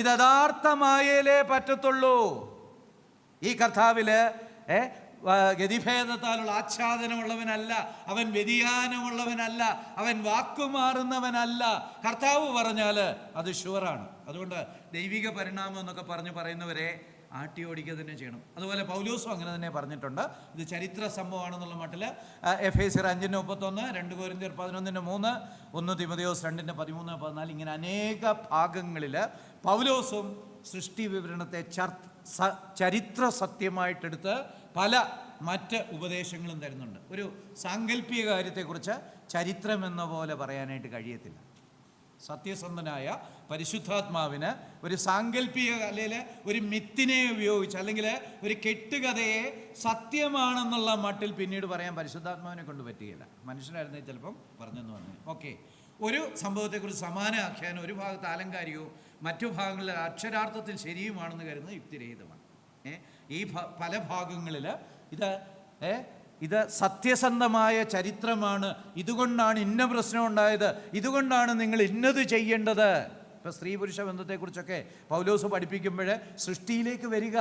ഇത് യഥാർത്ഥമായാലേ പറ്റത്തുള്ളൂ. ഈ കർത്താവിൽ ഗതിഭേദത്താലുള്ള ആച്ഛാദനമുള്ളവനല്ല, അവൻ വ്യതിയാനമുള്ളവനല്ല, അവൻ വാക്കുമാറുന്നവനല്ല. കർത്താവ് പറഞ്ഞാൽ അത് ഷുവറാണ്. അതുകൊണ്ട് ദൈവിക പരിണാമം എന്നൊക്കെ പറയുന്നവരെ ആട്ടി ഓടിക്കുക തന്നെ ചെയ്യണം. അതുപോലെ പൗലോസും അങ്ങനെ തന്നെ പറഞ്ഞിട്ടുണ്ട്. ഇത് ചരിത്ര സംഭവമാണെന്നുള്ള മട്ടിൽ എഫേസ്യർ 5:31, 2 കൊരിന്ത്യർ 11:3, 1 തിമോഥെയോസ് 2:13-14 ഇങ്ങനെ അനേക ഭാഗങ്ങളിൽ പൗലോസും സൃഷ്ടി വിവരണത്തെ ചരിത്ര സത്യമായിട്ടെടുത്ത് പല മറ്റ് ഉപദേശങ്ങളും തരുന്നുണ്ട്. ഒരു സാങ്കല്പിക കാര്യത്തെക്കുറിച്ച് ചരിത്രം എന്ന പോലെ പറയാനായിട്ട് കഴിയത്തില്ല. സത്യസന്ധനായ പരിശുദ്ധാത്മാവിന് ഒരു സാങ്കല്പിക അല്ലെങ്കിൽ ഒരു മിത്തിനെ ഉപയോഗിച്ച് അല്ലെങ്കിൽ ഒരു കെട്ടുകഥയെ സത്യമാണെന്നുള്ള മട്ടിൽ പിന്നീട് പറയാൻ പരിശുദ്ധാത്മാവിനെ കൊണ്ട് പറ്റുകയില്ല. മനുഷ്യനായിരുന്നേ ചിലപ്പം പറഞ്ഞെന്ന് പറഞ്ഞു. ഓക്കെ, ഒരു സംഭവത്തെക്കുറിച്ച് സമാന ആഖ്യാനം ഒരു ഭാഗത്ത് ആലങ്കാരികവും മറ്റു ഭാഗങ്ങളിൽ അക്ഷരാർത്ഥത്തിൽ ശരിയുമാണെന്ന് കരുതുന്നത് യുക്തിരഹിതമാണ്. ഈ പല ഭാഗങ്ങളിൽ ഇത് സത്യസന്ധമായ ചരിത്രമാണ്, ഇതുകൊണ്ടാണ് ഇന്ന പ്രശ്നം ഉണ്ടായത്, ഇതുകൊണ്ടാണ് നിങ്ങൾ ഇന്നത് ചെയ്യേണ്ടത്. ഇപ്പോൾ സ്ത്രീ പുരുഷ ബന്ധത്തെക്കുറിച്ചൊക്കെ പൗലോസ് പഠിപ്പിക്കുമ്പോൾ സൃഷ്ടിയിലേക്ക് വരിക,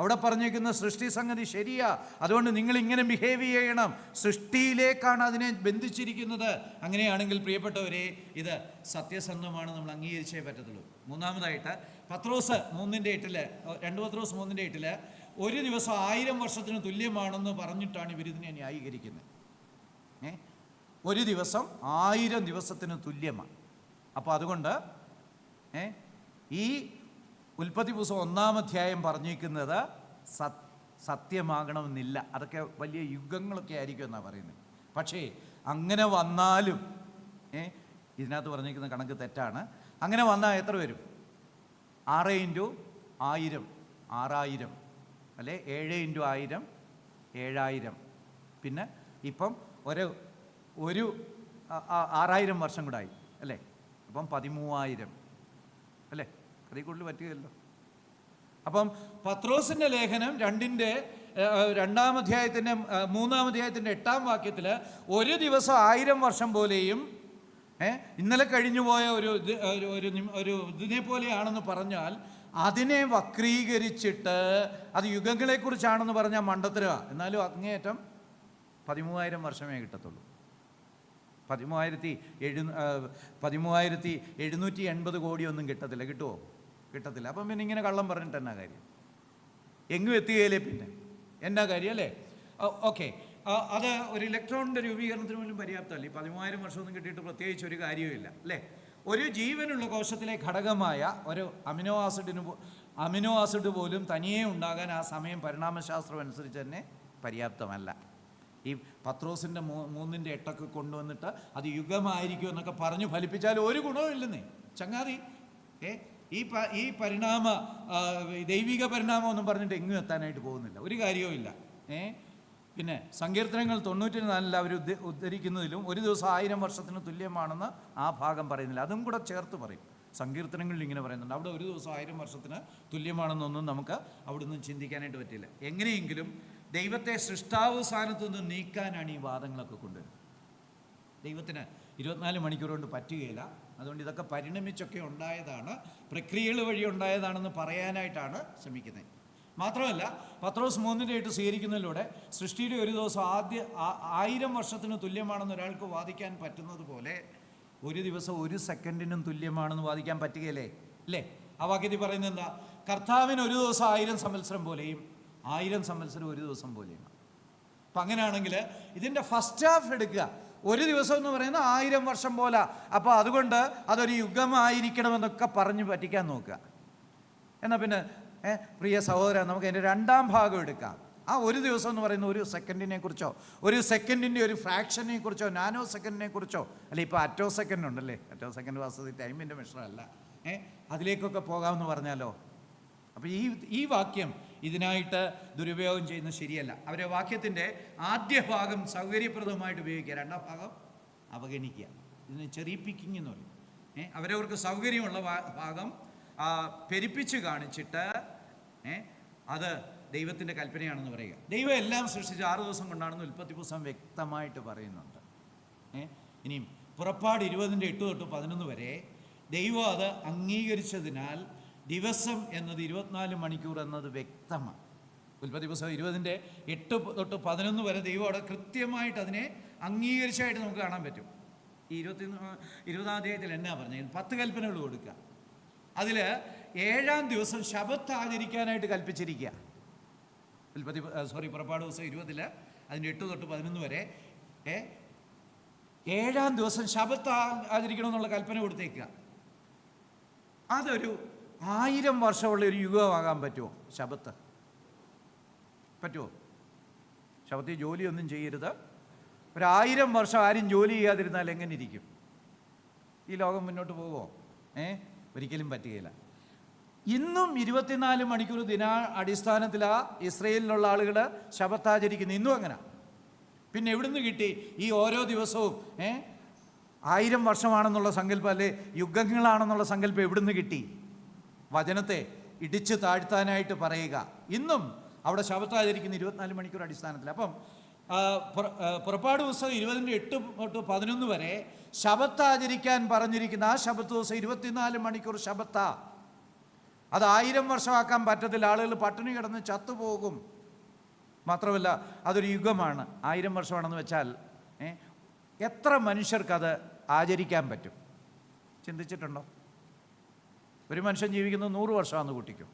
അവിടെ പറഞ്ഞിരിക്കുന്ന സൃഷ്ടി സംഗതി ശരിയാ, അതുകൊണ്ട് നിങ്ങൾ ഇങ്ങനെ ബിഹേവ് ചെയ്യണം, സൃഷ്ടിയിലേക്കാണ് അതിനെ ബന്ധിച്ചിരിക്കുന്നത്. അങ്ങനെയാണെങ്കിൽ പ്രിയപ്പെട്ടവരെ ഇത് സത്യസന്ധമാണ്, നമ്മൾ അംഗീകരിച്ചേ പറ്റത്തുള്ളൂ. മൂന്നാമതായിട്ട് പത്രോസ് 3:8, 2 പത്രോസ് 3:8 ഒരു ദിവസം 1000 വർഷത്തിന് തുല്യമാണെന്ന് പറഞ്ഞിട്ടാണ് ഇവരിതിനെ ന്യായീകരിക്കുന്നത്. ഒരു ദിവസം 1000 ദിവസത്തിന് തുല്യമാണ്. അപ്പോൾ അതുകൊണ്ട് ഈ ഉൽപ്പത്തി പുസ്തകം 1-ാം അധ്യായം പറഞ്ഞിരിക്കുന്നത് സത്യമാകണമെന്നില്ല. അതൊക്കെ വലിയ യുഗങ്ങളൊക്കെ ആയിരിക്കും എന്നാണ് പറയുന്നത്. പക്ഷേ അങ്ങനെ വന്നാലും ഇതിനകത്ത് പറഞ്ഞിരിക്കുന്ന കണക്ക് തെറ്റാണ്. അങ്ങനെ വന്നാൽ എത്ര വരും? 6 × 1000 6000, അല്ലെ 7 × 1000 7000. പിന്നെ ഇപ്പം ഒരു 6000 വർഷം കൂടെ ആയി, അല്ലേ? അപ്പം 13000, അല്ലേ? അതിൽ കൂടുതൽ പറ്റുകയല്ലോ. അപ്പം പത്രോസിൻ്റെ ലേഖനം 2-ാം അധ്യായത്തിൻ്റെ 3-ാം അധ്യായത്തിൻ്റെ 8-ാം വാക്യത്തിൽ ഒരു ദിവസം 1000 വർഷം പോലെയും ഇന്നലെ കഴിഞ്ഞു പോയ ഒരു ഇതിനെ പോലെയാണെന്ന് പറഞ്ഞാൽ അതിനെ വക്രീകരിച്ചിട്ട് അത് യുഗങ്ങളെക്കുറിച്ചാണെന്ന് പറഞ്ഞാൽ മണ്ടത്തരവാ. എന്നാലും അങ്ങേയറ്റം 13000 വർഷമേ കിട്ടത്തുള്ളൂ. 13780 കോടിയൊന്നും കിട്ടത്തില്ല. കിട്ടുമോ? കിട്ടത്തില്ല. അപ്പം പിന്നെ ഇങ്ങനെ കള്ളം പറഞ്ഞിട്ട് എന്നാ കാര്യം? എങ്ങും എത്തുകയില്ലേ പിന്നെ എന്നാ കാര്യം, അല്ലേ? ഓക്കെ, അത് ഒരു ഇലക്ട്രോണിൻ്റെ രൂപീകരണത്തിന് പോലും പര്യാപ്തമല്ല. ഈ 13000 വർഷമൊന്നും കിട്ടിയിട്ട് പ്രത്യേകിച്ച് ഒരു കാര്യവുമില്ല, അല്ലേ? ഒരു ജീവനുള്ള കോശത്തിലെ ഘടകമായ ഒരു അമിനോ ആസിഡ് പോലും തനിയെ ഉണ്ടാകാൻ ആ സമയം പരിണാമശാസ്ത്രം അനുസരിച്ച് തന്നെ പര്യാപ്തമല്ല. ഈ പത്രോസിൻ്റെ 3:8 കൊണ്ടുവന്നിട്ട് അത് യുഗമായിരിക്കും എന്നൊക്കെ പറഞ്ഞു ഫലിപ്പിച്ചാൽ ഒരു ഗുണവുമില്ലെന്നേ ചങ്ങാതി. ഈ ദൈവിക പരിണാമം ഒന്നും പറഞ്ഞിട്ട് എങ്ങും എത്താനായിട്ട് പോകുന്നില്ല, ഒരു കാര്യവും ഇല്ല. പിന്നെ സങ്കീർത്തനങ്ങൾ 94 അവർ ഉദ്ധരിക്കുന്നതിലും ഒരു ദിവസം 1000 വർഷത്തിന് തുല്യമാണെന്ന് ആ ഭാഗം പറയുന്നില്ല. അതും കൂടെ ചേർത്ത് പറയും. സങ്കീർത്തനങ്ങളിൽ ഇങ്ങനെ പറയുന്നുണ്ട്, അവിടെ ഒരു ദിവസം 1000 വർഷത്തിന് തുല്യമാണെന്നൊന്നും നമുക്ക് അവിടെ നിന്ന് ചിന്തിക്കാനായിട്ട് പറ്റില്ല. എങ്ങനെയെങ്കിലും ദൈവത്തെ സൃഷ്ടാവ് സ്ഥാനത്തു നിന്ന് നീക്കാനാണ് ഈ വാദങ്ങളൊക്കെ കൊണ്ടുവരുന്നത്. ദൈവത്തിന് 24 മണിക്കൂർ കൊണ്ട് പറ്റുകയില്ല. അതുകൊണ്ട് ഇതൊക്കെ പരിണമിച്ചൊക്കെ ഉണ്ടായതാണ്, പ്രക്രിയകൾ വഴി ഉണ്ടായതാണെന്ന് പറയാനായിട്ടാണ് ശ്രമിക്കുന്നത്. മാത്രമല്ല പത്രോസ് 3:8 സ്വീകരിക്കുന്നതിലൂടെ സൃഷ്ടിയുടെ ഒരു ദിവസം 1000 വർഷത്തിന് തുല്യമാണെന്ന് ഒരാൾക്ക് വാദിക്കാൻ പറ്റുന്നത് പോലെ ഒരു ദിവസം 1 സെക്കൻഡിനും തുല്യമാണെന്ന് വാദിക്കാൻ പറ്റുകയില്ലേ, അല്ലേ? ആ വാക്യത്തിൽ പറയുന്നത് എന്താ? കർത്താവിന് ഒരു ദിവസം 1000 സംവത്സരം പോലെയും 1000 സംവത്സരം ഒരു ദിവസം പോലെയും. അപ്പം അങ്ങനെയാണെങ്കിൽ ഇതിൻ്റെ ഫസ്റ്റ് ഹാഫ് എടുക്കുക. ഒരു ദിവസം എന്ന് പറയുന്നത് 1000 വർഷം പോലെ. അപ്പോൾ അതുകൊണ്ട് അതൊരു യുഗമായിരിക്കണമെന്നൊക്കെ പറഞ്ഞ് പറ്റിക്കാൻ നോക്കുക. എന്നാൽ പിന്നെ പ്രിയ സഹോദരൻ, നമുക്ക് അതിൻ്റെ 2-ാം ഭാഗം എടുക്കാം. ആ ഒരു ദിവസം എന്ന് പറയുന്ന ഒരു സെക്കൻഡിനെ കുറിച്ചോ, ഒരു സെക്കൻഡിൻ്റെ ഒരു ഫ്രാക്ഷനെ കുറിച്ചോ, നാനോ സെക്കൻഡിനെ കുറിച്ചോ, അല്ലെ ഇപ്പോൾ അറ്റോ സെക്കൻഡ് ഉണ്ടല്ലേ, അറ്റോ സെക്കൻഡ് വാസ്തവത്തിൽ ടൈമിൻ്റെ മെഷറല്ല, അതിലേക്കൊക്കെ പോകാമെന്ന് പറഞ്ഞാലോ. അപ്പോൾ ഈ വാക്യം ഇതിനായിട്ട് ദുരുപയോഗം ചെയ്യുന്നത് ശരിയല്ല. അവരെ വാക്യത്തിൻ്റെ ആദ്യ ഭാഗം സൗകര്യപ്രദമായിട്ട് ഉപയോഗിക്കുക, 2-ാം ഭാഗം അവഗണിക്കുക. ഇതിന് ചെറിയ പിക്കിങ് എന്ന് പറയും. അവരവർക്ക് സൗകര്യമുള്ള ഭാഗം പെരുപ്പിച്ച് കാണിച്ചിട്ട് അത് ദൈവത്തിൻ്റെ കൽപ്പനയാണെന്ന് പറയുക. ദൈവം എല്ലാം സൃഷ്ടിച്ച് 6 ദിവസം കൊണ്ടാണെന്ന് ഉൽപ്പത്തി പുസ്തകം വ്യക്തമായിട്ട് പറയുന്നുണ്ട്. ഇനിയും പുറപ്പാട് 20-ന്റെ 8 തൊട്ട് 11 വരെ ദൈവം അത് അംഗീകരിച്ചതിനാൽ ദിവസം എന്നത് 24 മണിക്കൂർ എന്നത് വ്യക്തമാണ്. ഉൽപ്പത്തി പുസ്തകം 20-ന്റെ 8 തൊട്ട് 11 വരെ ദൈവം അവിടെ കൃത്യമായിട്ട് അതിനെ അംഗീകരിച്ചായിട്ട് നമുക്ക് കാണാൻ പറ്റും. ഈ 20-ാം അധ്യായത്തിൽ എന്നാ പറഞ്ഞത്? 10 കൽപ്പനകൾ കൊടുക്കുക. അതിൽ 7-ാം ദിവസം ശബത്ത് ആചരിക്കാനായിട്ട് കൽപ്പിച്ചിരിക്കുക. പുറപ്പാട് ദിവസം 20-ൽ അതിൻ്റെ 8 തൊട്ട് 11 വരെ 7-ാം ദിവസം ശബത്ത് ആചരിക്കണമെന്നുള്ള കൽപ്പന കൊടുത്തേക്കുക. അതൊരു 1000 വർഷമുള്ള ഒരു യുഗമാകാൻ പറ്റുമോ? ശബത്ത് പറ്റുമോ? ശബത്തിൽ ജോലിയൊന്നും ചെയ്യരുത്. 1000 വർഷം ആരും ജോലി ചെയ്യാതിരുന്നാൽ എങ്ങനെ ഇരിക്കും? ഈ ലോകം മുന്നോട്ട് പോകുമോ? ഒരിക്കലും പറ്റുകയില്ല. ഇന്നും 24 മണിക്കൂർ അടിസ്ഥാനത്തിലാ ഇസ്രയേലിലുള്ള ആളുകൾ ശബത്ത് ആചരിക്കുന്നു. ഇന്നും അങ്ങനെ. പിന്നെ എവിടുന്ന് കിട്ടി ഈ ഓരോ ദിവസവും 1000 വർഷമാണെന്നുള്ള സങ്കല്പം, അല്ലെ യുഗങ്ങളാണെന്നുള്ള സങ്കല്പം എവിടുന്ന് കിട്ടി? വചനത്തെ ഇടിച്ചു താഴ്ത്താനായിട്ട് പറയുക. ഇന്നും അവിടെ ശബത്ത് ആചരിക്കുന്ന 24 മണിക്കൂർ അടിസ്ഥാനത്തിൽ. അപ്പം പുറപ്പാട് പുസ്തകം 20-ന്റെ 8 തൊട്ട് 11 വരെ ശബത്ത് ആചരിക്കാൻ പറഞ്ഞിരിക്കുന്ന ആ ശബത്ത് ദിവസം 24 മണിക്കൂർ ശബത്താ. അത് 1000 വർഷമാക്കാൻ പറ്റത്തില്ല. ആളുകൾ പട്ടിണി കിടന്ന് ചത്തുപോകും. മാത്രമല്ല അതൊരു യുഗമാണ്. 1000 വർഷമാണെന്ന് വെച്ചാൽ എത്ര മനുഷ്യർക്കത് ആചരിക്കാൻ പറ്റും? ചിന്തിച്ചിട്ടുണ്ടോ? ഒരു മനുഷ്യൻ ജീവിക്കുന്നത് 100 വർഷമാണെന്ന് കൂട്ടിക്കും.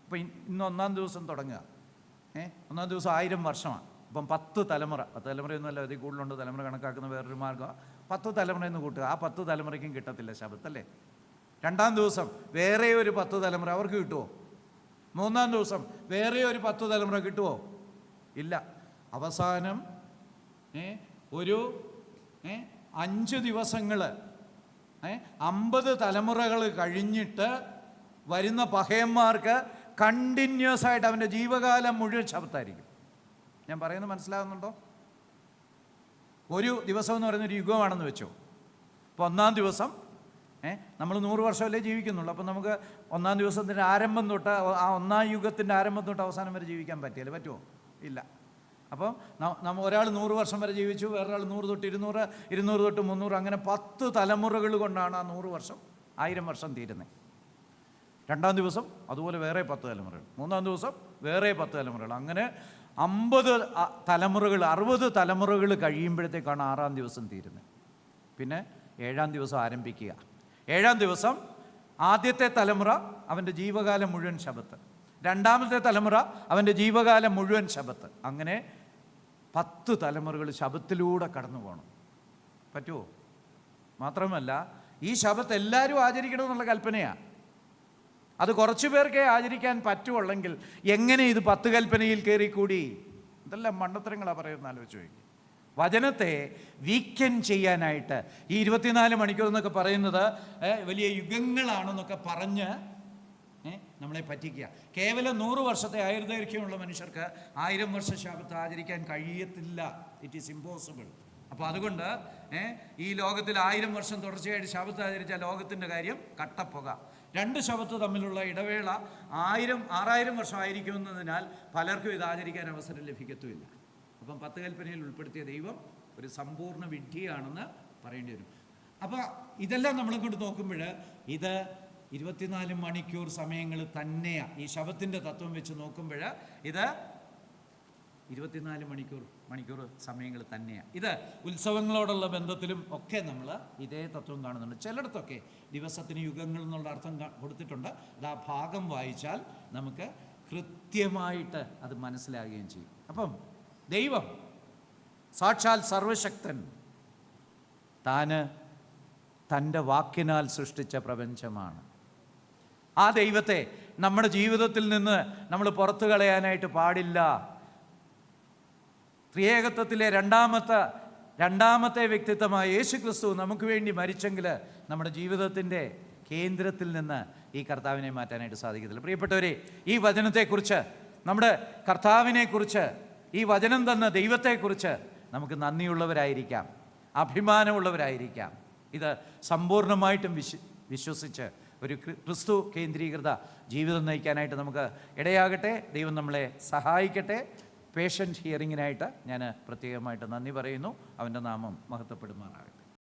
അപ്പോൾ ഇന്ന് 1-ാം ദിവസം തുടങ്ങുക. 1-ാം ദിവസം 1000 വർഷമാണ്. അപ്പം 10 തലമുറ. 10 തലമുറയൊന്നുമല്ല, അതിൽ കൂടുതലുണ്ട്. തലമുറ കണക്കാക്കുന്ന വേറൊരു മാർഗ്ഗമാണ്. 10 തലമുറയെന്ന് കൂട്ടുക. ആ 10 തലമുറയ്ക്കും കിട്ടത്തില്ല ശബത്തല്ലേ. 2-ാം ദിവസം വേറെ ഒരു 10 തലമുറ അവർക്ക് കിട്ടുമോ? 3-ാം ദിവസം വേറെ ഒരു 10 തലമുറ കിട്ടുമോ? ഇല്ല. അവസാനം ഒരു 5 ദിവസങ്ങൾ 50 തലമുറകൾ കഴിഞ്ഞിട്ട് വരുന്ന പഹയന്മാർക്ക് കണ്ടിന്യൂസ് ആയിട്ട് അവൻ്റെ ജീവകാലം മുഴുവൻ ശബത്തായിരിക്കും. ഞാൻ പറയുന്നത് മനസ്സിലാകുന്നുണ്ടോ? ഒരു ദിവസം എന്ന് പറയുന്നൊരു യുഗമാണെന്ന് വെച്ചോ. അപ്പോൾ 1-ാം ദിവസം നമ്മൾ 100 വർഷമല്ലേ ജീവിക്കുന്നുള്ളൂ. അപ്പം നമുക്ക് 1-ാം ദിവസത്തിൻ്റെ ആരംഭം തൊട്ട് ആ 1-ാം യുഗത്തിൻ്റെ ആരംഭം തൊട്ട് അവസാനം വരെ ജീവിക്കാൻ പറ്റിയല്ലേ? പറ്റുമോ? ഇല്ല. അപ്പം ഒരാൾ 100 വർഷം വരെ ജീവിച്ചു, വേറൊരാൾ 100 തൊട്ട് 200, 200 തൊട്ട് 300, അങ്ങനെ 10 തലമുറകൾ കൊണ്ടാണ് ആ 100 വർഷം 1000 വർഷം തീരുന്നത്. 2-ാം ദിവസം അതുപോലെ വേറെ 10 തലമുറകൾ, 3-ാം ദിവസം വേറെ 10 തലമുറകൾ, അങ്ങനെ 50 തലമുറകൾ, 60 തലമുറകൾ കഴിയുമ്പോഴത്തേക്കാണ് 6-ാം ദിവസം തീരുന്നത്. പിന്നെ 7-ാം ദിവസം ആരംഭിക്കുക. 7-ാം ദിവസം ആദ്യത്തെ തലമുറ അവൻ്റെ ജീവകാലം മുഴുവൻ ശബത്ത്, 2-ാമത്തെ തലമുറ അവൻ്റെ ജീവകാലം മുഴുവൻ ശബത്ത്, അങ്ങനെ 10 തലമുറകൾ ശബത്തിലൂടെ കടന്നു പോകണം. പറ്റുമോ? മാത്രമല്ല ഈ ശബത്ത് എല്ലാവരും ആചരിക്കണമെന്നുള്ള കൽപ്പനയാണ്. അത് കുറച്ചു പേർക്കേ ആചരിക്കാൻ പറ്റുള്ളെങ്കിൽ എങ്ങനെ ഇത് 10 കൽപ്പനയിൽ കയറിക്കൂടി? ഇതെല്ലാം മണ്ടത്തരങ്ങളാണ് പറയുന്നത്. ആലോചിച്ച് നോക്കി. വചനത്തെ വീക്കെൻഡ് ചെയ്യാനായിട്ട് ഈ 24 മണിക്കൂർ എന്നൊക്കെ പറയുന്നത് വലിയ യുഗങ്ങളാണെന്നൊക്കെ പറഞ്ഞ് നമ്മളെ പറ്റിക്കുക. കേവലം 100 വർഷത്തെ ആയുർദൈർഘ്യമുള്ള മനുഷ്യർക്ക് 1000 വർഷം ശബത്ത് ആചരിക്കാൻ കഴിയത്തില്ല. It is impossible. അപ്പോൾ അതുകൊണ്ട് ഈ ലോകത്തിൽ 1000 വർഷം തുടർച്ചയായിട്ട് ശബത്ത് ആചരിച്ച ലോകത്തിൻ്റെ കാര്യം കട്ടപ്പുക. 2 ശബത്ത് തമ്മിലുള്ള ഇടവേള 6000 വർഷം ആയിരിക്കുമെന്നതിനാൽ പലർക്കും ഇത് ആചരിക്കാൻ അവസരം ലഭിക്കത്തുമില്ല. അപ്പം 10 കൽപ്പനയിൽ ഉൾപ്പെടുത്തിയ ദൈവം ഒരു സമ്പൂർണ്ണ വിഡ്ഢിയാണെന്ന് പറയേണ്ടി വരും. അപ്പോൾ ഇതെല്ലാം നമ്മളെ കൊണ്ട് നോക്കുമ്പോൾ ഇത് 24 മണിക്കൂർ സമയങ്ങൾ തന്നെയാണ്. ഈ ശബത്തിൻ്റെ തത്വം വെച്ച് നോക്കുമ്പോൾ ഇത് 24 മണിക്കൂർ സമയങ്ങൾ തന്നെയാണ്. ഇത് ഉത്സവങ്ങളോടുള്ള ബന്ധത്തിലും ഒക്കെ നമ്മൾ ഇതേ തത്വം കാണുന്നുണ്ട്. ചിലയിടത്തൊക്കെ ദിവസത്തിന് യുഗങ്ങൾ എന്നുള്ള അർത്ഥം കൊടുത്തിട്ടുണ്ട്. അത് ആ ഭാഗം വായിച്ചാൽ നമുക്ക് കൃത്യമായിട്ട് അത് മനസ്സിലാകുകയും ചെയ്യും. അപ്പം ദൈവം സാക്ഷാൽ സർവശക്തൻ താന് തൻ്റെ വാക്കിനാൽ സൃഷ്ടിച്ച പ്രപഞ്ചമാണ്. ആ ദൈവത്തെ നമ്മുടെ ജീവിതത്തിൽ നിന്ന് നമ്മൾ പുറത്തു കളയാനായിട്ട് പാടില്ല. ത്രിയേകത്വത്തിലെ രണ്ടാമത്തെ വ്യക്തിത്വമായ യേശു ക്രിസ്തു നമുക്ക് വേണ്ടി മരിച്ചെങ്കിൽ നമ്മുടെ ജീവിതത്തിൻ്റെ കേന്ദ്രത്തിൽ നിന്ന് ഈ കർത്താവിനെ മാറ്റാനായിട്ട് സാധിക്കത്തില്ല. പ്രിയപ്പെട്ടവരെ, ഈ വചനത്തെക്കുറിച്ച്, നമ്മുടെ കർത്താവിനെക്കുറിച്ച്, ഈ വചനം തന്ന ദൈവത്തെക്കുറിച്ച് നമുക്ക് നന്ദിയുള്ളവരായിരിക്കാം, അഭിമാനമുള്ളവരായിരിക്കാം. ഇത് സമ്പൂർണ്ണമായിട്ടും വിശ്വസിച്ച് ഒരു ക്രിസ്തു കേന്ദ്രീകൃത ജീവിതം നയിക്കാനായിട്ട് നമുക്ക് ഇടയാകട്ടെ. ദൈവം നമ്മളെ സഹായിക്കട്ടെ. പേഷ്യൻ്റ് ഹിയറിങ്ങിനായിട്ട് ഞാൻ പ്രത്യേകമായിട്ട് നന്ദി പറയുന്നു. അവൻ്റെ നാമം മഹത്വപ്പെടുമാറാകട്ടെ.